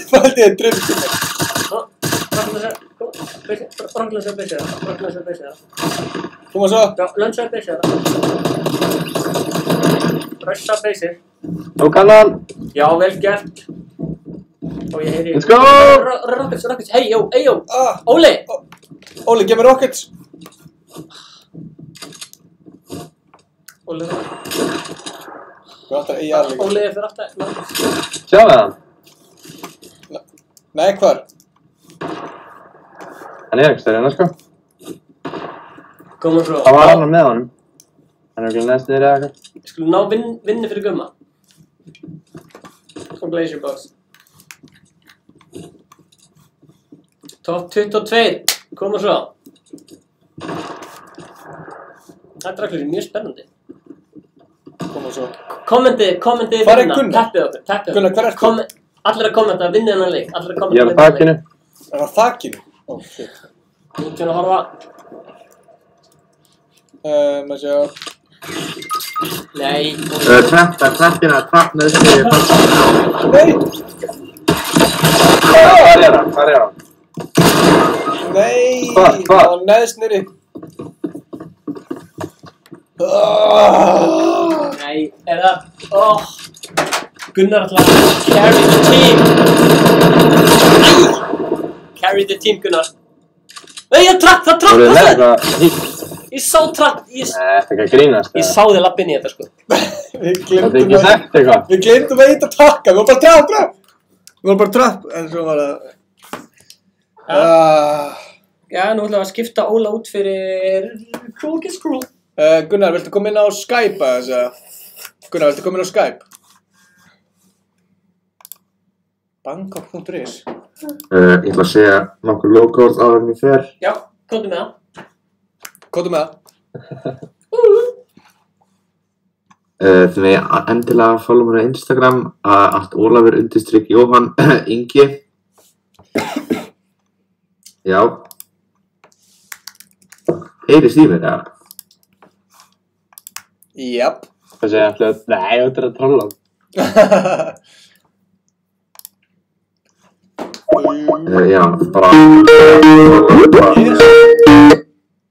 Speaker 1: Hvað held ég að dreifist um mig?
Speaker 2: Rokkurlega segði beysið það. Rokkurlega segði beysið það.
Speaker 1: Koma svo.
Speaker 2: Já, lönsaði beysið það. Rössa beysið.
Speaker 7: Tók hann hann.
Speaker 2: Já, vel gert. Og ég heyri...
Speaker 7: Let's go!
Speaker 2: Rockets, hey, yo, hey, yo.
Speaker 1: Ah,
Speaker 2: Óli!
Speaker 1: Óli, gef mér rockets.
Speaker 2: Óli,
Speaker 1: Við vantar AR líka.
Speaker 2: Óli er fyrir aftur.
Speaker 7: Sjáðu hann.
Speaker 1: Nei, hvar?
Speaker 7: Hann er ekki stærri hérna sko.
Speaker 2: Komum svo.
Speaker 7: Það var annar með honum. Hann er ekki næst niður eða eitthvað.
Speaker 2: Við skulum ná vinni fyrir Gumma. Og Glacier Box. Top 22. Koma svo. Þetta er allir mjög spennandi.
Speaker 1: Koma svo.
Speaker 2: Kommentið
Speaker 1: Hvar er Gunnar?
Speaker 2: Teppið okkur, teppið okkur.
Speaker 1: Gunnar, hvar ert þú?
Speaker 2: Allir að kommenta að vinna hennar leik. Allir að kommenta
Speaker 7: Ég er á þakinu.
Speaker 1: Er það þakinu? Ó, shit.
Speaker 2: Þú ert að horfa.
Speaker 1: Maður sjá.
Speaker 2: Nei.
Speaker 5: Trapp með þessi.
Speaker 1: Nei!
Speaker 7: Hvar er hann?
Speaker 1: Nei!
Speaker 7: Hvar?
Speaker 1: Það var neðst niðri.
Speaker 2: Nei, er það... Gunnar ætlar að carry the team. Carry the team, Gunnar. Nei, það
Speaker 7: Voruð þið með
Speaker 2: trapp!
Speaker 7: eitthvað hýtt?
Speaker 2: Ég sá trapp.
Speaker 7: Nei, þetta er ekki að grínast.
Speaker 2: Ég sá þið lapp inn í þetta, sko.
Speaker 7: Þetta er ekki sagt eitthvað.
Speaker 1: Við glemdum að hitta takka. Við varum bara trapp. Við varum bara trapp. En svo var það...
Speaker 2: Já, nú ætlum við að skipta Óla út fyrir Cruel Gets Cruel.
Speaker 1: Gunnar, viltu koma inn á Skype aðeins eða? Gunnar, viltu koma inn á Skype? Bangkok.is
Speaker 5: Ég ætla að segja nokkur logoord áður en ég fer.
Speaker 2: Já, komdu með það.
Speaker 1: Komdu með það.
Speaker 5: Þið megið endilega follow mér á Instagram @Ólafur_Jóhann Ingi. Já. Heyrist í mér, eða?
Speaker 1: Japp.
Speaker 7: Hvað segir ætlaðu? Nei, þetta er að trolla.
Speaker 5: Já, bara...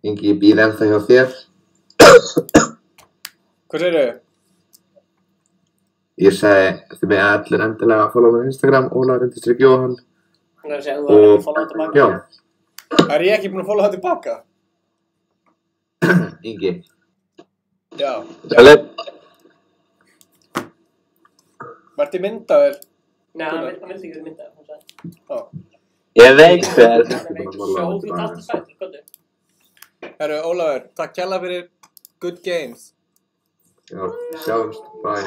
Speaker 5: Ingi, ég býð ennþá hjá þér.
Speaker 1: Hvað segirðu?
Speaker 5: Ég segi, þið með allir endilega að follow á Instagram, Ólafur_Jóhann.
Speaker 2: Hann er að segja að þú er ekki follow tilbaka.
Speaker 5: Já.
Speaker 1: Er ég ekki búinn að follow það tilbaka?
Speaker 5: Ingi.
Speaker 1: Já.
Speaker 7: Sælir.
Speaker 1: Vartu í myndavél?
Speaker 2: Nei, hann vildi ekki verið myndað, hann sagði.
Speaker 7: Ég veit hver.
Speaker 2: Hann er veik. Sjó, þú ert alltaf sættur, hvað er?
Speaker 1: Herru, Ólafur, takk kærlega fyrir good games.
Speaker 5: Já, sjáumst. Bye.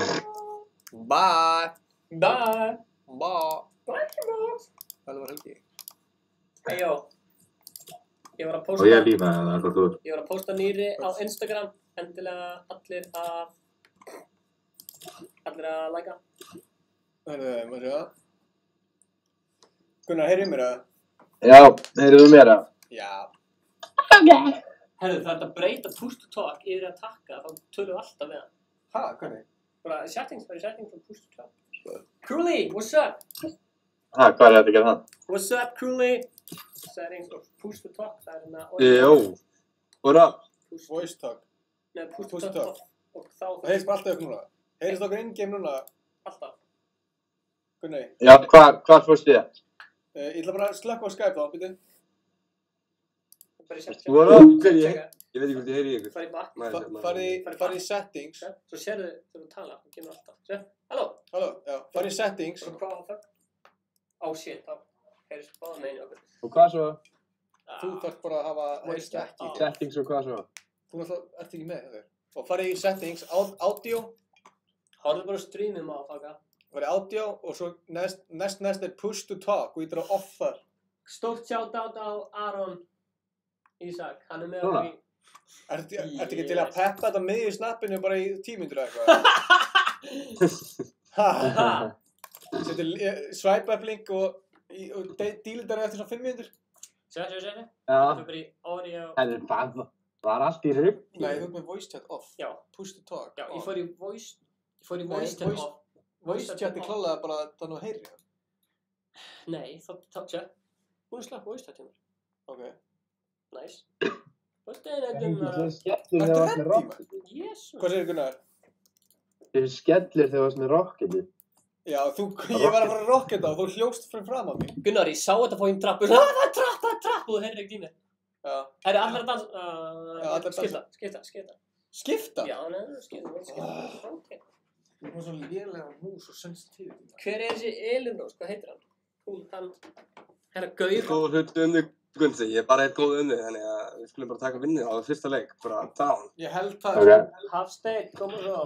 Speaker 1: Bye.
Speaker 2: Bye.
Speaker 1: Bye.
Speaker 2: Bye, boss.
Speaker 1: Það var Helgi.
Speaker 2: Hey, yo. Ég var að
Speaker 5: Og
Speaker 2: posta...
Speaker 5: ég lífa það, það er þú.
Speaker 2: Ég var að posta nýri á Instagram. Endilega allir að læka.
Speaker 1: Herru, maður sjá. Gunnar, heyrðu mér það?
Speaker 7: Já, heyrðu mér það?
Speaker 1: Já.
Speaker 2: Herru, það er að breyta push to talk yfir að takka, þá tölum við alltaf við hann.
Speaker 1: Ha, hvernig?
Speaker 2: Bara settings frá push to talk. Crewley, what's up?
Speaker 7: Ha, hvað er þetta að gera það?
Speaker 2: What's up, Crewley? Settings frá push to talk, það er hérna...
Speaker 7: Jó, what up?
Speaker 1: Voice talk.
Speaker 2: Nei, push
Speaker 1: Push
Speaker 2: to
Speaker 1: to
Speaker 2: talk. Og þá...
Speaker 1: Það heyrðist bara alltaf upp núna. Heyrðist okkur in-game núna,
Speaker 2: Alltaf.
Speaker 1: Gunnar.
Speaker 7: Já, hvað fórst þið?
Speaker 1: Ég ætla bara að slökka á Skype þá, býttu.
Speaker 2: Bara í settings.
Speaker 7: What up? Hver ég?
Speaker 2: Tjekka.
Speaker 7: Ég veit ekki hvort ég heyri í ykkur.
Speaker 2: Farið back.
Speaker 1: Farið í settings.
Speaker 2: Svo sérðu þegar þú tala, það kemur alltaf. Sér, halló?
Speaker 1: Halló, já, farið í settings.
Speaker 2: Svo hvað var það? Oh shit, þá heyrðist báða meginn okkur.
Speaker 7: Og hvað svo?
Speaker 1: Þú þarf bara að hafa heyrst ekki.
Speaker 7: Settings og hvað svo?
Speaker 1: Þú náttúrulega ert ekki með þetta. Og farið í settings, audio.
Speaker 2: Hárðu bara streamið maður að taka.
Speaker 1: Farið audio og svo næst er push to talk og ég þarf off þar.
Speaker 2: Stórt shoutout á Aron Ísak, hann er með
Speaker 7: Svona?
Speaker 2: okkur í...
Speaker 1: Ertu ekki til að peppa þetta miðju snappinu bara í 10 mínútur eða eitthvað? Ha? Setur swipe up link og dílindar eftir svona 5 mínútur?
Speaker 2: Sér.
Speaker 7: Já.
Speaker 2: Það er bara í audio...
Speaker 7: Það var allt í rugg.
Speaker 1: Nei, þú ert með voice chat off.
Speaker 2: Já.
Speaker 1: Push to talk.
Speaker 2: Já, ég fór í voice chat off.
Speaker 1: Voice chat er klálega bara þannig að heyri það.
Speaker 2: Nei, þá sér. Hún er slapp voice chat hjá mér.
Speaker 1: Ok.
Speaker 2: Nice. Hvað er þetta?
Speaker 1: Ertu reddi, man?
Speaker 2: Jésu.
Speaker 1: Hvað segir Gunnar?
Speaker 7: Þið skellir þegar þú varst með rocketið.
Speaker 1: Já, ég var að fara að rocketa og þú hljóst fram á mig.
Speaker 2: Gunnar, ég sá þetta fór í trapp. Það er trapp og þú heyrðir ekki í mér.
Speaker 1: Já.
Speaker 2: Það er allir að dansa. Skipta.
Speaker 1: Skipta?
Speaker 2: Já, neður, skipta.
Speaker 1: Þú er svo lélega mús og sensitivity.
Speaker 2: Hver er þessi Elinrós? Hvað heitir hann? Hann er Gaur.
Speaker 8: Góð hluti unni, Gunnsi, ég er bara eitt góð unni, þannig að við skulum bara taka vinnið á fyrsta leik, bara down.
Speaker 1: Ég held það.
Speaker 7: Ok.
Speaker 2: Hafsteinn, koma svo.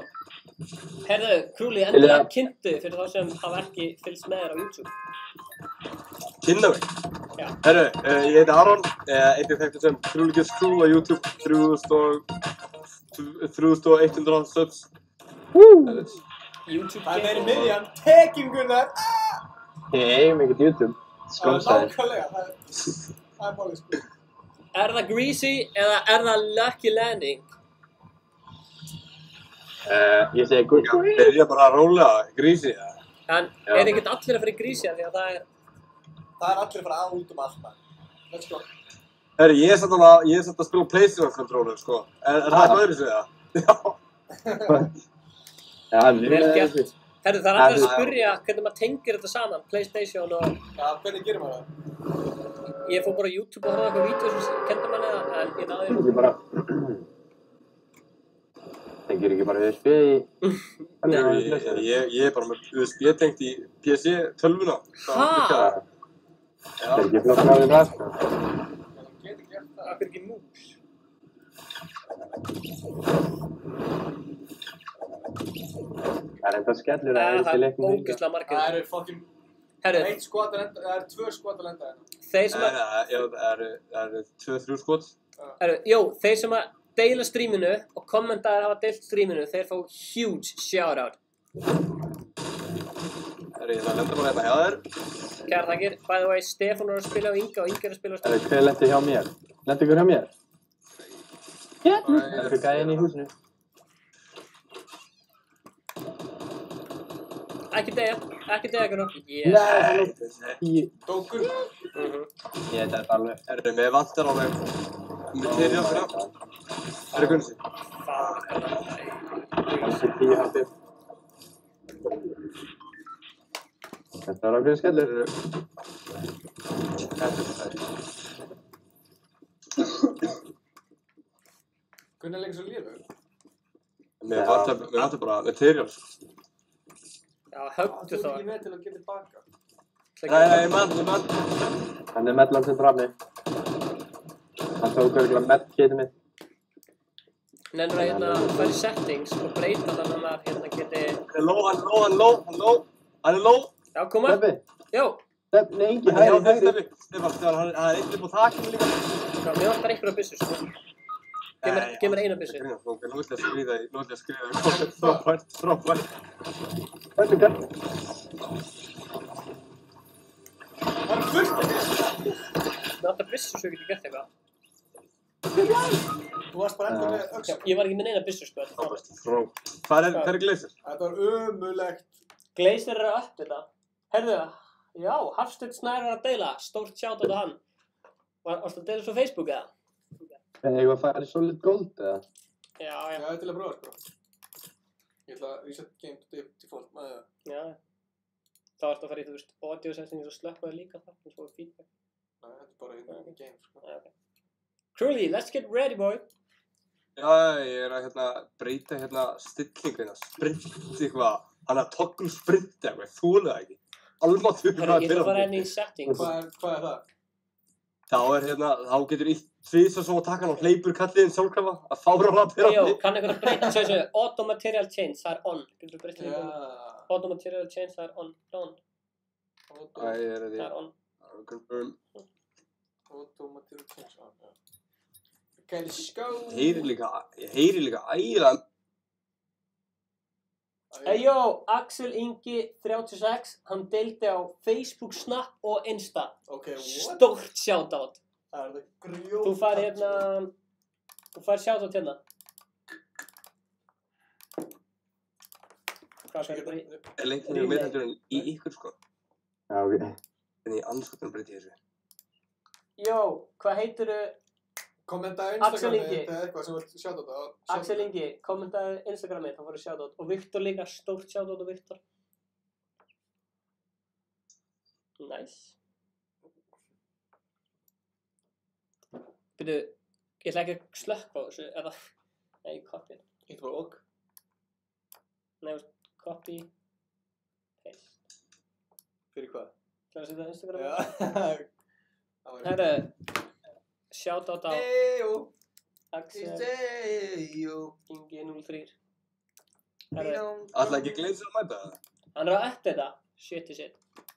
Speaker 2: Herðu, Crewley, endilega kynntu fyrir þá sem hafa ekki fylgst með þér á YouTube.
Speaker 8: Kynna mig.
Speaker 2: Já.
Speaker 8: Herru, ég heiti Aron, einnig þekktur sem Crewley Gets Crew á YouTube, 3100 subs.
Speaker 2: YouTube
Speaker 1: Það er í miðjan, tekin Gunnar!
Speaker 7: Hei, mikið YouTube. Skonsæði.
Speaker 1: Nákvæmlega, það er málið sko.
Speaker 2: Er það Greasy eða er það Lucky Landing?
Speaker 7: Ég segi good.
Speaker 8: Byrja bara að róla, grísi, ja.
Speaker 2: En er ekkert allir að fara í Greasy af því að það er...
Speaker 1: Það er allir að fara að út allt maður. Let's go.
Speaker 8: Herru, ég er satt að spila PlayStation controller, sko. Er það eitthvað öðru sig það? Já.
Speaker 7: Já,
Speaker 2: Vel gert. Herru, það er allir að spyrja hvernig maður tengir þetta saman, PlayStation og...
Speaker 1: Já, hvernig gerir maður það?
Speaker 2: Ég fór bara á YouTube og horfði á eitthvað vídeó sem kendum manni það, en ég náði...
Speaker 7: Ekki bara... Tengir ekki bara USB í...
Speaker 8: Ég er bara með USB tengt í PC-tölvuna.
Speaker 2: Ha?
Speaker 7: Það er ekki flott að það, sko.
Speaker 2: Það er ekki mús.
Speaker 7: Það er enda skellur að það er
Speaker 2: Það
Speaker 7: ekki
Speaker 2: er
Speaker 7: leiknum
Speaker 2: ógeðslega margir.
Speaker 1: Það eru fucking...
Speaker 2: Herru,
Speaker 1: Eitt skot að lenda, það eru 2 skot að lenda hérna.
Speaker 2: þeir sem að...
Speaker 8: Það eru 2-3 skot.
Speaker 2: Herru, jó, þeir sem að deila streaminu og kommentaðir hafa deilt streaminu, þeir fá huge shoutout.
Speaker 8: Ég ætla að lenda bara hérna hjá þér.
Speaker 2: Kæra þakkir. By the way, Stefán að spila á Inga og Inga að spila á Stefán.
Speaker 7: Hver lendi hjá mér? Lendi ykkur hjá mér? Hérna! Er ykkur gæðin í húsinu?
Speaker 2: Ekki deyja ykkur nú.
Speaker 7: Nei!
Speaker 1: Dókur.
Speaker 7: Ég þetta alveg.
Speaker 8: Mér vantar alveg material fyrir það. Gunnsi?
Speaker 7: Kannski 10 haldið. Þetta var ákveðin skellur.
Speaker 1: Hvernig lengi svo lífið?
Speaker 8: Mér vantar bara material.
Speaker 2: Já, högdu
Speaker 1: Þú
Speaker 2: þá.
Speaker 1: ekki með til að geta tilbaka.
Speaker 8: Nei, mann.
Speaker 7: Hann er mellan sem drafni. Hann tók örgulega medkitið mitt.
Speaker 2: Nennir að fara í settings og breyta þannig að maður geti...
Speaker 8: Hann er low.
Speaker 2: Já, koma.
Speaker 7: Steffi!
Speaker 2: Jó.
Speaker 7: Steffi, nei, ekki hægri.
Speaker 8: Stefán, hann er eitt upp á takinu líka.
Speaker 2: Já, mér vantar einhverja byssu, sko. Gef mér eina byssu.
Speaker 8: Nú ætla ég að skrifa frábært.
Speaker 7: Þetta er gætt.
Speaker 1: Það er fullt af þessu.
Speaker 2: Mér vantar byssu svo ég geti gert eitthvað.
Speaker 1: Þú varst bara enda með öxl.
Speaker 2: Ég var ekki með neina byssu, sko.
Speaker 8: Hvað er Glazer?
Speaker 1: Þetta var ömulegt.
Speaker 2: Glazer er að uppdata. Herðu, já, Hafsteinn Snær er að deila. Stórt shoutout á hann. Varstu að deila svo á Facebook, eða?
Speaker 7: En ég var að fara í Solid Gold, eða?
Speaker 2: Já.
Speaker 1: Já, þetta er til að prófa, sko. Ég ætla að reset game to default með það.
Speaker 2: Já. Þá ertu að fara í, þú veist, audio settings og slökkaði líka það, og svo feedback.
Speaker 1: Nei, þetta er bara í game, sko.
Speaker 2: Já, ok. Crowley, let's get ready, boy.
Speaker 8: Já, ég er að breyta stillingu sprint eitthvað, hann að toggle sprint eitthvað, þúlega það ekki. Almáttur
Speaker 2: Ég ætla að fara inn í settings.
Speaker 1: Hvað er það?
Speaker 8: Þá getur ítt tvisvar svo að taka hann og hleypur kalliðinn sjálfkrafa að fára pyrrandi.
Speaker 2: Jó, kann einhvern að breyta, svo auto material change, það er on. Getur þú breyta líka? Auto material change, það er on.
Speaker 8: Það er
Speaker 2: on.
Speaker 8: Confirm.
Speaker 1: Auto material change, Okay, let's go.
Speaker 8: Ég heyri líka ægilega.
Speaker 2: Jó, Axel Ingi 36, hann deildi á Facebook, Snap og Insta.
Speaker 1: Ok, what?
Speaker 2: Stórt shoutout.
Speaker 1: Það er það grjót.
Speaker 2: Þú fær shoutout hérna. Hvað skal ég breyta?
Speaker 8: Leiknir meðhaldurinn í ykkur, sko.
Speaker 7: Já, ok.
Speaker 8: En ég anskotan breyti þessu.
Speaker 2: Jó, hvað heitirðu?
Speaker 1: Kommentaði
Speaker 2: Axel
Speaker 1: Instagramið
Speaker 2: Ingi.
Speaker 1: eða eitthvað sem vilt shoutout á.
Speaker 2: Axel Ingi, kommentaði Instagramið, þá fóru shoutout. Og Viktor líka, stórt shoutout á Viktor. Nice. Byrju, ég ætla ekki að slökka á þessu, eða... Nei, copy.
Speaker 1: Ítti bara ok.
Speaker 2: Nei, copy. Paste.
Speaker 1: Fyrir hvað?
Speaker 2: Það að setja á Instagramið?
Speaker 1: Já.
Speaker 2: Herru, shoutout á Axel Ingi 03. Herru,
Speaker 8: Ætla ekki Glazer að mæta það?
Speaker 2: hann er að uppdata. Shit.
Speaker 8: Er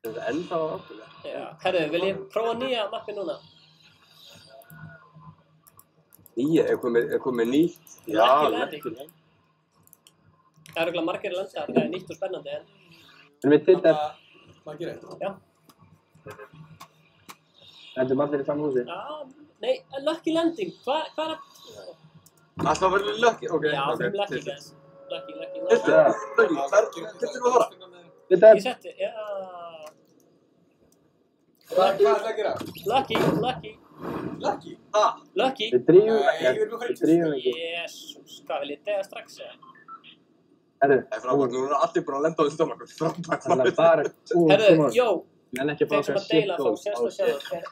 Speaker 8: þetta ennþá að ákveða?
Speaker 2: Já, herru, vil ég prófa nýja mappi núna?
Speaker 8: Nýja, er komið nýtt? Já,
Speaker 2: Landing. Það er örugglega margir landa, það er nýtt og spennandi, en...
Speaker 7: Erum við til þetta?
Speaker 1: Maður gerir þetta.
Speaker 2: Já.
Speaker 7: Endum allir í saman húsi?
Speaker 2: Já, nei, Lucky Landing, hvað er að...
Speaker 8: Alltaf verður Lucky, ok.
Speaker 2: Já, fyrir Lucky, guys. Lucky.
Speaker 8: Lucky, hvað er það að fara?
Speaker 7: Þetta
Speaker 2: Ég setti, já...
Speaker 1: Hvað er það að gera?
Speaker 2: Lucky.
Speaker 1: Lucky?
Speaker 2: Lucky.
Speaker 7: Við drífum
Speaker 1: Nei, ég vil bara
Speaker 7: Við drífum ekki.
Speaker 2: Jésús, hvað vil ég dega strax, eða?
Speaker 7: Herru,
Speaker 8: Það er frábært, nú eru allir bara að lenda á undan okkur. Frábært.
Speaker 7: það er bara...
Speaker 2: Herru, jó,
Speaker 7: En ekki
Speaker 2: þeir sem
Speaker 7: bara
Speaker 2: að deila þá
Speaker 7: gold.
Speaker 2: sérst að sjá það.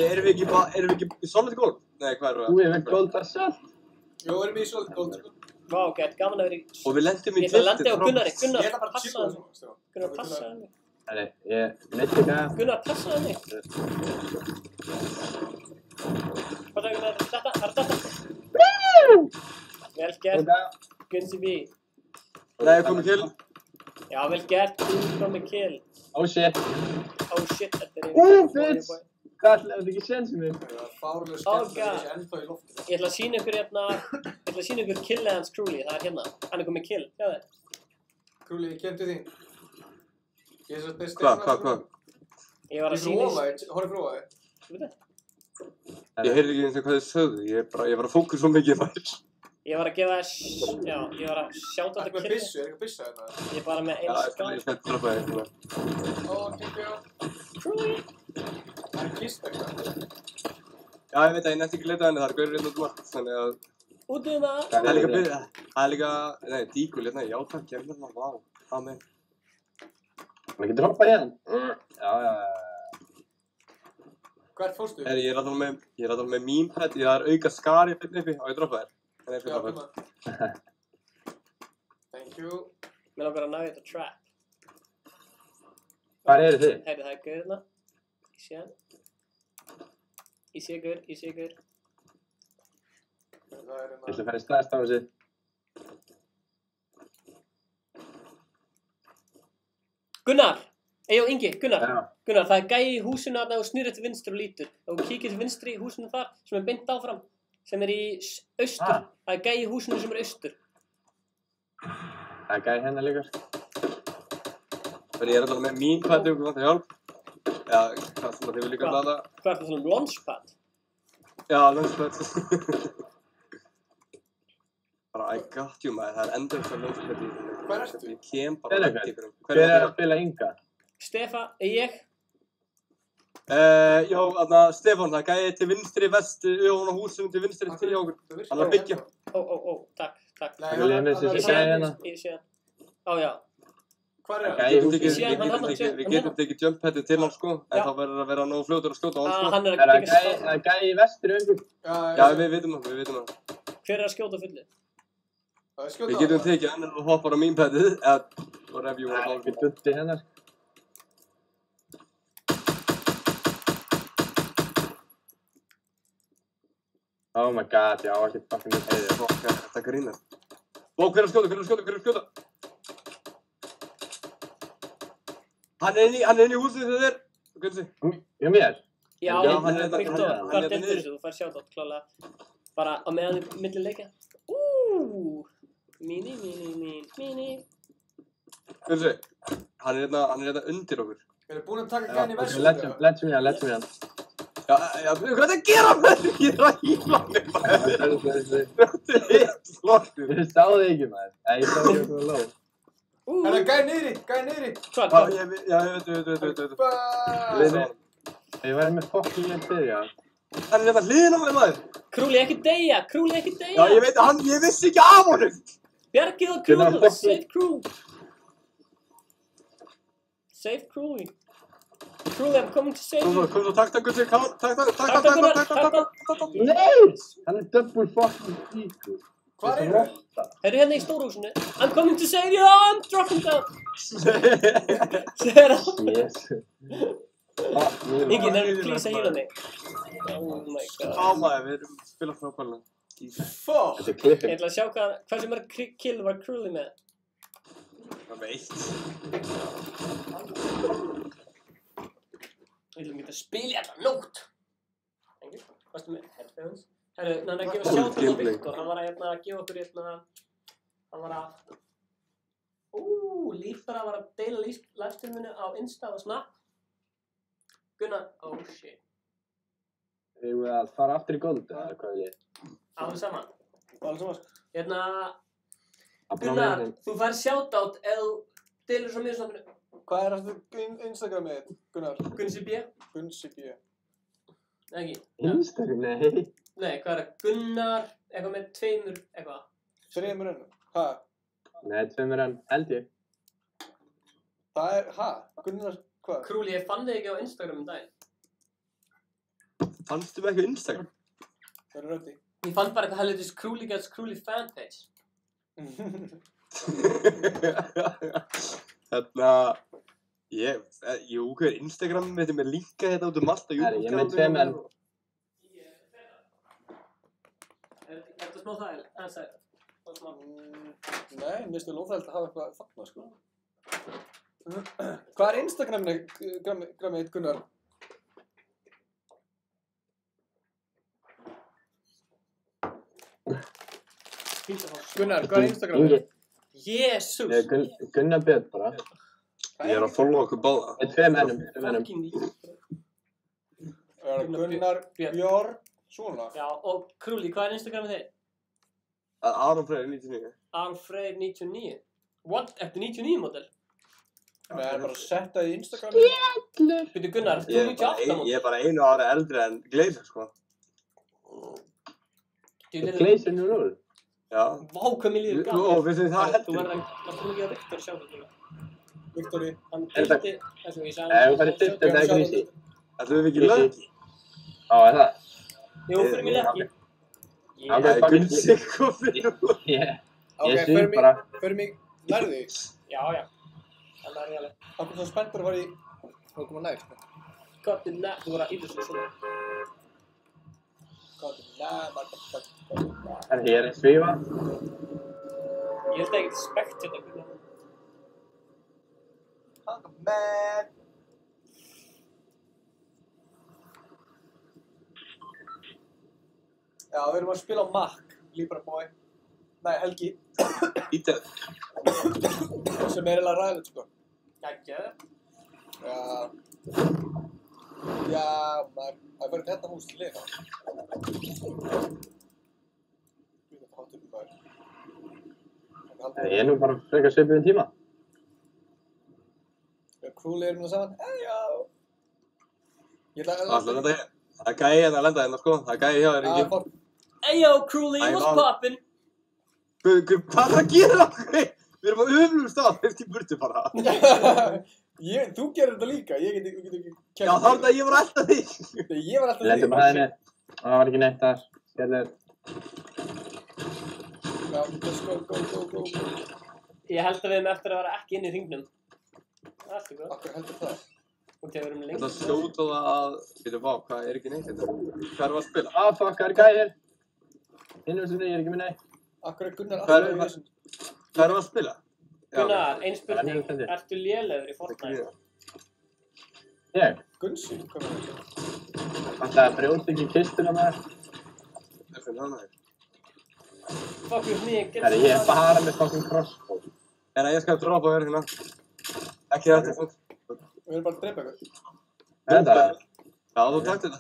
Speaker 8: Erum við ekki í solid gold? Nei, hvað erum
Speaker 7: Þú hefur gold að sjálf.
Speaker 1: Jó, erum við í svolítið góð, sko.
Speaker 2: Vá, gett, gaman að vera í...
Speaker 8: Og við lendum í
Speaker 2: Ég ætla að lendi á Gunnari.
Speaker 1: Ég
Speaker 2: Gunnar,
Speaker 1: ætla bara að chilla
Speaker 2: passaðu
Speaker 1: það
Speaker 2: mig.
Speaker 1: svona,
Speaker 2: Gunnar, passaðu mig.
Speaker 7: Herru, ég veit ekki að...
Speaker 2: Gunnar, passaðu mig. Hvað sagði Gunnar? Þetta? Það er þetta? Vel gert, Gunsi B.
Speaker 8: Nei, komið kill.
Speaker 2: Já, vel gert, Gunnar komið kill.
Speaker 7: Oh shit.
Speaker 2: Oh shit, þetta er...
Speaker 7: Fitz! Hvað ætlaði þetta ekki sénsum minn?
Speaker 1: Það er fárlega
Speaker 2: Oh,
Speaker 1: skemmt að
Speaker 2: God.
Speaker 1: þessi ennþá í loftinu.
Speaker 2: Ég ætla að sýna ykkur hérna... Ég ætla að sýna ykkur killið hans Crowley, það er hérna. Hann er komið kill, sjáðu þið.
Speaker 1: Krúli, ég kem til þín. Ég er svo
Speaker 8: Hvað?
Speaker 2: Ég var að sína
Speaker 1: Horfðu frá það.
Speaker 8: Ég heyrði ekki eins og hvað þið sögðu, ég var að fókus svo mikið maður.
Speaker 2: Ég var að gefa þess, já, ég var að sjáta
Speaker 1: Þetta með byssu, er eitthvað byssa þetta?
Speaker 2: Ég er bara með einn skál.
Speaker 8: Ég skal droppa þér hérna.
Speaker 1: Ó, thank you. Það er kist eitthvað.
Speaker 8: Já, ég veit að ég nefndi ekki leita henni, það er gaurið hérna út um allt, þannig að...
Speaker 2: Út um það!
Speaker 8: Það er líka, nei, díkul hérna, já takk, ég er hérna, vá, það með.
Speaker 7: Má ekki droppa hérna? Já.
Speaker 1: Hvert fórstu?
Speaker 8: Ég er alltaf með memepad, ég er auka skari hérna uppi, og ég droppa þér.
Speaker 1: Já, maður. Thank you.
Speaker 2: Mér langar að ná þetta trap.
Speaker 7: Hvar eru þið?
Speaker 2: Heyrðu, það er gaur hérna. Ég sé hann. Ég sé gaur.
Speaker 7: Ég ætla að fara í stæðst á þessu.
Speaker 2: Gunnar! Ingi, Gunnar.
Speaker 7: Já.
Speaker 2: Gunnar, það er gæi í húsinu þarna og snýrið til vinstri og lítur. Og kíkir til vinstri í húsinu þar, sem er beint áfram. Sem er í austur. Það er gæi í húsinu sem er austur.
Speaker 7: Það er gæi hérna líka.
Speaker 8: Ég er alltaf með memepad ef þú vantar hjálp. Já, hvað sem þið vil líka hlaða.
Speaker 2: Hvað er það svona launchpad?
Speaker 8: Já, launchpad. Bara, I got you maður, það er endur eitthvað launchpad í þessu.
Speaker 1: Hvað er þetta?
Speaker 8: Ég kem bara
Speaker 7: Hver er að spila Inga?
Speaker 2: Stefa, ég?
Speaker 8: Já, þarna, Stefán, það gæði til vinstri vestu, ofan á húsinu til vinstri til hjá okkur. Hann er að byggja.
Speaker 2: Takk.
Speaker 7: Ég sé hann.
Speaker 2: Ó, já.
Speaker 1: Hvað er það?
Speaker 8: Við getum tekið jump padið til hann, sko, en þá verður að vera nógu fljótur að skjóta á hann, sko.
Speaker 2: Hann er að byggja skóta.
Speaker 7: Það er gæi í vestri auðvitað.
Speaker 8: Já, við vitum það.
Speaker 2: Hver er að skjóta fullið?
Speaker 8: Við getum tekið hann og hoppar á memepadið, eða whatever you want to call it.
Speaker 7: Ekki dutti hennar. Oh my god, já, ekki fucking mjög heiðið.
Speaker 8: Þetta grínar. Ó, hver er að skjóta? Hann er inn í húsinu þegar þér. Gunnsi.
Speaker 7: Hjá mér?
Speaker 2: Já,
Speaker 8: hann er
Speaker 2: Viktor, hvað er þetta þessu? Þú fær sjátt klálega. Bara á meðan þið milli leikja. Mini.
Speaker 8: Gunnsi, hann er hérna undir okkur.
Speaker 1: Við erum búin að taka gæðin í versu.
Speaker 7: Let's me hann.
Speaker 8: Já, hvað er það að gera með þér? Ég er að hýla mig maður. Þetta er hitt slokkur.
Speaker 7: Ég sá þig ekki maður. Ég sá þig okkur lóð.
Speaker 1: Það er gæði niðri.
Speaker 2: Hvað?
Speaker 8: Já, ég veit.
Speaker 7: Ég væri með fokking ég byrja.
Speaker 8: Hann er hérna hliðin á mig maður.
Speaker 2: Krúli ekki deyja.
Speaker 8: Já, ég veit að ég vissi ekki af honum.
Speaker 2: Bjargið á Krúli, save Krúli. Save Krúli. Krúli, I'm coming to save you.
Speaker 8: Kom svo, takk, Gunnsi, takk.
Speaker 7: Nei! Hann er double fucking tíku.
Speaker 1: Hvað er það?
Speaker 2: Heyrðu hérna í stórhúsinu. I'm coming to save you, I'm dropping down. Segir það.
Speaker 7: Yes.
Speaker 2: Ingi, nefnir please að hýla mig. Oh my god.
Speaker 8: Maður, við erum spilað frábærlega.
Speaker 1: Fuck!
Speaker 7: Þetta er klipping.
Speaker 2: Ég ætla að sjá hversu mörg kill var Krúli með.
Speaker 8: Það með 1.
Speaker 2: Við ætlum ekki að spila allar nótt. Engi, varstu með headphones? Herru, hann er að gefa sjátt á Viktor. Hann var að gefa okkur hann var að... Lífbara var að deila livestreaminu á Insta og Snap. Gunnar, oh shit.
Speaker 7: Erum við að fara aftur í gold, eða hvað vil ég?
Speaker 2: Alveg saman. Gunnar, þú fær shoutout ef þú deilur svo miðsnafninu.
Speaker 1: Hvað er aftur Instagramið þitt, Gunnar?
Speaker 2: Gunsi B. Ekki?
Speaker 7: Instagram, nei.
Speaker 2: Nei, hvað er það? Gunnar, eitthvað með 2 eitthvað.
Speaker 1: 3 enn? Hæ?
Speaker 7: Nei, 2 enn, held ég.
Speaker 1: Það er, Gunnar, hvað?
Speaker 2: Krúli, ég fann þig ekki á Instagram daginn.
Speaker 8: Fannstu mig ekki á Instagram?
Speaker 1: Það er röndi.
Speaker 2: Ég fann bara eitthvað helvitis Krúli gets Krúli fanpage.
Speaker 8: Hver Instagram með mér linka þetta út allt á YouTube.
Speaker 7: Ég er með 2 enn.
Speaker 2: Er þetta smá þægileg?
Speaker 1: Nei, mér finnst það óþægilegt að hafa eitthvað þarna, sko. Hvað er Instagramið þitt, Gunnar? Gunnar, hvað er Instagramið þitt?
Speaker 2: Jesús!
Speaker 7: Gunnar Björn bara.
Speaker 8: Ég er að followa okkur báða.
Speaker 7: Með tveim ennum.
Speaker 2: Fucking líf.
Speaker 1: Gunnar Björn, svona.
Speaker 2: Já, og Krúli, hvað er Instagramið þitt?
Speaker 8: Aron Freyr 99.
Speaker 2: Aron Freyr 99. What? Ertu 99 model?
Speaker 1: Nei, það er bara að setta í Instagram.
Speaker 2: Byrju Gunnar, þú 98 model?
Speaker 8: Ég er bara 1 ári eldri en Gleisir, sko.
Speaker 7: Gleisir 0.
Speaker 8: Já.
Speaker 2: Vá, hvað mér líður gaman.
Speaker 8: Ó, veistu þið það
Speaker 2: Þú
Speaker 8: heldur?
Speaker 2: verður að mikið að Viktor sjá þetta.
Speaker 1: Viktori.
Speaker 2: Hann deildi, eins og ég sagði.
Speaker 7: Ef þú færi fyrst, þetta er grísi.
Speaker 8: Ætlum við ekki löggi?
Speaker 7: Á, er það?
Speaker 2: Jú, fyrir mig ekki.
Speaker 7: Það er
Speaker 8: Gunsi komið nú.
Speaker 7: Ég svíð bara.
Speaker 1: Fyrir mig, nærðu þig.
Speaker 2: Já, já. Það er ég alveg.
Speaker 1: Akkur svo spenntur að fara í... Það koma nær, sko.
Speaker 2: Gott er nætt, þú voru að íta svo svona.
Speaker 1: Gott er nær.
Speaker 7: En hér er svífa.
Speaker 2: Ég held ekki spekt þetta Gunnar.
Speaker 1: Man. Já, við erum að spila á Mac, Libra Boy. Nei, Helgi.
Speaker 8: Ítöð.
Speaker 1: Sem er eiginlega ræðilegt, sko.
Speaker 2: Gægjaður.
Speaker 1: Já. Já, maður. Það verður þetta hús til liða. Þetta hátur við maður.
Speaker 7: Ég er nú bara frekar svipið tíma.
Speaker 1: Krúli erum við saman. Já. Ég ætla að...
Speaker 8: Alltaf lenda hér. Það er gæi hérna að lenda hérna, sko. Það er gæi hjá þér, Ingi.
Speaker 2: Eyjó, Krúli, what's poppin'?
Speaker 8: Hvað er það að gera okkur? Við erum á öflugum stað, eftir í burtu bara.
Speaker 1: Þú gerir þetta líka, ég get ekki...
Speaker 8: Já, þá er þetta að ég var alltaf þig.
Speaker 1: Nei, ég var alltaf þig.
Speaker 7: Lendum að hæðinni. Það var ekki neitt þar. Skellir.
Speaker 1: Já, let's go.
Speaker 2: Ég held að við erum eftir að vera ekki inn í hringnum. Allt er góð.
Speaker 1: Akkur heldur það?
Speaker 2: Og þegar við erum lengi.
Speaker 8: Þetta skjóta það að... Fyrir vá, hvað er ekki neitt þetta? Hvað er að spila?
Speaker 7: Fuck, það er gæðir. Innvöldsvinni, ég er ekki með neitt.
Speaker 1: Akkur er Gunnar alltaf í þessum.
Speaker 8: Hvað er að spila?
Speaker 2: Gunnar, ein spurning. Ertu lélegur í Fortnite?
Speaker 7: Ég?
Speaker 1: Gunsi, hvað er það?
Speaker 7: Það er brjóti ekki kistuna með þér.
Speaker 8: Það er hann aðeins.
Speaker 2: Fuck with me,
Speaker 7: Það er ég bara með fucking crossbow.
Speaker 8: En ég skal droppa þér hérna. Ekki þetta, fólk.
Speaker 1: Við erum bara að drepa ykkur.
Speaker 7: Þetta er...
Speaker 8: Já, þú takt þetta.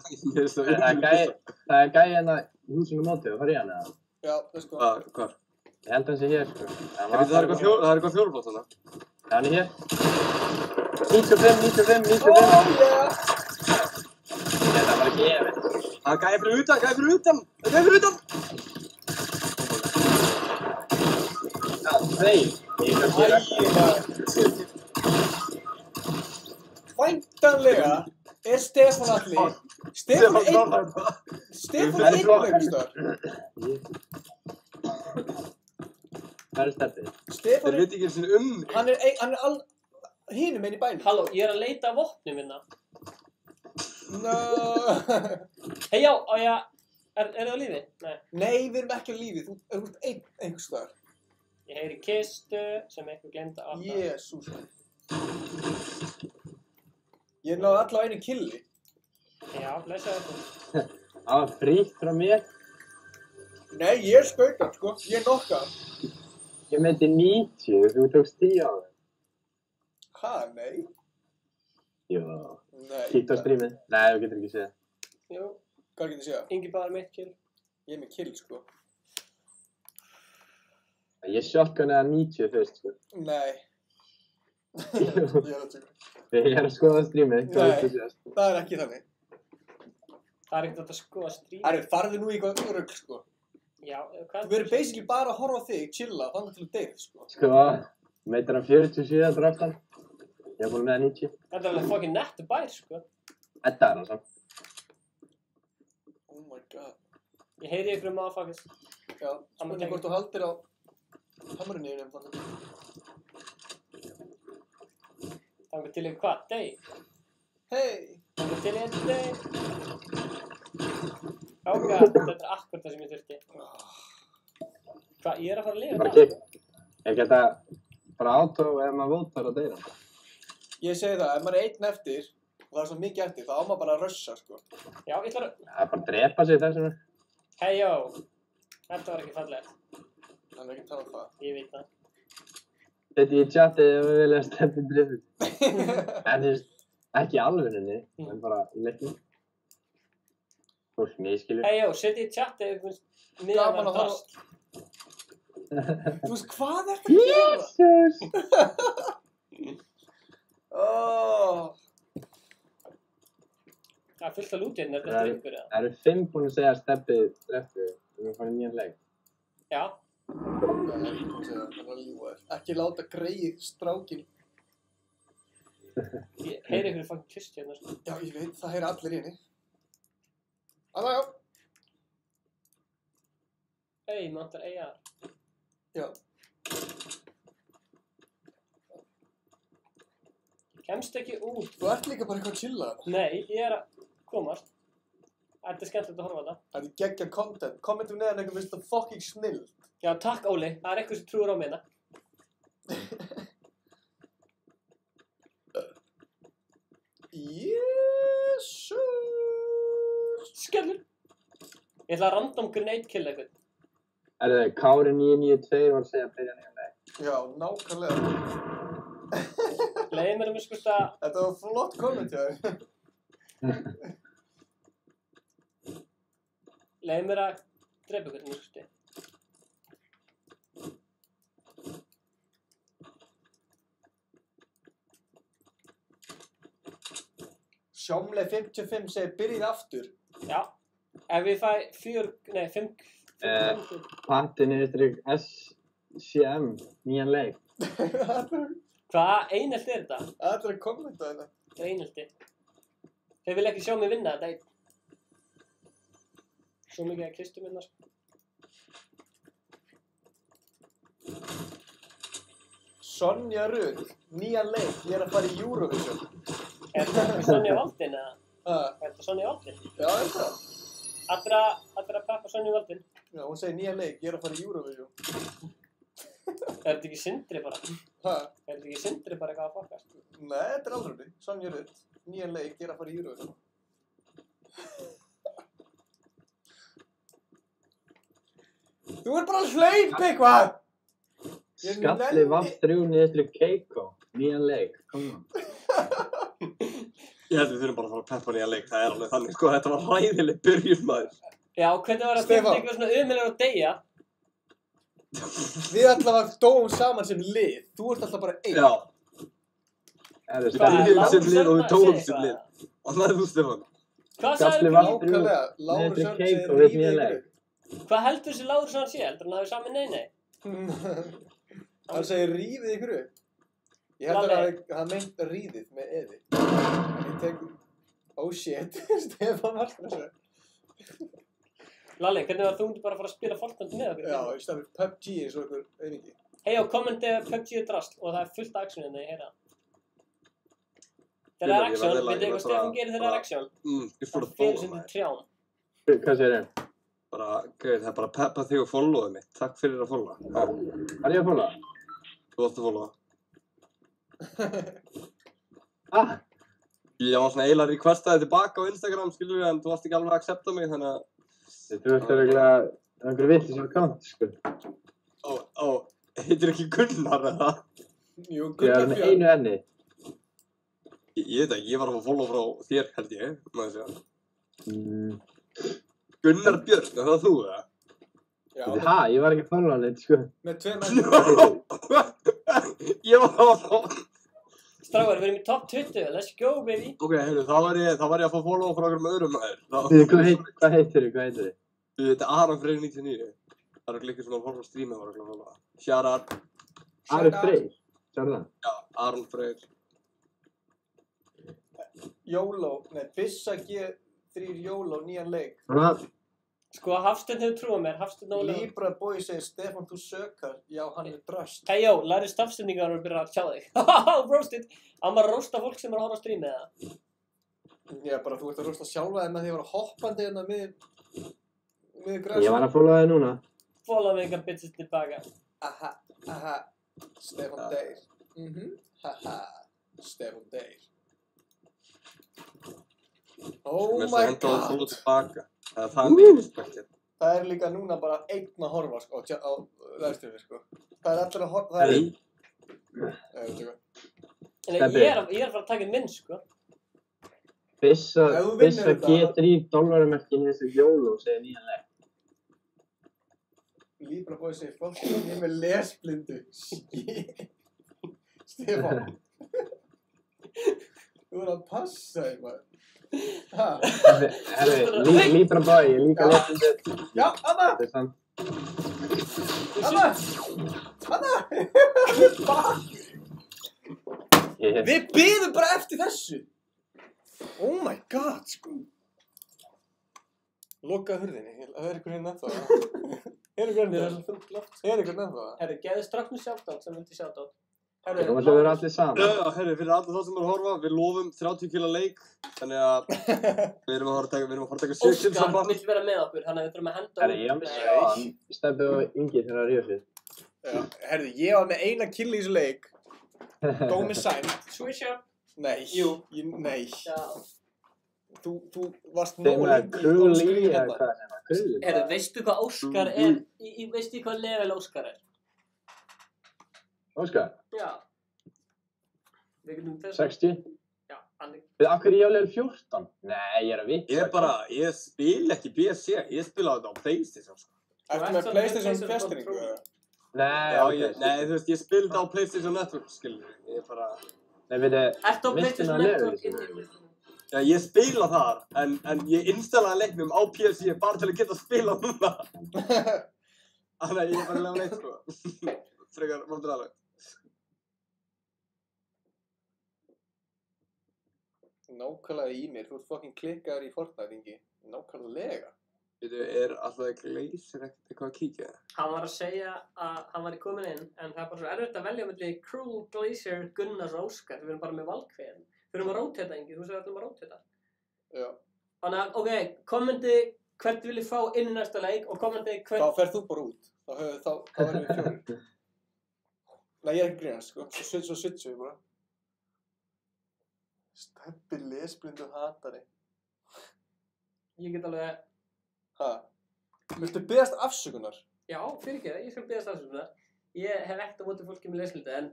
Speaker 7: Það er gæi hérna í húsinu mótið, það fara í hann eða?
Speaker 1: Já, let's go.
Speaker 8: Hvar?
Speaker 7: Ég held að það sé hér, sko.
Speaker 8: Það er eitthvað fjólubótt þarna.
Speaker 7: Já, hann er hér. 95.
Speaker 1: Oh, yeah!
Speaker 7: Þetta var ekki ég, veit.
Speaker 8: Það er gæi fyrir utan.
Speaker 7: Já, þeir. Ég kan gera.
Speaker 1: Væntanlega er Stefán Atli. Stefán er einn einhverjum stöðar.
Speaker 7: Það er stefnið.
Speaker 1: Stefán
Speaker 8: Þeir veit ekki eins og mig.
Speaker 1: Hann er hinum einn í bænum.
Speaker 2: Halló, ég er að leita að vopnum hérna.
Speaker 1: No.
Speaker 2: Hei, já, er það á lífi? Nei.
Speaker 1: Nei, við erum ekki á lífi. Þú ert einn einhvers stöðar.
Speaker 2: Ég heyri kistu sem eitthvað glemd að afta.
Speaker 1: Jésús. Ég náði allavega einu killi.
Speaker 2: Já, blessa þetta.
Speaker 7: Það var frítt frá mér.
Speaker 1: Nei, ég skaut hann, sko. Ég nokka hann.
Speaker 7: Ég meinti 90, þú tókst 10 á það.
Speaker 1: Ha, nei.
Speaker 7: Jú.
Speaker 1: Nei.
Speaker 7: Kíkt á strímið. Nei, þú getur ekki séð.
Speaker 2: Jú.
Speaker 1: Hvað getur séð?
Speaker 2: Ingi bara mitt kill.
Speaker 1: Ég er með kill, sko.
Speaker 7: Ég shotgun eða 90 fyrst, sko.
Speaker 1: Nei. Ég er að tjóka.
Speaker 7: Ég er að skoða strímið.
Speaker 1: Nei, það er ekki þannig.
Speaker 2: Það er ekkert að skoða stríð.
Speaker 1: Herri, farðu nú í eitthvað rugl, sko.
Speaker 2: Já, hvað?
Speaker 1: Þú verður basically bara að horfa á þig, chilla, þannig til þú deyð, sko.
Speaker 7: Sko, meitar hann 47 draftan. Ég er búin með 90.
Speaker 2: Þetta er alveg fucking nettu bær, sko.
Speaker 7: Þetta er hann samt.
Speaker 1: Oh my god.
Speaker 2: Ég heyri ykkur motherfuckers.
Speaker 1: Já, spurning hvort þú haldir á hamrunni yfir þannig.
Speaker 2: Þannig til yfir hvað? Day?
Speaker 1: Hey!
Speaker 2: Þannig til yfir day? Ága, þetta er akkurat það sem ég þurfti. Hvað, ég er að fara að lifa
Speaker 7: Bara kikk. Ég geta bara átó ef maður vótar á deyra.
Speaker 1: Ég segi það, ef maður er einn eftir og það er svo mikið eftir, þá á maður bara að rössa, sko.
Speaker 2: Já, ég ætla að...
Speaker 7: Það er bara að drepa sig þessum.
Speaker 2: Hey, yo! Þetta var ekki fallegt.
Speaker 1: Það er ekki að tala um það.
Speaker 2: Ég veit það.
Speaker 7: Þetta í chatið ef við vilja Steffi drifur. En þú veist, ekki í alvörunni, en bara leikni. Fólk miskilur.
Speaker 2: Hey, jó, setja í chatið ef þú miðan
Speaker 1: Gaman
Speaker 2: var
Speaker 1: að
Speaker 2: drast.
Speaker 1: Þú veist, hvað ertu að gera?
Speaker 7: Jesus!
Speaker 1: Oh.
Speaker 2: Það fullt að lúti hérna, þetta ykkur, eða?
Speaker 7: Það eru 5 búin að segja Steffi dreftu. Við erum farið nýjan leik.
Speaker 2: Já.
Speaker 1: Ekki láta greið strákin.
Speaker 2: Ég heyri ykkur fann kist hérna, sko.
Speaker 1: Já, ég veit, það heyri allir í henni. Já.
Speaker 2: Hey, maður vantar AR.
Speaker 1: Já.
Speaker 2: Ég kemst ekki út.
Speaker 1: Þú ert líka bara eitthvað að chilla.
Speaker 2: Nei, ég að komast. Þetta skemmtilegt að horfa á þetta.
Speaker 1: Það geggja content. Kommentum neðan eitthvað finnst það fucking snill.
Speaker 2: Já, takk Óli. Það eitthvað sem trúir á mig hérna.
Speaker 1: Jesus.
Speaker 2: Skellur. Ég ætla að random grenade kill eitthvað.
Speaker 7: Kári 992 var að segja að byrja nýjan leik.
Speaker 1: Já, nákvæmlega.
Speaker 2: Leiði mér að miskusta.
Speaker 1: Þetta var flott komment, já.
Speaker 2: Leiði mér að drepa ykkur, miskusti.
Speaker 1: Sjómleg 55 segir byrjið aftur.
Speaker 2: Já. Ef við fæ 5
Speaker 7: Patti niður SCM, nýjan leik.
Speaker 2: Hvað einhelti er þetta?
Speaker 1: Það er að kommenta þetta.
Speaker 2: Það er einhelti. Þeir vilja ekki sjá mig vinna þetta einn. Svo mikið að kistum minna, sko.
Speaker 1: Sonja Rut, nýjan leik, ég er að fara í Eurovision.
Speaker 2: Er þetta Sonja Valdin eða?
Speaker 1: Er
Speaker 2: þetta Sonja Valdin?
Speaker 1: Já, er það?
Speaker 2: Allir að peppa Sonju Valdin.
Speaker 1: Já, hún segir nýjan leik, ég er að fara í Eurovision.
Speaker 2: Er þetta ekki Sindri bara? Er þetta ekki Sindri bara eitthvað að fokast?
Speaker 1: Nei, þetta er alveg. Sonja Rut, nýjan leik, ég er að fara í Eurovision. Þú er bara að hlaupa eitthvað!
Speaker 7: Skalli vaff 3 niður Keiko, nýjan leik, kom on.
Speaker 8: Ég held við þurfum bara að fara að peppa nýjan leik, það er alveg þannig, sko, þetta var hræðileg byrjun, maður.
Speaker 2: Já, hvernig var að finna eitthvað svona umiljar að deyja?
Speaker 1: Við allavega dóum saman sem lið, þú ert alltaf bara einn.
Speaker 8: Já.
Speaker 2: Hvað,
Speaker 8: sem lið og við dóum
Speaker 2: Lárus
Speaker 8: sem lið. Og það er þú, Stefán.
Speaker 2: Hvað sagði
Speaker 1: Nákvæmlega, Lárus Örn segir rífið ykkur.
Speaker 2: Hvað heldur þessi Lárus hann sé? Heldur hann hafi sami nei?
Speaker 1: Hann segir rífið ykkur upp. Ég held að það meint ríðið með eði. En ég tek... Oh shit, Stefán var þessu.
Speaker 2: Lalli, hvernig var þú bara að fara að spila Fortnite með okkur?
Speaker 1: Já, ég stafir PUBG eins og ykkur auðviki.
Speaker 2: Hei, og kommenti PUBG er drasl og það er fullt af action hérna, ég heyra. Þegar það er action, veit þið hvað Stefán gerir þegar það er action?
Speaker 8: Það
Speaker 2: fyrir sem til trján.
Speaker 7: Hvað segir þér?
Speaker 8: Bara, gauð, það er bara að peppa þig og followið mitt. Takk fyrir að followa.
Speaker 7: Hvað er ég að followa?
Speaker 8: Þú átt að followa. Ég var svona eiginlega requestaði tilbaka á Instagram, skilur við, en þú varst ekki alveg að accepta mig, þannig að...
Speaker 7: Þú ert örugglega einhverju vitlaus account, sko.
Speaker 8: Heitir ekki Gunnar, eða?
Speaker 1: Jú,
Speaker 7: Ég er með einu enni.
Speaker 8: Ég veit ekki, ég var að fá follow frá þér, held ég, maður segja. Gunnar Björn, er það þú, eða?
Speaker 7: Ha, ég var ekki að followa neitt, sko.
Speaker 1: Með 2 menn.
Speaker 8: Ég var að fá...
Speaker 2: Strágar, við erum í top 20, let's go baby.
Speaker 8: Ok, heyrðu, þá var ég að fá follow frá einhverjum öðrum maður.
Speaker 7: Hvað heitir þið?
Speaker 8: Þetta er Aron Freyr 99. Það er líka svona follow streamið var að followa. Shoutout.
Speaker 7: Aron Freyr? Sjáðu það?
Speaker 8: Já, Aron Freyr.
Speaker 1: YOLO, Bissa G3 YOLO, nýjan leik.
Speaker 2: Sko, Hafsteinn hefur trúið mér, Hafsteinn Óli.
Speaker 1: Libra Boy segir Stefán, þú sökar. Já, hann er dröst.
Speaker 2: Hey, jó, læri stafsendingar og byrja að tjá þig. Haha, roasted. Á maður að roasta fólk sem er að horfa á streamið, eða?
Speaker 1: Já, bara þú ert að roasta sjálfa þig með því að vera hoppandi hérna með græs.
Speaker 7: Ég var að followa þig núna.
Speaker 2: Follow mig enga bitches tilbaka.
Speaker 1: Aha. Stefán deyr. Haha. Stefán deyr. Oh my god.
Speaker 8: Það er það mikið respektið.
Speaker 1: Það er líka núna bara einn að horfa, sko, á livestreamið, sko. Það er allir að horfa, það er...
Speaker 2: Ég er að fara að taka minn, sko.
Speaker 7: Byssa
Speaker 1: Ef þú vinnur þetta-
Speaker 7: G3 $merkin í þessu YOLO segir nýjan leik.
Speaker 1: Libra Boy segir fólkið ég er með lesblindu. Stefán. Þú verður að passa þig, maður. Ha?
Speaker 7: Herri, Libra Boy, ég líka lesblindu.
Speaker 1: Já, Anna!
Speaker 7: Þetta er samt.
Speaker 1: Anna! Anna! Við biðum bara eftir þessu. Oh my god, sko. Lokaðu hurðinni. Það er ykkur hérna ennþá. Er ykkur ennþá?
Speaker 2: Herri, geðu strax með shoutout sem vildi shoutout.
Speaker 7: Þú ætlum að vera allir saman.
Speaker 8: Já, herri, fyrir alla þá sem eru að horfa, við lofum 30 kg leik, þannig að við erum að fara að taka 7 kills
Speaker 2: Óskar
Speaker 8: saman.
Speaker 2: vill vera með okkur, þannig að við þurfum að henda
Speaker 7: Herri, ég með hann, Stebbi og Ingi þegar að ríða sér.
Speaker 1: Herði, ég var með eina kill í þessu leik. Dómi sæmt.
Speaker 2: Switch up.
Speaker 1: Nei.
Speaker 2: Jú.
Speaker 1: Nei.
Speaker 2: Já.
Speaker 1: Þú varst
Speaker 7: Þeim
Speaker 1: nóg
Speaker 7: að
Speaker 1: lengi í
Speaker 7: Krulli,
Speaker 1: dómskrifinu
Speaker 7: eða
Speaker 1: hérna.
Speaker 7: hvað er það? Krulli?
Speaker 2: Herri, veistu hvað Óskar er? Veistu hvað level Óskar er?
Speaker 7: Óskar?
Speaker 2: Já. Við getum þess
Speaker 7: 60?
Speaker 2: Já, hann er...
Speaker 7: Við af hverju ég á level 14? Nei, ég er að vita.
Speaker 8: Ég spil ekki BSC, ég spila þetta á PlayStation, sko.
Speaker 1: Ertu með PlayStation fjastringu?
Speaker 7: Nei,
Speaker 8: Nei, þú veist, ég spil þetta á PlayStation Network, skilur. Ég bara...
Speaker 7: Nei, við þið...
Speaker 2: Ertu á PlayStation Network?
Speaker 8: Já, ég spila þar, en ég installaði leiknum á PC bara til að geta spila núna. Þannig að ég er bara að lega neitt, sko. Frekar, vandræðalegt.
Speaker 1: Nákvæmlega í mér, þú ert fucking klikkaður í Fortnite, Ingi. Nákvæmlega.
Speaker 8: Veitu, alltaf Glazer ekkert eitthvað að kíkja?
Speaker 2: Hann var að segja að hann var komin inn, en það er bara svo erfitt að velja milli Cruel, Glazer, Gunnars og Óskar. Við erum bara með valkvæðin. Við erum að róteta, Ingi, þú segir að við erum að róteta.
Speaker 1: Já.
Speaker 2: Þannig að, ok, kommenti hvert þið viljið fá inn í næsta leik og kommenti hvert...
Speaker 1: Þá ferð þú bara út. Þá verðum við 4. Nei, ég er ekki grínast, sko. Svo switchum við bara. Stebbi lesblindu hatari.
Speaker 2: Ég get alveg...
Speaker 1: Ha? Viltu beðast afsökunar?
Speaker 2: Já, fyrir ekki það, ég skal beðast afsökunar. Ég hef ekkert á móti fólki með lesblindu, en...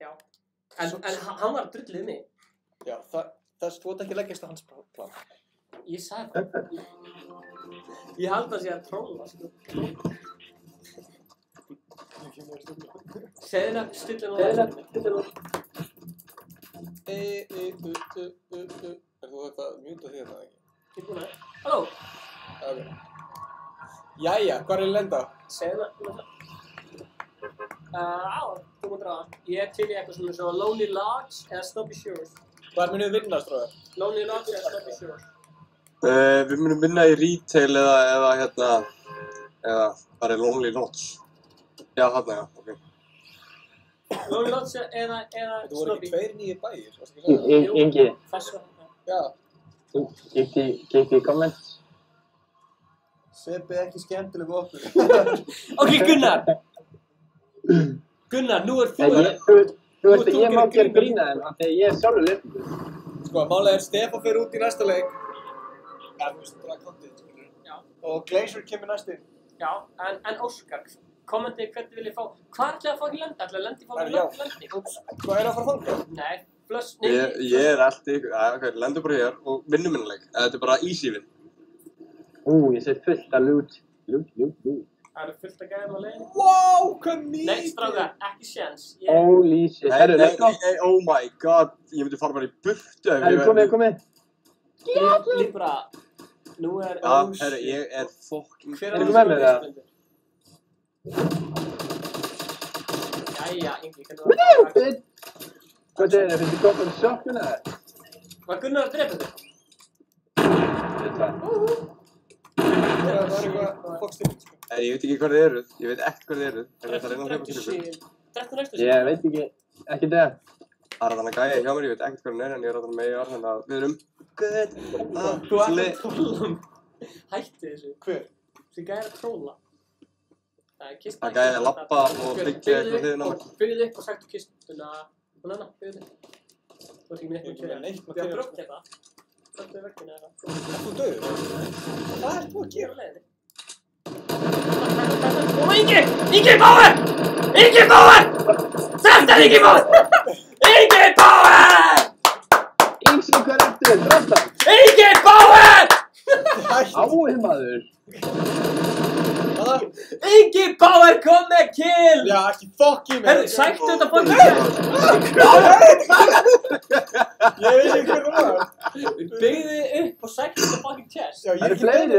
Speaker 2: Já. En hann var drullið mig.
Speaker 1: Já, þú ert ekki leggjast á hans plan.
Speaker 2: Ég sagði það. Ég held að sé að trolla, sko. Segðina, stillin og
Speaker 1: Er þú þetta að mjúta því þetta ekki?
Speaker 2: Ég er búin að... Halló!
Speaker 1: Ok. Jæja, hvað er að lenda?
Speaker 2: Segðina, þú múið draga. Ég er til í eitthvað svona svo Lonely Lodge eða Snobby Shores.
Speaker 1: Hvað munið þið vinna, stróðar?
Speaker 2: Lonely Lodge eða Snobby Shores.
Speaker 8: Við munum vinna í retail eða bara í Lonely Lodge. Já, þarna, já, ok.
Speaker 2: Lonely Lodge eða
Speaker 1: Þetta voru
Speaker 2: Snobby.
Speaker 1: ekki 2 nýjir bæir, varstu ekki að segja?
Speaker 7: Ingi,
Speaker 2: Þess vegna.
Speaker 1: Já,
Speaker 7: geti í comments.
Speaker 1: Sebbi ekki skemmtilegu okkur.
Speaker 2: Ok, Gunnar! Gunnar, nú er þú...
Speaker 7: Þú veist að ég má gera grína þeim af því að ég er sjálfur lesblindur.
Speaker 1: Sko, málega er Stefán fyrir út í næsta leik. Ja, þú veist, bara kontið, skilur.
Speaker 2: Já.
Speaker 1: Og Glazer kemur næst inn.
Speaker 2: Já, en Óskar, kommenti hvert þið viljið fá. Hvað ætlaði að fá ekki lenda? Ætlaði að lendi fá ekki
Speaker 1: Já.
Speaker 2: lendi?
Speaker 1: Hvað er að fara að fanga?
Speaker 2: Nei, plus...
Speaker 8: Ég er alltaf ykkur, ok, lendur bara hér og vinnum minnileg. Þetta er bara easy win.
Speaker 7: Ég set fullt að loot.
Speaker 2: Það eru fullt að gæða á leiðinni.
Speaker 1: Wow, hvað mikið!
Speaker 2: Nei, strákar, ekki séns.
Speaker 7: Holy shit. Herru, let's go.
Speaker 8: Oh my god, ég myndi fara bara í burtu.
Speaker 7: Herru, komið.
Speaker 2: Libra, nú er...
Speaker 8: Já, herru, ég er fucking...
Speaker 2: Hver
Speaker 7: Er þú með mér það?
Speaker 2: Jæja, Ingi, hvernig
Speaker 7: Hvað
Speaker 2: var það?
Speaker 7: segir þið? Finnst þið gott að sjokkuna það?
Speaker 2: Var Gunnar að drepa þig?
Speaker 1: Það er eitthvað fokkstilling, sko.
Speaker 8: Ég veit ekki hvað þið eruð, ég veit ekki hvað þið eruð. Ég veit að reyna að hljópa til ykkur.
Speaker 2: 13 næstu
Speaker 7: Ég veit ekki það.
Speaker 8: Það er þannig að gæja hjá mér, ég veit ekkert hvað hann er, en ég er að það með ég þannig að við erum good
Speaker 2: Þú ert að tróla. Hætti þessu.
Speaker 1: Hver?
Speaker 2: Þessi gæði að tróla. Það er kista.
Speaker 8: Það gæði að labba og byggja eitthvað þiðin á mér.
Speaker 2: Byggðu upp og sagt kistuna. Núna, byggðu upp. Þú ert ekki með
Speaker 1: Ég er ekki með neitt
Speaker 2: Við
Speaker 1: material,
Speaker 2: hafa
Speaker 1: sko.
Speaker 2: brökt þetta. Brökt við veggina eða
Speaker 1: Er þú döður? Hvað ert þú að
Speaker 2: Hér
Speaker 1: gera?
Speaker 2: á leiðinni. Ó, Ingi! Ingi, báðu! Ingi Bauer! Þetta er Ingi Bauer! Ingi Bauer!
Speaker 7: Íngsi, hvað er eftir þér? Drafta!
Speaker 2: Ingi Bauer!
Speaker 7: Ái, maður!
Speaker 2: Ingi Bauer kom með kill!
Speaker 1: Já, ekki fokk í mig.
Speaker 2: Herru, sæktu þetta fucking chest!
Speaker 1: Ég veit ekki hver það var.
Speaker 2: Byggði upp og sæktu þetta fucking chest.
Speaker 1: Já,
Speaker 7: Það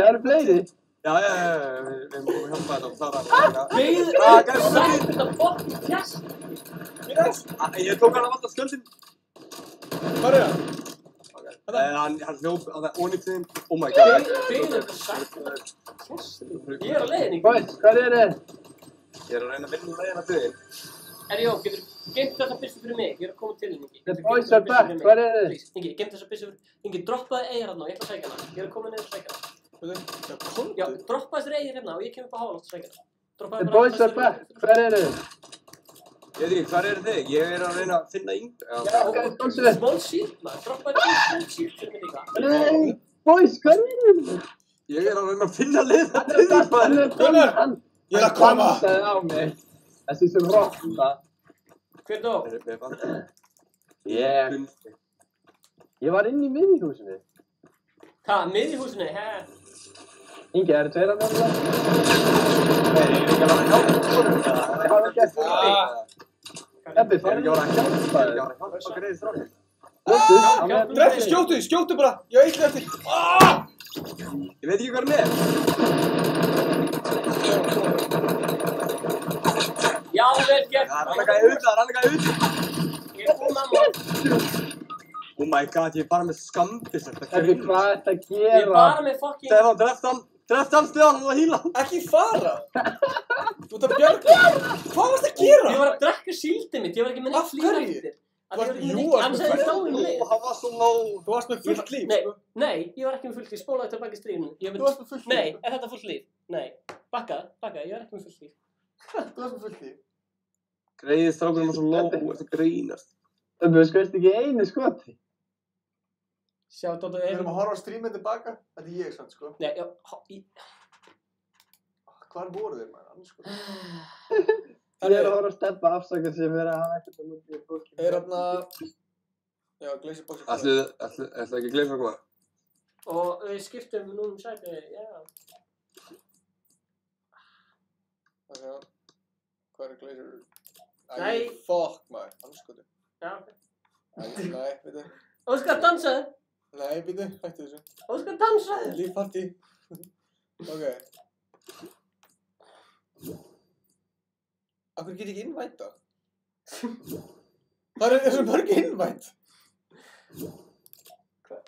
Speaker 7: eru fleiri!
Speaker 8: Já, við múum hjálpa þetta og klára
Speaker 2: Byggði upp og sæktu þetta fucking chest.
Speaker 8: Ég tók hann að valda skjöldin.
Speaker 1: Hvað er það?
Speaker 8: Hann hljóp á það ónýttiðin. Oh my god.
Speaker 2: Byggði upp og sæktu þetta chest. Ég er á leiðinni.
Speaker 7: Boys, hvað er þið?
Speaker 8: Ég er að reyna að vinna leiðina til þín.
Speaker 2: Jó, getur geimt þessa byssu fyrir mig? Ég er að koma til þín, Ingi.
Speaker 7: Boys are back, hvað er þið?
Speaker 2: Please, Ingi, geimt þessa byssu fyrir... Ingi, droppaði eigir hérna og ég ætla að sækja hana. Ég er að koma niður og sækja hana. Já, droppaði þessir eigir hérna og ég kemur upp á háloft og sækja hana.
Speaker 7: The boys are back, hvað er þið?
Speaker 8: Ég veit ekki, hvað eru þið? Ég er að reyna að finna Inga.
Speaker 2: Small shield, maður. Droppaði small shield fyrir mig líka.
Speaker 7: Nei, boys, hvað er þið?
Speaker 8: Ég er að reyna að finna leiðina til þín, maður.
Speaker 1: Ég er að koma.
Speaker 7: Hann dansaði á mig. Þessi sem rotta.
Speaker 2: Hver dó?
Speaker 7: Ég var inn í miðjuhúsinu.
Speaker 2: Hvað, miðjuhúsinu?
Speaker 7: Ingi, það eru tveir að það? Nei, ég er ekki að vera hjálpa. Hvað er gert fyrir mig? Ebbi, það er ekki að vera hjálpa.
Speaker 8: Ég er ekki að vera hjálpa greiði strákinn.
Speaker 1: Drefti, skjótu bara. Ég veit ekki eftir.
Speaker 8: Ég veit ekki hvað er með.
Speaker 2: Já, vel gert.
Speaker 8: Það er annarkaði út.
Speaker 2: Ég er búinn mamma.
Speaker 8: Oh my god, ég er bara með skambis.
Speaker 7: Ebbi, hvað er þetta að
Speaker 2: Ég er
Speaker 7: gera?
Speaker 2: bara með fucking...
Speaker 8: Stefán, dreft hann Stefán, hann var að hýla.
Speaker 1: Ekki fara. Þú ert að bjarga. Hvað varst að gera?
Speaker 2: Ég var að drekka síldið mitt, ég var ekki með neitt
Speaker 1: Af hverju?
Speaker 2: eftir.
Speaker 1: Þú varst með
Speaker 2: Hann sagði þá í mig.
Speaker 8: Hann var svo low.
Speaker 1: Þú varst með fullt líf.
Speaker 2: Nei, ég var ekki með fullt líf, spólaði tilbaka í stríðinu.
Speaker 1: Þú varst með fullt líf.
Speaker 2: Nei, er þetta fullt líf? Nei, bakkaði, ég var ekki með fullt líf.
Speaker 1: Þú varst með fullt líf.
Speaker 8: Greiði strákurinn var svo low, þú ert að grínast.
Speaker 7: Ebbi, þú skoðist ekki einu skoti.
Speaker 2: Sjá, Dóttu,
Speaker 1: Við erum að horfa á strímið tilbaka. Þetta er ég sann, sko.
Speaker 2: Nei, já,
Speaker 1: Hvar voru þeir, maður? Annars, sko.
Speaker 7: Ég er að horfa að steppa afsakað sem er að hafa ekkert að mútið í fólki.
Speaker 1: Er þarna... Já, Glacier Box.
Speaker 8: Ætlaðu ekki að gleysa okkur?
Speaker 2: og við skiptum nú sæti, já.
Speaker 1: Já, hvað er Glacier?
Speaker 2: Nei.
Speaker 1: Fuck, maður, anskotu.
Speaker 2: Já, ok.
Speaker 1: Nei, veitu.
Speaker 2: Óskar, dansaðu!
Speaker 1: Nei, býtu, hættu þessu.
Speaker 2: Óskar, dansaðu!
Speaker 1: Lífpartí. Ok. Akkur get ég ekki innvæta? Það er svo mörg innvæt.
Speaker 2: Hvað?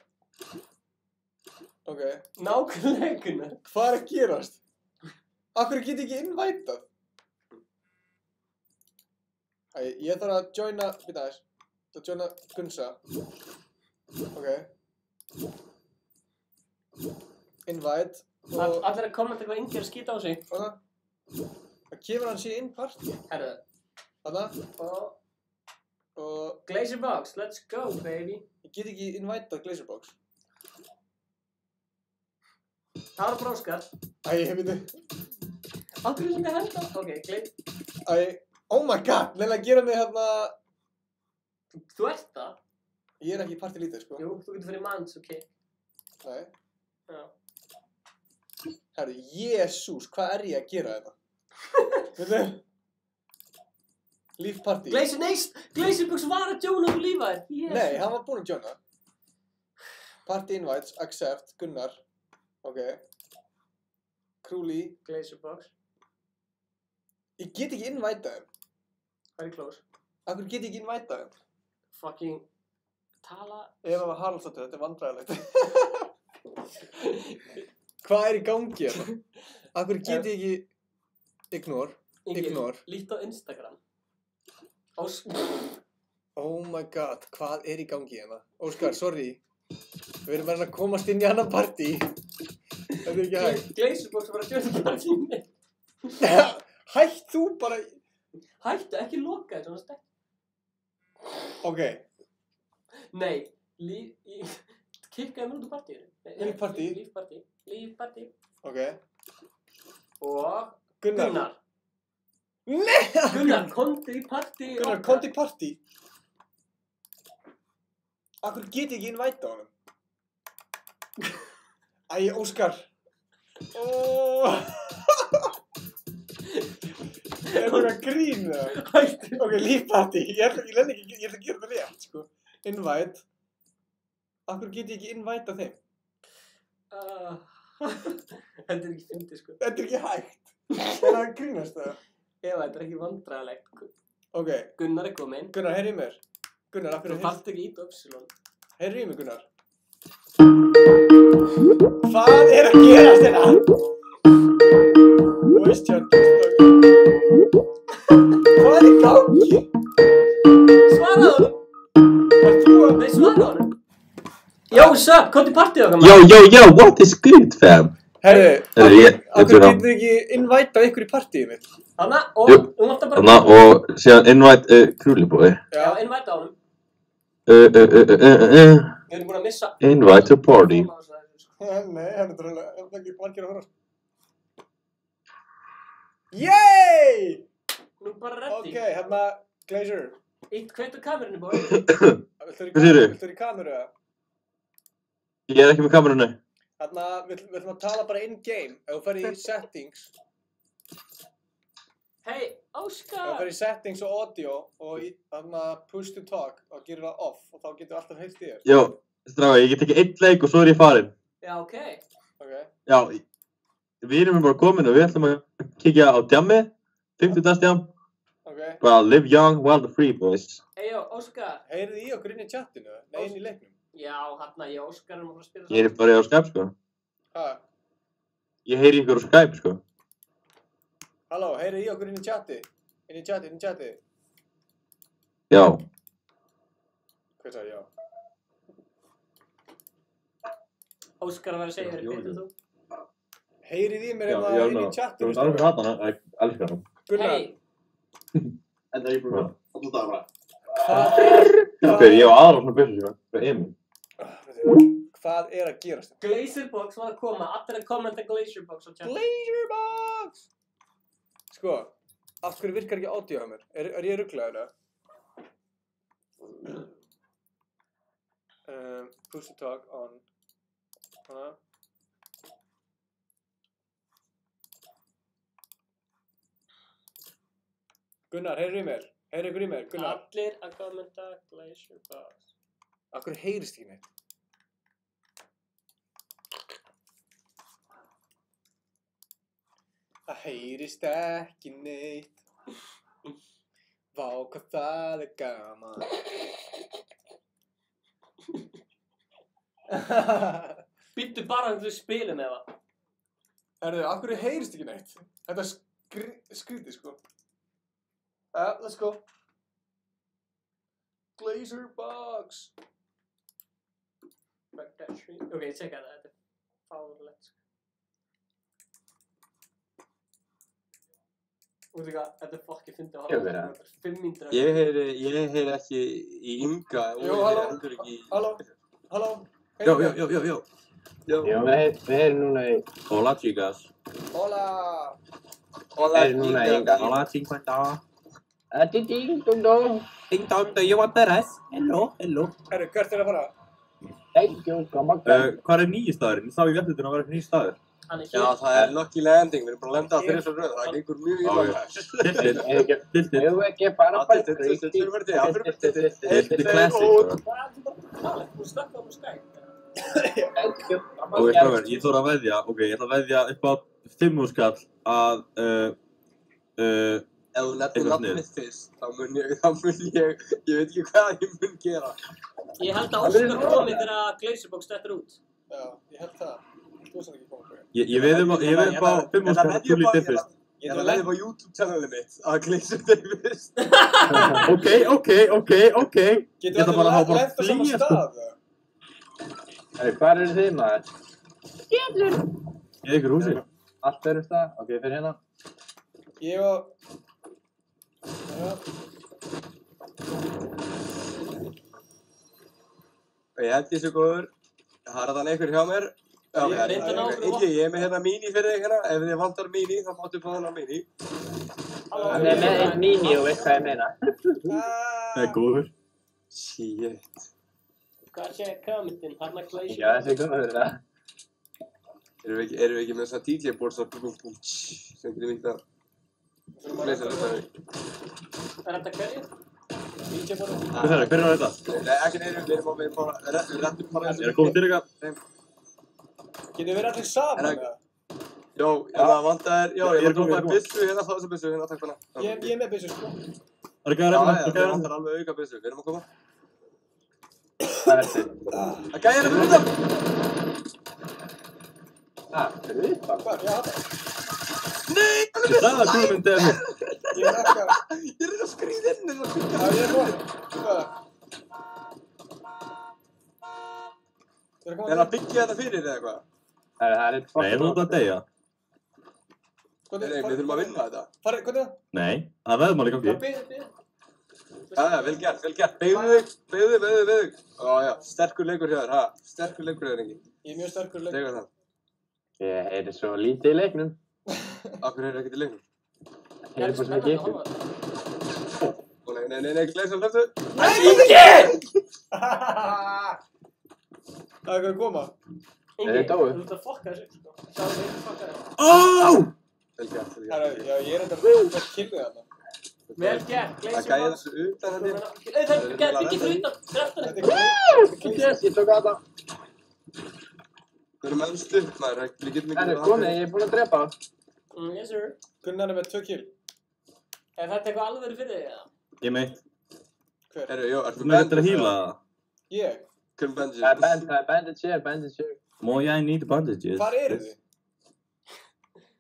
Speaker 1: Ok.
Speaker 2: Nákvæmlega.
Speaker 1: Hvað er að gerast? Akkur get ég ekki innvæta? Æ, ég þarf að joina, býta aðeins. Það að joina Gunsa. Ok. Invite.
Speaker 2: Allir að kommenta eitthvað yngir að skýta á sig.
Speaker 1: Þarna. Það kemur hann sér inn partí.
Speaker 2: Herru.
Speaker 1: Þarna. Og...
Speaker 2: Glacier Box, let's go baby.
Speaker 1: Ég get ekki invitað Glacier Box.
Speaker 2: Það var bara Óskar.
Speaker 1: Æ, ég veit þið.
Speaker 2: Akkur er þetta henda? Ok,
Speaker 1: Æ, oh my god, neina að gera mig hérna...
Speaker 2: Þú ert það?
Speaker 1: Ég er ekki partí lítið, sko.
Speaker 2: Jú, þú getur fyrir manns, ok.
Speaker 1: Nei.
Speaker 2: Já.
Speaker 1: Herru, jésús, hvað er ég að gera þetta? Veitu? Lífpartí.
Speaker 2: Glacier Box var að joina þú lífaðir.
Speaker 1: Nei, hann var búinn að joina. Party invites, accept, Gunnar. Ok. Krúli.
Speaker 2: Glacier Box.
Speaker 1: Ég get ekki invitað þeim.
Speaker 2: Very close.
Speaker 1: Akkur get ég ekki invitað þeim?
Speaker 2: Fucking... Tala...
Speaker 1: Eva Haraldsdóttir, þetta er vandræðilegt. Hvað er í gangi hérna? Akkur get ég ekki... Ignore.
Speaker 2: Lít á Instagram.
Speaker 1: Oh my god, hvað er í gangi hérna? Óskar, sorry. Við erum verið að komast inn í annan partí. Þetta er ekki hægt.
Speaker 2: Glacier Box var að joina partíinu.
Speaker 1: Hætt þú bara...
Speaker 2: Hættu, ekki loka þetta, svona stætt.
Speaker 1: Ok.
Speaker 2: Nei, kikkaði mér út úr partíinu.
Speaker 1: Lífpartí.
Speaker 2: Lífpartí.
Speaker 1: Ok.
Speaker 2: Og...
Speaker 1: Gunnar. Nei!
Speaker 2: Gunnar, komdu í partí.
Speaker 1: Gunnar, komdu í partí. Akkur get ég ekki invæta honum? Æ, Óskar. Er það að grína? Ok, lífpartí. Ég ætla að gera það rétt, sko. Invite. Akkur get ég ekki invæta þeim?
Speaker 2: Þetta er ekki fyndið, sko.
Speaker 1: Þetta er ekki hægt. Er það að grínast það?
Speaker 2: Ef þetta er ekki vandræðilegt.
Speaker 1: Ok.
Speaker 2: Gunnar er kominn.
Speaker 1: Gunnar, heyri í mér. Gunnar, af hverju
Speaker 2: Þú þarft ekki ít Upsilon.
Speaker 1: Heyri í mér, Gunnar. Hvað er að gerast hérna? Voice chat. Hvað er í gangi?
Speaker 2: Svaraðu honum.
Speaker 1: Var þú að...
Speaker 2: Nei, svaraðu honum. Yo, what's up? Komdu í partí okkar,
Speaker 5: Yo, what is good, fam?
Speaker 1: Herri,
Speaker 5: ég
Speaker 1: akkur getur þið ekki invætað ykkur í partíið mitt?
Speaker 2: Hanna, og
Speaker 5: Jú.
Speaker 2: þú vantar bara...
Speaker 5: Þannig, og síðan invite Krúlibói.
Speaker 2: Já, invite á honum.
Speaker 5: Við
Speaker 2: erum búin að missa...
Speaker 5: Invite to party.
Speaker 1: Nei, hann er dröðlega, það er ekki margir að horfa. Yey!
Speaker 2: Nú bara reddi.
Speaker 1: Ok, hérna, Glazer.
Speaker 2: Eitt kveitur kamerunni, bói.
Speaker 5: Hvað segirðu?
Speaker 1: Viltu í kameru eða?
Speaker 5: Ég er ekki með kamerunni.
Speaker 1: Hérna, við ætlum að tala bara in-game. Ef þú ferð í settings.
Speaker 2: Hei, Óskar!
Speaker 1: Ef þú ferð í settings og audio og hérna push to talk og gerir það off og þá getur alltaf heilt í þér.
Speaker 5: Jó, stráka, ég get ekki einn leik og svo er ég farinn.
Speaker 2: Já, ok.
Speaker 5: Já, við erum bara komin og við ætlum að kíkja á djammi, 50 dagsdjam. Bara live young, wild and free, boys.
Speaker 2: Eyjó, Óskar.
Speaker 1: Heyrið í okkur inn í chatinu, nei inn í leiknum.
Speaker 2: Já, hérna, ég og Óskar erum að spila
Speaker 5: Ég er bara á Skype, sko.
Speaker 1: Hæ?
Speaker 5: Ég heyri ykkur á Skype, sko.
Speaker 1: Halló, heyrið í okkur inn í chati. Inn í chati.
Speaker 5: Já.
Speaker 1: Hvað sagði já?
Speaker 2: Óskar að vera að segja þér betur þú.
Speaker 1: Heyrið í mér inn í chatinu.
Speaker 5: Þú veist alveg hata hana, ég elskar hana.
Speaker 1: Gunnar.
Speaker 5: Enda ég bara, alltaf það bara.
Speaker 1: Hvað
Speaker 5: ég var aðra svona byrju, sko. Hvað er mér?
Speaker 1: Hvað er að gerast?
Speaker 2: Glazerbox var að koma, allir að kommenta Glazerbox á chat.
Speaker 1: Glazerbox! Sko, af hverju virkar ekki audio á mér? Er ég ruglaður eða? Push to talk on. Gunnar, heyrðu í mér. Heyrðu ykkur í mér, Gunnar.
Speaker 2: Allir að kommenta Glazerbox.
Speaker 1: Af hverju heyrist ekki neitt? Það heyrist ekki neitt. Vá, hvað það er gaman.
Speaker 2: Býttu bara að þú spilum með það.
Speaker 1: Herðu, af hverju heyrist ekki neitt? Þetta er skrítið, sko. Let's go. Glazerbox.
Speaker 2: Ok, ég tjekka það, þetta er fárlegt, sko. Þú veit ekki að þetta er fokkið fyndið að horfa á 5 mínútur.
Speaker 8: Ég heyri ekki í Inga og ég heldur ekki í...
Speaker 1: Halló.
Speaker 8: Jó.
Speaker 7: Já, við heyrim núna í...
Speaker 8: Hola, chicas.
Speaker 1: Hola.
Speaker 7: Hola, núna í Inga.
Speaker 8: Hola, chingada.
Speaker 7: Ding dong dong.
Speaker 8: Ding dong, do you want the rest? Hello.
Speaker 1: Herru, hvert er að fara?
Speaker 7: Thank you, come on.
Speaker 5: Hvað er nýji staðurinn? Ég sá í vefnitinu að vera nýji staður.
Speaker 8: Já, það er lucky landing, við erum bara að lenda á þeirri svo röð, það gengur mjög illa.
Speaker 5: Tiltið.
Speaker 7: Hefur ekki bara bara
Speaker 8: Tiltið
Speaker 5: classic.
Speaker 2: Þú snakka á Skype.
Speaker 7: Thank you.
Speaker 5: Ok, strákar, ég þóra að veðja, ég ætla að veðja upp á 5.000 skall að
Speaker 8: Ef þú nefnir nafnið fyrst, þá mun ég veit ekki hvað ég mun gera.
Speaker 2: Ég held að Óskar komi þegar Glazerbox dettur út.
Speaker 1: Já, ég held það. Þú sem ekki komið.
Speaker 5: Ég veð upp á 5.000 skall að Tulli deyr fyrst.
Speaker 8: Ég ætla að leiða upp á YouTube-channelið mitt að Glazer deyr fyrst.
Speaker 5: Ok.
Speaker 1: Getur þetta lent á sama stað?
Speaker 7: Hvað eru þið, maður?
Speaker 5: Ég er ykkur húsi.
Speaker 7: Allt eru stað? Ok, fyrir hérna.
Speaker 1: Ég og...
Speaker 8: Ég held ég svo góður. Það er þannig einhver hjá mér. Ingi, ég með hérna mini fyrir þig hérna. Ef þið vantar mini, þá máttu fá hana mini.
Speaker 7: Hann með einn mini og veist hvað ég meina.
Speaker 5: Það góður.
Speaker 8: Shit.
Speaker 2: Hvað sé kommentinn? Hanna Glacier?
Speaker 7: Já, þessi góður það.
Speaker 8: Erum við ekki með svona DJ-board svona búm sem getur mikið að leysa þetta?
Speaker 2: Þetta hverju? DJ-board?
Speaker 5: Hvað er þetta?
Speaker 8: Nei, ekki neyru, við erum bara rettum bara þessu.
Speaker 5: Ég að koma til ykkar.
Speaker 1: Getur við allir saman eða?
Speaker 8: Jó, hérna vantar, já, ég var að koma með byssu, hérna þá þessu byssu, hérna takk hana.
Speaker 1: Ég er með byssu sko.
Speaker 5: Það er ekki að
Speaker 8: Já, við vantar alveg auka byssu, við erum að koma.
Speaker 7: Hvað er þetta?
Speaker 8: Það gæði hérna fyrir utan!
Speaker 7: Fyrir utan?
Speaker 1: Hvað? Já, þetta.
Speaker 8: Nei!
Speaker 5: Ég sagði að þú myndi að mér.
Speaker 1: Ég er ekki að...
Speaker 8: Ég er að skrýða inn en að byggja.
Speaker 1: Já, ég er komin. Hvað?
Speaker 8: Er að byggja þetta fyrir eða eitthvað?
Speaker 7: Það er eitt
Speaker 5: Nei, þú ert að deyja.
Speaker 8: Nei, við þurfum að vinna þetta.
Speaker 1: Hvað er það?
Speaker 5: Nei, það veðmál í gangi.
Speaker 8: Já, vel gert. Beygðu þig. Ó já, sterkur leikur hjá þér, ha? Sterkur leikur hjá þér, Ingi.
Speaker 1: Ég er mjög sterkur leikur.
Speaker 8: Þegar það.
Speaker 7: Ég heyri svo lítið í leiknum.
Speaker 8: Akkur heyri ekkert í leiknum?
Speaker 7: Ég heyri bara svo mikið ykkur.
Speaker 8: Ó nei, gleisa hlöftu.
Speaker 1: Það er að koma.
Speaker 7: Er þið dáið?
Speaker 2: Þú ert að fokka þessu. Sjáðu þig að fokka þessu.
Speaker 5: Ó!
Speaker 8: Vel gert.
Speaker 1: Já, ég er enda að kynna þarna.
Speaker 2: Vel gert,
Speaker 8: Það
Speaker 2: Glacier
Speaker 8: gæði
Speaker 2: Box.
Speaker 8: þessu utan henni.
Speaker 2: Það er byggið fyrir utan. Drefta
Speaker 1: Þetta
Speaker 2: þig.
Speaker 1: er
Speaker 7: Yes, ég tók að það.
Speaker 8: Við erum elst upp, maður. Við getum ekki...
Speaker 7: Það er komið, ég er búinn að drepa.
Speaker 2: Yes sir.
Speaker 1: Gunnar er með 2 kill.
Speaker 2: Er þetta eitthvað alveg fyrir þig eða?
Speaker 5: Ég meitt.
Speaker 1: Hver?
Speaker 8: Jó, ertu
Speaker 5: Þú með þetta að hýla það?
Speaker 1: Ég?
Speaker 8: Hvernig bandage?
Speaker 7: Það er bandage here.
Speaker 5: Må ég need bandages?
Speaker 1: Hvar eru þið?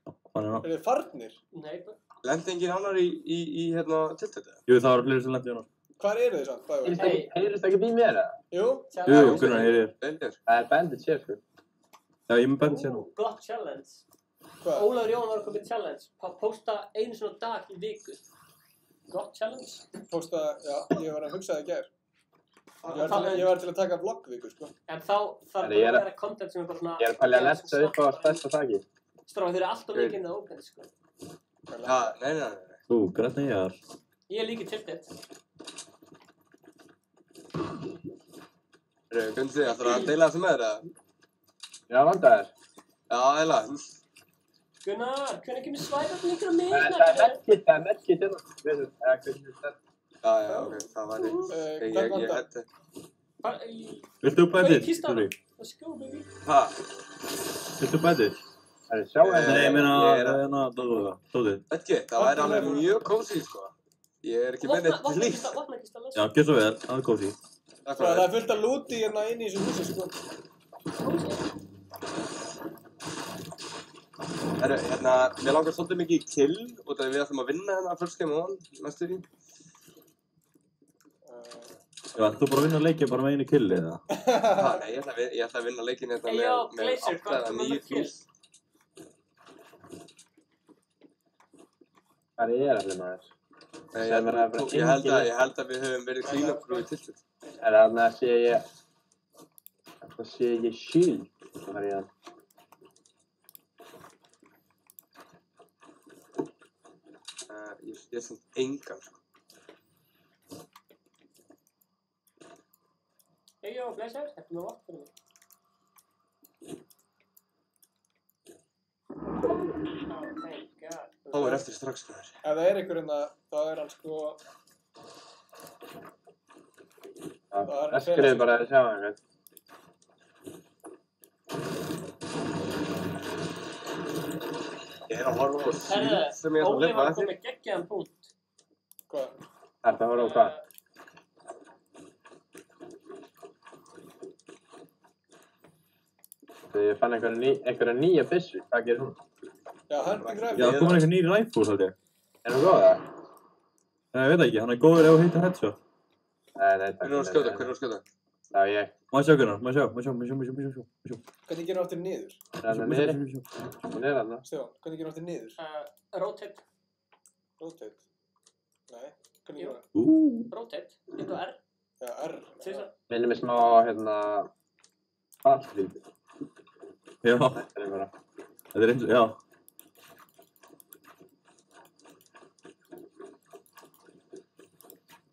Speaker 5: Hvað er það?
Speaker 1: Eru þið farnir?
Speaker 2: Nei.
Speaker 8: Lendi engin annar í hérna tiltætti?
Speaker 5: Jú, það var fleiri sem lendi á hann.
Speaker 1: Hvar eru þið samt?
Speaker 7: Heyrist það ekki bí mér eða?
Speaker 1: Jú?
Speaker 5: Jú, Gunnar, heyrir.
Speaker 7: Það er bandage here, sko.
Speaker 5: Já, ég er með bandage hérna.
Speaker 2: Gott challenge.
Speaker 1: Hvað?
Speaker 2: Ólafur Jón var komið challenge. Pósta einu svona dag í viku. Gott challenge.
Speaker 1: Pósta, já, ég var að hugsa það í gær. Ég var til að taka vloggvíku, sko.
Speaker 2: En þá þarf bara að vera content sem er bara svona...
Speaker 7: Ég er að pælja að lesta upp á stærsta taki.
Speaker 2: Stráð, þeir eru alltaf mikið inn á open, sko.
Speaker 8: Já, nei.
Speaker 5: Þú, grætna ég er.
Speaker 2: Ég er líka tiltið.
Speaker 8: Gundi, ætlar að deila þessu með þér eða?
Speaker 7: Já, vandar þér.
Speaker 8: Já, eila.
Speaker 2: Gunnar, hvernig kemur svæðat líka með
Speaker 7: Það er medkit hérna.
Speaker 8: Já, ok, það var ég hætti.
Speaker 5: Viltu bandage?
Speaker 2: Sorry. Let's go, baby.
Speaker 8: Hæ?
Speaker 5: Viltu bandage?
Speaker 7: Það er sjáið.
Speaker 5: Nei, ég meina, Dótið.
Speaker 8: Ekki, það væri alveg mjög kósí, sko. Ég er ekki með neitt líkt.
Speaker 2: Vatnakista,
Speaker 5: Já, gjör svo vel, það er kósí.
Speaker 1: Það er fullt af lúti hérna inn í þessu húsi, sko.
Speaker 8: Hérna, mér langar svolítið mikið í kill út af því við ætlum að vinna hérna first game on næstu því.
Speaker 5: Já, þú bara að vinna leikið bara með einu killi, eða?
Speaker 8: Nei, ég ætla að vinna leikinn hérna með 8 eða 9 kills.
Speaker 7: Hvað er allir maður?
Speaker 8: Ég held að við höfum verið clean up crew í tiltið.
Speaker 7: Er það að sé ég shield? Það er ég að...
Speaker 8: Ég er samt engan, sko.
Speaker 2: Eyjó, Glacier, ertu með vatn fyrir mig? Oh, thank God.
Speaker 8: Þá er eftir strax, maður.
Speaker 1: Ef það er einhver hérna, þá er hann, sko...
Speaker 7: Það skriði bara að sjá einhvern.
Speaker 8: Ég er að horfa á síld sem ég ætla að
Speaker 2: Óli
Speaker 8: lifa
Speaker 2: var
Speaker 8: eftir.
Speaker 2: komið geggjaðan punkt.
Speaker 1: Hvað?
Speaker 7: Það er að horfa á hvað? Ég fann einhverja nýja byssu. Hvað gerir hún?
Speaker 1: Já, hunting rifle.
Speaker 5: Já, komur einhver nýri ræfbús, held ég.
Speaker 7: Er hún góð það?
Speaker 5: Nei, ég veit ekki, hann er góður ef þú heitir headshot.
Speaker 7: Nei, takk.
Speaker 8: Hvernig er að skjóta? Hvernig er að skjóta?
Speaker 7: Það var ég.
Speaker 5: Má sjá, Gunnar, má sjá.
Speaker 1: Hvernig gerum við aftur niður?
Speaker 7: Það er niðri. Hún er þarna.
Speaker 1: Stefán, hvernig gerum við aftur niður?
Speaker 2: Rotate.
Speaker 1: Rotate. Nei, hvernig gerum við það?
Speaker 2: Rotate. Hittu R.
Speaker 1: Já, R.
Speaker 2: Tvisvar.
Speaker 7: Minnum við smá, hérna... fallflýti.
Speaker 5: Já.
Speaker 7: Þetta er bara...
Speaker 5: Þetta er eins og, já.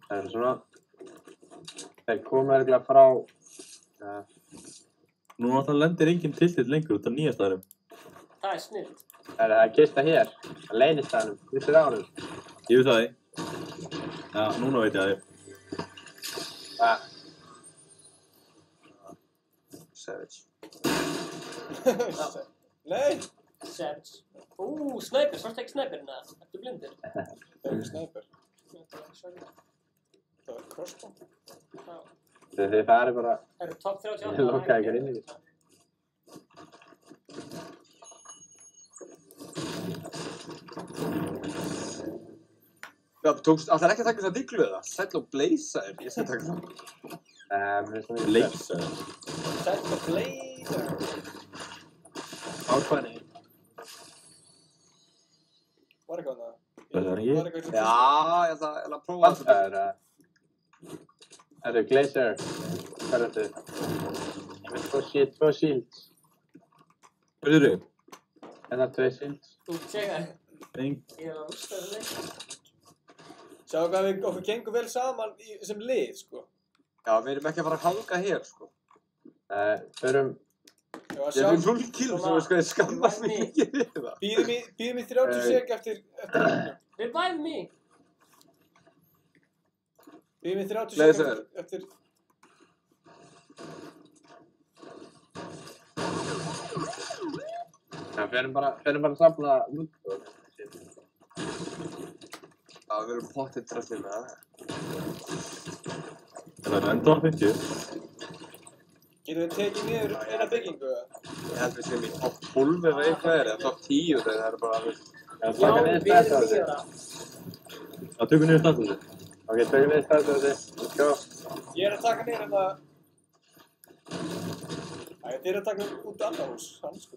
Speaker 7: Það er svona... Þeir koma örugglega frá...
Speaker 5: Nú náttúrulega lendir enginn tiltill lengur út af nýja staðarum.
Speaker 2: Það er snilt.
Speaker 7: Það er kista hér. Það leynist staðnum. Vissir á honum.
Speaker 5: Ég veit það því. Já, núna veit ég það því.
Speaker 8: Savage.
Speaker 1: Nei!
Speaker 2: Savage. Snæper. Svarst ekki snæperinn eða? Ertu blindir?
Speaker 1: Það er ekki snæper. Það er crossbow.
Speaker 2: Já.
Speaker 7: Þið farið bara...
Speaker 2: Það eru top 38.
Speaker 7: Ég lokaði ykkur inn í því.
Speaker 8: Já, það er ekki að taka það diglu eða? Sæll og Blazer, ég skal taka það.
Speaker 5: Blazer.
Speaker 1: Sæll og Blazer.
Speaker 7: Ákvæðni.
Speaker 1: Var eitthvað það?
Speaker 5: Það er ég.
Speaker 8: Já, ég ætla að prófa
Speaker 7: Það er... Það er Glazer. Hvað er þetta? Ég veit 2 shields.
Speaker 5: Hvað er þau?
Speaker 7: En það 2 shields.
Speaker 2: Þú tjekkaði.
Speaker 5: Eng.
Speaker 2: Ég er að rústa þessu leik.
Speaker 1: Sjáu hvað við okkur gengum vel saman sem lið, sko.
Speaker 8: Já, við erum ekki að fara að hanga hér, sko.
Speaker 7: Förum...
Speaker 8: Ég er 0 kill, svo sko, ég skammast mig ekki við það.
Speaker 1: Býðum í 30 sek eftir leiknum.
Speaker 2: Revive me!
Speaker 1: Býðum í 30
Speaker 8: Nei,
Speaker 1: sek eftir...
Speaker 7: Já, förum bara að safna woodboard.
Speaker 8: Já, við erum pottið tröllið með það.
Speaker 5: Það er enda á 50.
Speaker 1: Getum við tekið niður eina byggingu, eða?
Speaker 8: Ég held við sem í top 12 eða eitthvað eða top 10 þegar það er bara að...
Speaker 2: Já, við erum nýjara.
Speaker 5: Já, tökum niður startþessu.
Speaker 7: Ok, tökum niður startþessu. Let's go.
Speaker 1: Ég er að taka niður hérna... Æ, þið er að taka út annað hús, hans sko.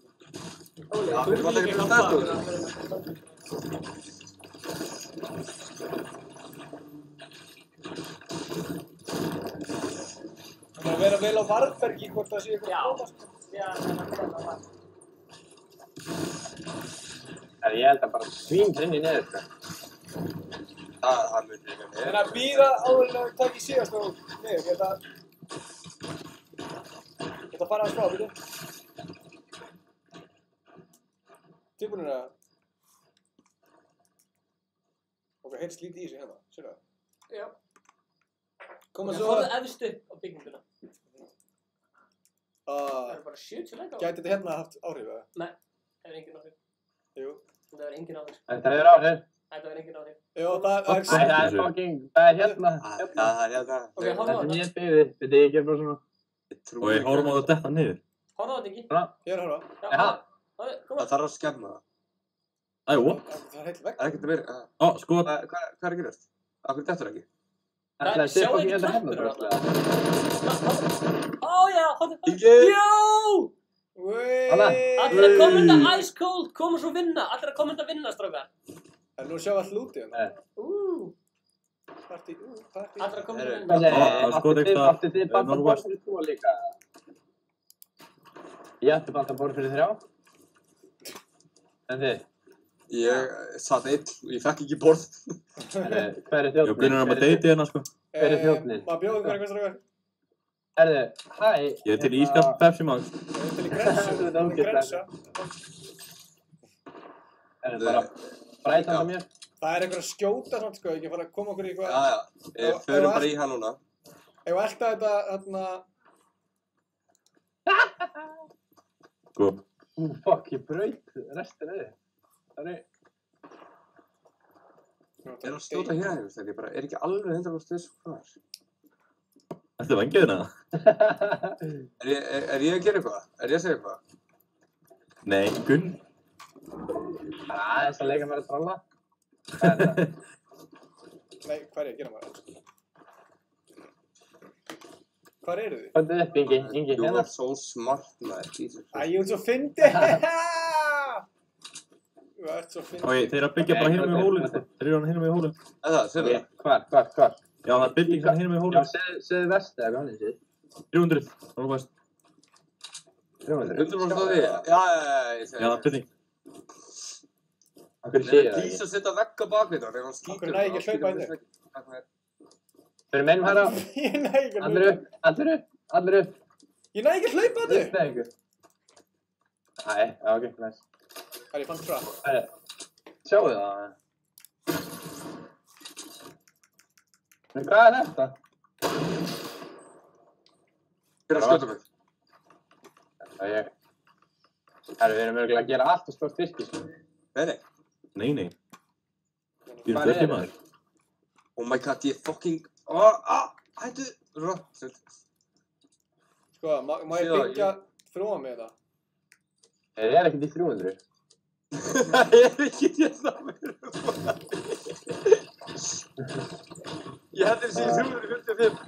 Speaker 8: Já, við erum að taka niður startþessu.
Speaker 1: Það er að vera vel á varðbergi hvort það sé eitthvað að koma, sko.
Speaker 2: Já, það er að vera það.
Speaker 7: Ég held að bara svínst inn í neður, sko.
Speaker 8: Það mun ekki að
Speaker 1: En að býða áður en að taka í síðast og niður, geta fara að frá, veitu? Tilbúinir að... Ok, heyrst lítið í sig hérna, sér það?
Speaker 2: Já.
Speaker 1: Koma
Speaker 2: Það
Speaker 1: svo
Speaker 2: horfðu efst upp á bygginguna. Það eru bara 70 leika á.
Speaker 1: Gæti þetta hérna haft áhrif, eða?
Speaker 2: Nei, það er engin áhrif.
Speaker 1: Jú.
Speaker 2: Það er engin áhrif.
Speaker 7: Þetta er áhrif.
Speaker 2: Það er engin áhrif.
Speaker 1: Jú, það er...
Speaker 7: Það er fucking... Það er hérna.
Speaker 8: Já, það er hérna.
Speaker 2: Ok, horfðu á
Speaker 7: Þetta er
Speaker 2: þetta.
Speaker 7: mér byggði. Þetta er ekki bara svona...
Speaker 5: Og ég horfum á það detta niður.
Speaker 2: Horfðu á þetta ekki.
Speaker 1: Ég er að horfa.
Speaker 2: Já,
Speaker 8: Það þarf að skemma það.
Speaker 5: Æ, what?
Speaker 1: Það er heilt vekk.
Speaker 8: Það er ekkert að vera...
Speaker 5: Á, sko.
Speaker 8: Hvað er að gerast? Akkur dettur ekki?
Speaker 7: Það er
Speaker 2: sjáu
Speaker 7: fucking
Speaker 2: ekki
Speaker 7: hérna
Speaker 2: trappur
Speaker 7: bara.
Speaker 2: þarna. Ó já, horfðu.
Speaker 8: Ingi!
Speaker 2: Jó!
Speaker 7: Hanna.
Speaker 2: Allir að kommenta ice cold, koma svo vinna. Allir að kommenta vinna, strákar.
Speaker 1: En nú sjáum við allt lútið hérna. Partí.
Speaker 2: Allir að kommenta
Speaker 7: Hvað
Speaker 2: vinna.
Speaker 7: segir, áttu þið bandaborð fyrir 2 líka? Ég ætti bandaborð fyrir 3. En þið?
Speaker 8: Ég satt einn og ég fekk ekki borð.
Speaker 7: Hver er
Speaker 5: Ég
Speaker 7: þjóðnin?
Speaker 5: byrjar að deyti hérna, sko.
Speaker 7: Hver er þjóðnin?
Speaker 1: Maður bjóði ykkur eitthvað strákar.
Speaker 7: Herðu, hæ.
Speaker 5: Ég er til ískap Pepsi Max.
Speaker 1: Til í grensu. Grensa.
Speaker 7: Herðu, bara bræta það mér.
Speaker 1: Það er einhver að skjóta svona, sko. Ekki að fara að koma okkur í eitthvað...
Speaker 8: Já, við förum bara í hann núna.
Speaker 1: Ef við elta þetta, þarna...
Speaker 5: Sko.
Speaker 7: Fuck, ég braut restin af þið. Það er...
Speaker 8: Ég er að skjóta hérna, þegar ég bara er ekki alveg 100% þess hvað.
Speaker 5: Þetta er vangiðina.
Speaker 8: Er ég að gera eitthvað? Er ég að segja eitthvað?
Speaker 5: Nei, Gunn.
Speaker 7: Það er aðeins að leika mér að trolla.
Speaker 1: Nei, hvað er ég að gera maður? Hvar eru þið?
Speaker 7: Hvað er upp, Ingi? Ingi,
Speaker 8: You
Speaker 7: hérna.
Speaker 8: are so smart, maður. Jesus.
Speaker 1: Æ, ég er svo fyndið! Þú ert svo fyndið.
Speaker 5: Ok, þeir eru að byggja bara hinum í hólum. Þeir eru hinum í hólum.
Speaker 8: Það, segðu það.
Speaker 7: Hvar?
Speaker 5: Já, það er bygging hérna hinum í
Speaker 7: Já,
Speaker 5: hólum.
Speaker 7: segðu vest eða hvað hann er sér.
Speaker 5: 300. Það var bæst.
Speaker 7: 300.
Speaker 8: 100% á því? Já, ég segi
Speaker 5: Já, spurning.
Speaker 7: Akkur sé
Speaker 8: Nei,
Speaker 7: það
Speaker 8: please
Speaker 7: ekki.
Speaker 8: að setja vegg á bakvið hann, ef hann skýtur.
Speaker 1: Akkur næ ekki að hlaupa inni.
Speaker 7: Fyrir menn hana.
Speaker 1: Ég næ ekki að
Speaker 7: Allir
Speaker 1: hlaupa.
Speaker 7: upp, allir upp, allir upp.
Speaker 1: Ég næ ekki að hlaupa þetta.
Speaker 7: Upp með ykkur. Nei, já, ok, næs.
Speaker 1: Það ég fann frá.
Speaker 7: Sjáu það. Men hvað er þetta?
Speaker 8: Hver er að skjóta mig?
Speaker 7: Það er ég. Herru, við erum örgulega að gera allt og stórt styrki.
Speaker 8: Nei.
Speaker 5: Nei, nei. Ég er
Speaker 7: Hvað
Speaker 5: styrkir
Speaker 7: er
Speaker 5: maður.
Speaker 8: Oh my god, ég er fucking... Hættu! Rótt.
Speaker 1: Sko, má ég byggja þróa með þetta?
Speaker 7: Það er ekkert í 300.
Speaker 8: Það er ekki hérna mér. Ég hætti þessi í 345.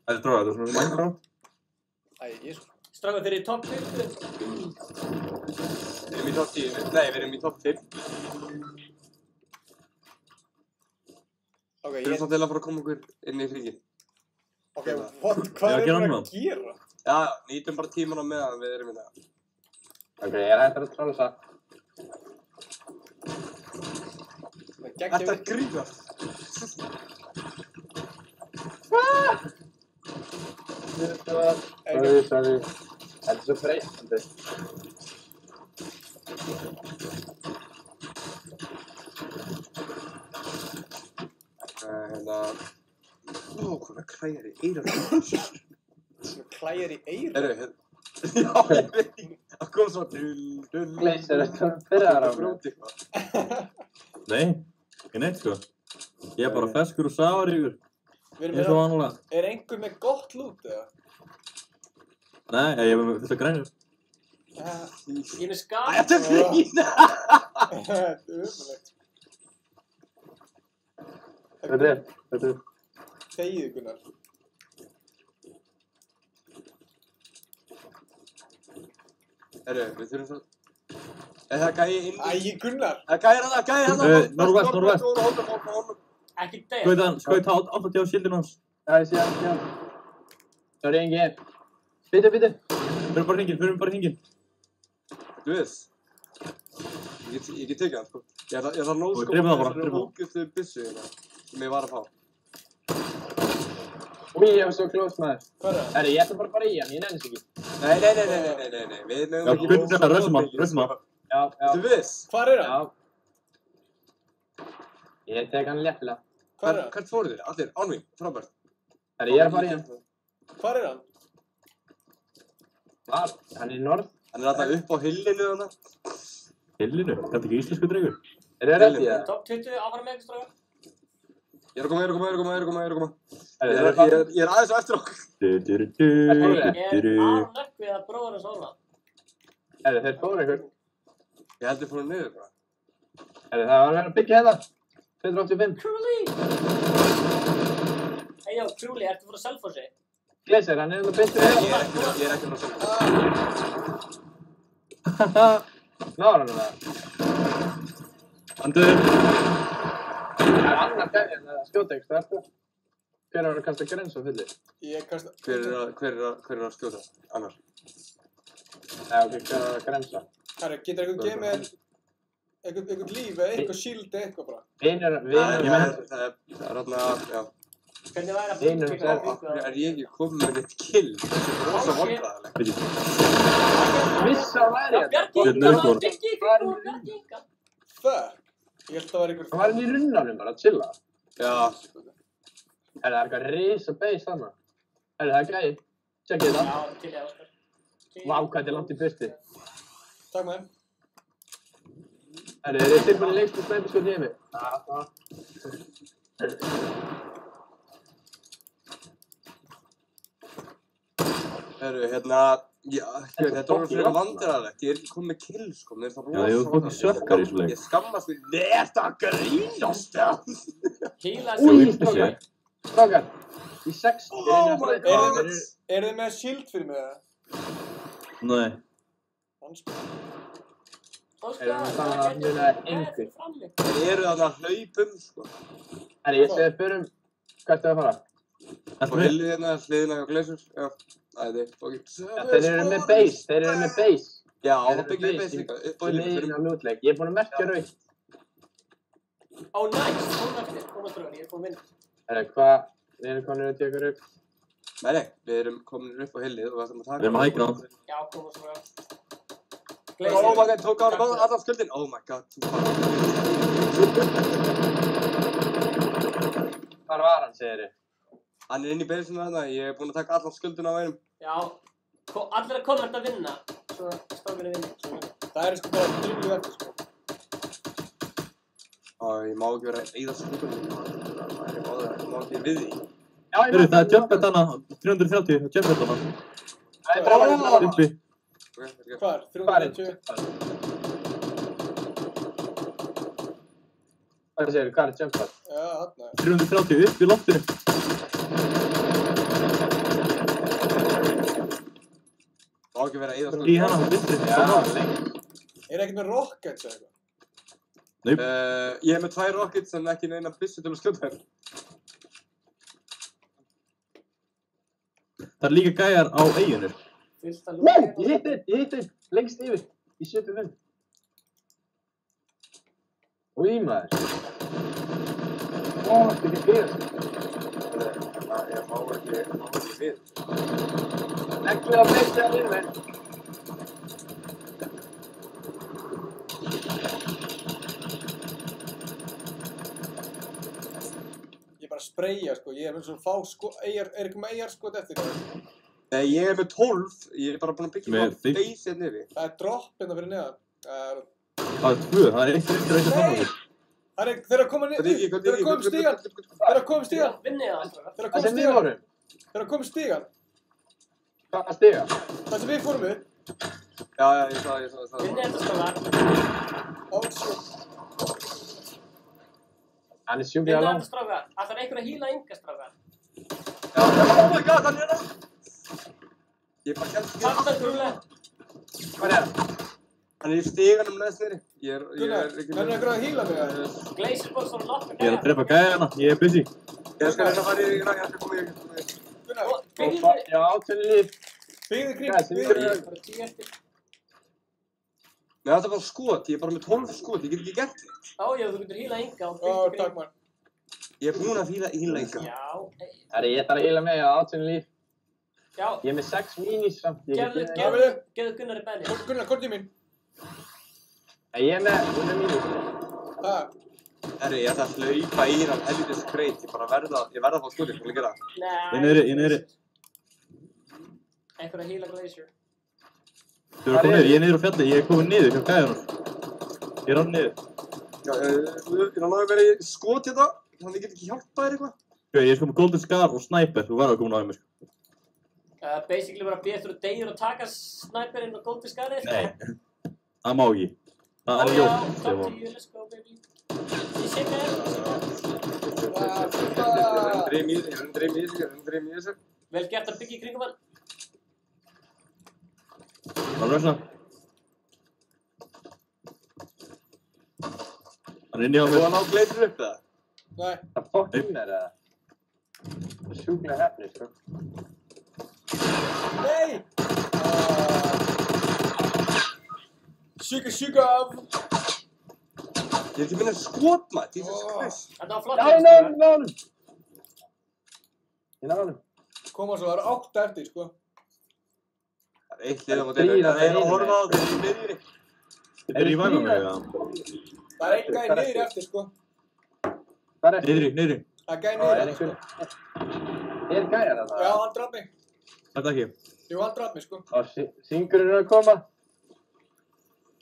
Speaker 5: Það er stráð, þetta er svona Minecraft.
Speaker 1: Æ, jésus.
Speaker 2: Strákar, þeir eru í topp 20.
Speaker 8: Við erum í topp 10. Nei, við erum í topp 5.
Speaker 1: Ok,
Speaker 8: Við erum samt til að fara að koma okkur inn í hringinn.
Speaker 1: Ok, hvað
Speaker 5: Já,
Speaker 1: erum við
Speaker 5: gera
Speaker 1: að gera?
Speaker 8: Já, nýtum bara tíman á meðan við erum í það.
Speaker 7: Ok, ég er hættur að tróla það.
Speaker 8: Þetta grínast.
Speaker 7: Sorry. Þetta er svo freistandi.
Speaker 8: Hérna... hvað klæjar í eyranu?
Speaker 1: Svona klæjar í eyra?
Speaker 8: Herru, já, ég veit ekki. Það kom svo
Speaker 7: Gleys, er þetta byrjaðar á mig?
Speaker 8: Bróti eitthvað.
Speaker 5: Nei, ekki neitt sko. Ég er bara feskur og sáríkur. Eins og vanlega.
Speaker 1: Er einhver með gott lút eða?
Speaker 5: Nei, ég er með fullt af grænur.
Speaker 2: Ég er með skap.
Speaker 8: Þetta er fína!
Speaker 1: Þetta er umhverfilegt.
Speaker 7: Þetta er.
Speaker 1: Þegið, Gunnar.
Speaker 8: Herru, við þurfum svo... Er það gæi inn í...
Speaker 1: Æ, Gunnar!
Speaker 8: Það gæi hérna!
Speaker 5: Norðvest.
Speaker 2: Ekki deyja.
Speaker 5: Skaut 80 á shieldinu hans.
Speaker 7: Já, ég sé hann. Sorry, Ingi. Bíddu.
Speaker 5: Förum bara hringinn.
Speaker 8: Þú veist. Ég get tekið hann, sko. Ég þarf
Speaker 5: Og
Speaker 8: nóskópa
Speaker 5: drifum það bara,
Speaker 8: þessari
Speaker 5: drifum það.
Speaker 8: ógjöflu byssu hérna, sem ég var að fá.
Speaker 7: Úi, ég var svo close maður.
Speaker 1: Hvað er það?
Speaker 7: Herri, ég ætla bara að fara í hann, ég nennis ekki.
Speaker 8: Nei. Við
Speaker 5: Já,
Speaker 8: nefnum
Speaker 5: Gunnar, rössum hann.
Speaker 7: Já.
Speaker 8: Þú veist.
Speaker 1: Hvar er hann?
Speaker 7: Já. Ég tek hann léttilega.
Speaker 1: Hvar er hann?
Speaker 8: Hvert fóru þér? Allir, án mín, frábært.
Speaker 7: Herri, ég er að fara í hann.
Speaker 1: Hvar er hann?
Speaker 7: Hann er í norð.
Speaker 8: Hann er alltaf upp á hillinu þarna.
Speaker 5: Hillinu? Þetta er ekki íslensku drengur.
Speaker 7: Er það rétt í það?
Speaker 2: Topp 20 áfram með ykkur strákar.
Speaker 8: Ég er að koma.
Speaker 7: Herri,
Speaker 8: Ég er aðeins á eftir okkur.
Speaker 2: Er Arnökk við að bróður hans óla.
Speaker 7: Herri, þeir fóru ykkur.
Speaker 8: Ég held ég fóru niður bara.
Speaker 7: Herri, það var að vera að byggja þetta. 285.
Speaker 2: Krúli! Eyjá, Krúli, ertu frá Selfossi?
Speaker 7: Gleysir, hann er um að byggja þetta.
Speaker 8: Ég er ekki frá Selfoss.
Speaker 7: Náður hann það?
Speaker 5: Andur.
Speaker 7: Það er annar gæði en það skjóta ykkur, það eftir. Hver var að kasta grens á fulli?
Speaker 1: Ég kasta...
Speaker 8: Hver er að skjóta? Annar.
Speaker 7: Já, ok, hver var að grensa?
Speaker 1: Herra, getur einhvern gefið mér einhvern líf eða eitthvað shield eða eitthvað bara?
Speaker 7: Vinur,
Speaker 8: Það er þarna, já.
Speaker 2: Hvernig væri að
Speaker 7: Vinur,
Speaker 2: byggja
Speaker 7: það
Speaker 2: ykkur?
Speaker 8: Er ég ekki komið með eitt kill? Þetta er rosa vandræðilegt.
Speaker 7: Vissa væri þetta.
Speaker 2: Bjargi Inga!
Speaker 1: Fuck! Ég held að það var einhver...
Speaker 7: Hann var inn í runnanum bara að chilla.
Speaker 8: Já.
Speaker 7: Það er eitthvað risa base þarna. Það er gæði. Tjekkið þetta.
Speaker 2: Já, til ég Óskar.
Speaker 7: Vá, hvað þetta er langt í burti.
Speaker 1: Takk maður.
Speaker 7: Það er tilbúin í lengst og snæpi sko nými.
Speaker 8: Herru, hérna, já, þetta var fyrir vandræðilegt. Ég er ekki komið með kill, sko. Mér er það
Speaker 5: Já, ég var fokkin sökkar í svo leik.
Speaker 8: Ég skammast mig. Nei, þetta að grínast það.
Speaker 2: Híla
Speaker 5: Jú,
Speaker 7: Új,
Speaker 5: ég skal sé.
Speaker 7: strákar. Í 6.
Speaker 8: Oh my god.
Speaker 1: Er þið með shield fyrir mig eða?
Speaker 5: Nei.
Speaker 1: Hanspil.
Speaker 2: Óskar,
Speaker 7: það
Speaker 2: það
Speaker 7: munaði
Speaker 2: getur
Speaker 7: engu.
Speaker 2: fyrir frammi.
Speaker 8: Þeir eru þarna hlaupum, sko.
Speaker 7: Herri, ég segi fyrir hvert er að fara.
Speaker 5: Ertu
Speaker 8: Og
Speaker 5: með?
Speaker 8: hillið hérna, hliðina hjá Glacier. Já. Æði, fokkin.
Speaker 7: Þeir eru með base, þeir eru með base.
Speaker 8: Já, það byggir við base líka, upp á hillið.
Speaker 7: Liðin á nútleik, ég er búinn að merkja rautt.
Speaker 2: Ó, næs, kom eftir, ég er búinn að vinna.
Speaker 7: Hvað, við erum komin að teka upp.
Speaker 8: Nei, við erum komin upp á hillið og við ætlum að taka.
Speaker 5: Við erum að high ground.
Speaker 2: Já, koma svo vel.
Speaker 8: Oh my god, tók á hann allan skuldin. Oh my god.
Speaker 7: Hvar var hann, segir þið?
Speaker 8: Hann inn í baseinu þarna, ég er búinn að taka allan skuldin á einum.
Speaker 2: Já, allir að koma að vinna, svo strákunni vinna.
Speaker 1: Það er sko bara driflu eftir sko.
Speaker 8: Ég má ekki vera að eyða skuldunum. Ég má ekki við því.
Speaker 5: Hörru, það er jumpet hana, 330, jumpet hana. Uppi.
Speaker 1: Hvar? 330?
Speaker 7: Hvað segir þið, hvað er jumpet?
Speaker 1: Já, þarna.
Speaker 5: 330, upp í loftinu.
Speaker 8: Má ekki vera að eyða skuldunum.
Speaker 5: Í hana, vinstri.
Speaker 7: Já, lengt.
Speaker 1: Er ekkert með rockets eða eitthvað?
Speaker 5: Nei.
Speaker 8: Ég er með 2 rockets en ekki neina byssu til að skjóta þér.
Speaker 5: Það er líka gæjar á eyjunni.
Speaker 7: Nei, ég hitt einn, lengst yfir, í 75. Új, maður. Ó, þetta er ekki fyrir.
Speaker 8: Ég má ekki við.
Speaker 7: Ekki að breyta að vinna.
Speaker 1: Ég bara spreyja sko, ég er með svona fá sko, er ekki með eyjar sko eftir það?
Speaker 8: Nei, ég er með 12, ég er bara búinn að byggja
Speaker 5: Með þig?
Speaker 8: base hérna yfir.
Speaker 1: Það er dropp hérna fyrir neðan.
Speaker 5: Það er 2, það er 1 saman.
Speaker 1: Það er, þeir eru að koma niður, þeir eru að koma stígan, þeir eru að koma stígan,
Speaker 2: Vinnið það alltaf.
Speaker 1: þeir eru að
Speaker 7: Það
Speaker 1: koma
Speaker 7: sem við
Speaker 1: stígan,
Speaker 7: vorum.
Speaker 1: þeir eru að koma stígan.
Speaker 7: Hvað að stiga?
Speaker 1: Það sem við fórum upp,
Speaker 8: Já, ég sá.
Speaker 2: Vinnið þetta strákar.
Speaker 1: ótsjó.
Speaker 7: Hann er sjúklega
Speaker 2: Vinnið
Speaker 7: langt.
Speaker 2: þetta strákar. Ætlar einhver að hýla Inga strákar.
Speaker 8: Oh my god, hann er það! Ég bara kemst ekki.
Speaker 2: Takk það grúlega.
Speaker 7: Hvað er það?
Speaker 8: Hann er í stiganum neðst niðri. Ég
Speaker 1: Gunnar,
Speaker 8: er ekki
Speaker 1: hann er einhver að hýla mig að?
Speaker 2: Glacier bóð svona lokka
Speaker 5: Ég er að drepa gæjana, ég er busy.
Speaker 8: Ég skal reyna að fara í ræði, ég skal koma í.
Speaker 1: Gunnar,
Speaker 2: Byggðu
Speaker 7: Já, áttunni líf.
Speaker 1: byggðu kring,
Speaker 7: Gæs,
Speaker 1: byggðu
Speaker 7: ég-
Speaker 1: kring.
Speaker 2: bara 10 eftir.
Speaker 8: Nei, þetta er bara skot, ég er bara með 12 skot, ég get ekki gert þig.
Speaker 2: Ó, já, þú getur hýla Inga og
Speaker 1: Ó,
Speaker 2: byggðu
Speaker 1: takk
Speaker 2: kring.
Speaker 1: maður.
Speaker 8: Ég er búinn að hýla ynga.
Speaker 2: Já,
Speaker 7: Herri, ég þarf að hýla mig á áttunni líf.
Speaker 2: já,
Speaker 7: Ég er með 6 minis samt. Ég
Speaker 2: gefðu
Speaker 7: get-
Speaker 2: gefðu Gunnar í benni.
Speaker 1: Gunnar, kort í mín.
Speaker 7: Ég er með 1 minis.
Speaker 1: Það,
Speaker 8: Herri, ég ætla að hlaupa í hann helvitis kreit, ég verða að fá skotið, hvað vil ég gera?
Speaker 2: Nei.
Speaker 5: Ég niðri.
Speaker 2: Einhver að hýla Glacier.
Speaker 5: Þú eru að koma niður, ég er niður á fjalli, ég er komin niður hjá gæjanum. Ég er alveg niður.
Speaker 8: Já, ég er alveg verið í skot hérna, þannig ég get ekki hjálpað þér eitthvað.
Speaker 5: Ég er sko með Golden Scar og Sniper, þú verður að koma náðu mér.
Speaker 2: Basically bara býð eftir að deyjur og taka snæperinn og góti skarið.
Speaker 5: Nei, það má ekki. Það er
Speaker 2: Já,
Speaker 5: ljótt.
Speaker 2: top 10, let's go baby. Ég sé hvað
Speaker 8: Ég er undrým í þessu.
Speaker 2: Vel gert að byggja í kringum hann.
Speaker 5: Það er rösna. Hann er inni á
Speaker 8: Þú
Speaker 5: mér.
Speaker 8: að ná Glacier upp eða?
Speaker 1: nei,
Speaker 7: Það fokkin er það. Það er sjúklega hefni, sko.
Speaker 1: nei! Sjúka af.
Speaker 8: Ég er ekki minna skot maður, Jesus Christ.
Speaker 2: Þetta var flott.
Speaker 7: Já, ég náði honum. Ég náði honum.
Speaker 1: Koma svo, það eru 8 eftir, sko.
Speaker 8: Það er eitt lið á móti, það er að horfa á þeir í miðjunni.
Speaker 5: Þetta er í væma mig, já.
Speaker 1: Það er einn gæði niður eftir, sko.
Speaker 7: Hvað er
Speaker 5: Niðri, niðri.
Speaker 1: Það er gæði
Speaker 7: Það er
Speaker 1: niður eftir,
Speaker 7: einhver... Er gæjar það?
Speaker 1: Já, hann draf mig.
Speaker 5: Þetta ekki.
Speaker 1: Jú, hann draf mig, sko.
Speaker 7: Og Singurinn er að koma.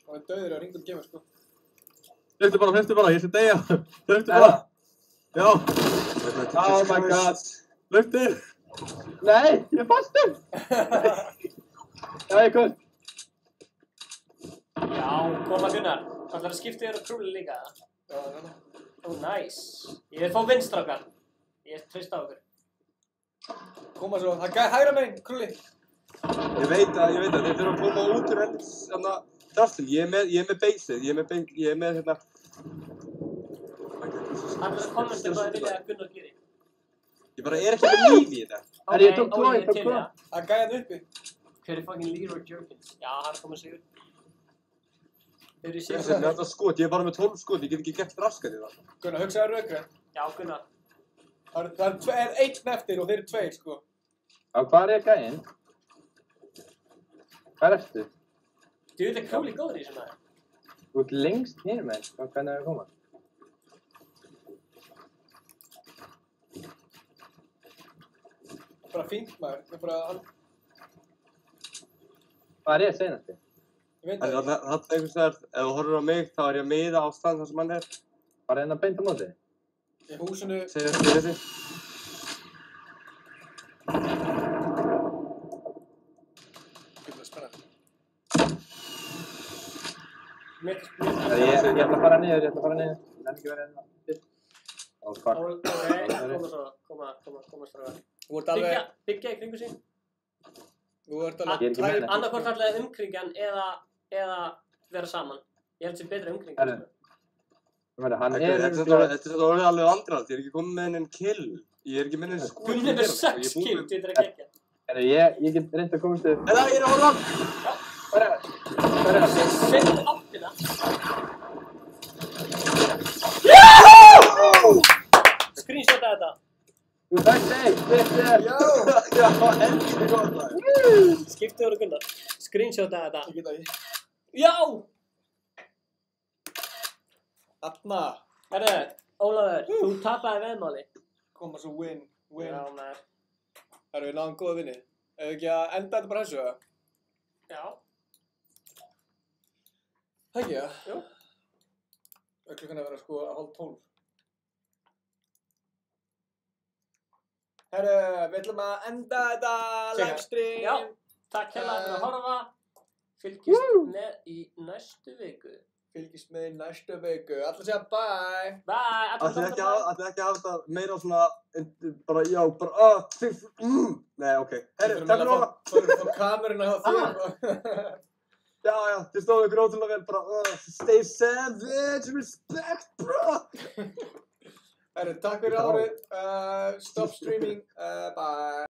Speaker 1: Hann er döður á ringum gemur, sko.
Speaker 5: Hlöftu bara, ég sé deyja. Hlöftu bara. Já,
Speaker 7: Oh my god.
Speaker 5: hlöftu.
Speaker 7: Nei, ég er fastur. Já, ég kom.
Speaker 2: Já, koma Gunnar. Það ætlar að skipta þér á krúli líka.
Speaker 1: Já, já.
Speaker 2: Ó, næs. Ég vil fá vinstrákar. Ég treyst á okkur.
Speaker 1: Koma svo, það er gæði hægra meginn, krulli.
Speaker 8: Ég veit að þeir þurfa að koma út úr henni svona draftin. Ég er með baseið, ég er með hérna.
Speaker 2: Allir að kommenta hvað þið vilja að Gunnar geri.
Speaker 8: Ég bara ekki með líf í þetta.
Speaker 7: Herri, ég tók tvo,
Speaker 2: Óli,
Speaker 7: ég tók
Speaker 2: til í
Speaker 7: tvo.
Speaker 2: það.
Speaker 1: Að gæja hann uppi.
Speaker 2: Hver er fucking Leroy Jenkins? Já, hann komið sigur. Þeir eru
Speaker 8: Þessi
Speaker 2: sigur.
Speaker 8: með þetta skot, ég er bara með 12 skot, ég get ekki gert raskat í það.
Speaker 1: Gunnar, hugsaðu rökri.
Speaker 2: Já, Gunnar.
Speaker 1: Það er einn eftir og þeir eru tveir, sko.
Speaker 7: Já, hvað er gæinn? Hvað ertu?
Speaker 2: Þú veit að Kjóli góður í þessu maður.
Speaker 7: Þú ert lengst hinum meginn, hvernig er það að koma?
Speaker 1: Bara fínt, maður. Það er bara...
Speaker 7: Hvað er ég seinasti?
Speaker 1: Ég veit
Speaker 8: Það
Speaker 1: það.
Speaker 8: er einhvers vegar, ef þú horfir á mig, þá er ég að miða á stand þar sem hann er.
Speaker 7: Bara hérna beint á móti?
Speaker 1: Í húsinu...
Speaker 8: Segir þessi.
Speaker 1: Þetta er spennandi.
Speaker 7: Herri, ég ætla að fara niður, Ég nefn ekki verið hérna. Ó, fuck.
Speaker 2: Koma stráðar.
Speaker 1: Þú ert alveg...
Speaker 2: Byggja í kringu sín.
Speaker 1: Þú ert
Speaker 7: Ég er ekki með neitt.
Speaker 2: Annarkvort allavega umkringjan eða vera saman. Ég held sem betra umkringjan.
Speaker 7: Herri. Hann
Speaker 8: Þetta er orðið alveg vandræðalegt, ég er ekki komið með henni kill. Ég er ekki með henni skot.
Speaker 2: Gunni með 6 kill, þú veitir að gegja.
Speaker 7: Herri, ég get reynd að komast upp.
Speaker 8: Eða, ég er að horfa á hann!
Speaker 7: Hvað er það?
Speaker 2: Settu áttina. Screenshota þetta.
Speaker 7: Þú takk þeim, þetta er.
Speaker 8: Já, helviti gott það.
Speaker 2: Skiptu voru Gunnar. Screenshota þetta.
Speaker 1: Ég get það ekki.
Speaker 2: Já!
Speaker 1: Atna.
Speaker 2: Herðu, Ólafur, þú tapaði veðmáli.
Speaker 1: Koma svo win.
Speaker 2: Já, maður.
Speaker 1: Herru, við náðum góða vinni. Ef við ekki að enda þetta bara þessu, eða?
Speaker 2: Já.
Speaker 1: Það ekki, eða?
Speaker 2: Jú.
Speaker 1: Það er klukkan að vera sko að 11:30. Herru, við ætlum að enda þetta livestream.
Speaker 2: Já, takk hérna fyrir að horfa. Fylgist með í næstu viku.
Speaker 1: Fylgist með í næstu viku. Allir segja bye.
Speaker 2: Bye.
Speaker 8: Ætli ekki að hafa þetta meira svona, bara, já, bara, Nei, ok. Herri, takk fyrir að
Speaker 1: Svo erum við á kameruna hjá þér.
Speaker 8: Já, þið stóðu ykkur ótrúlega vel, bara, stay savage, respect, bro!
Speaker 1: Herru, takk fyrir árið. Stop streaming. Bye.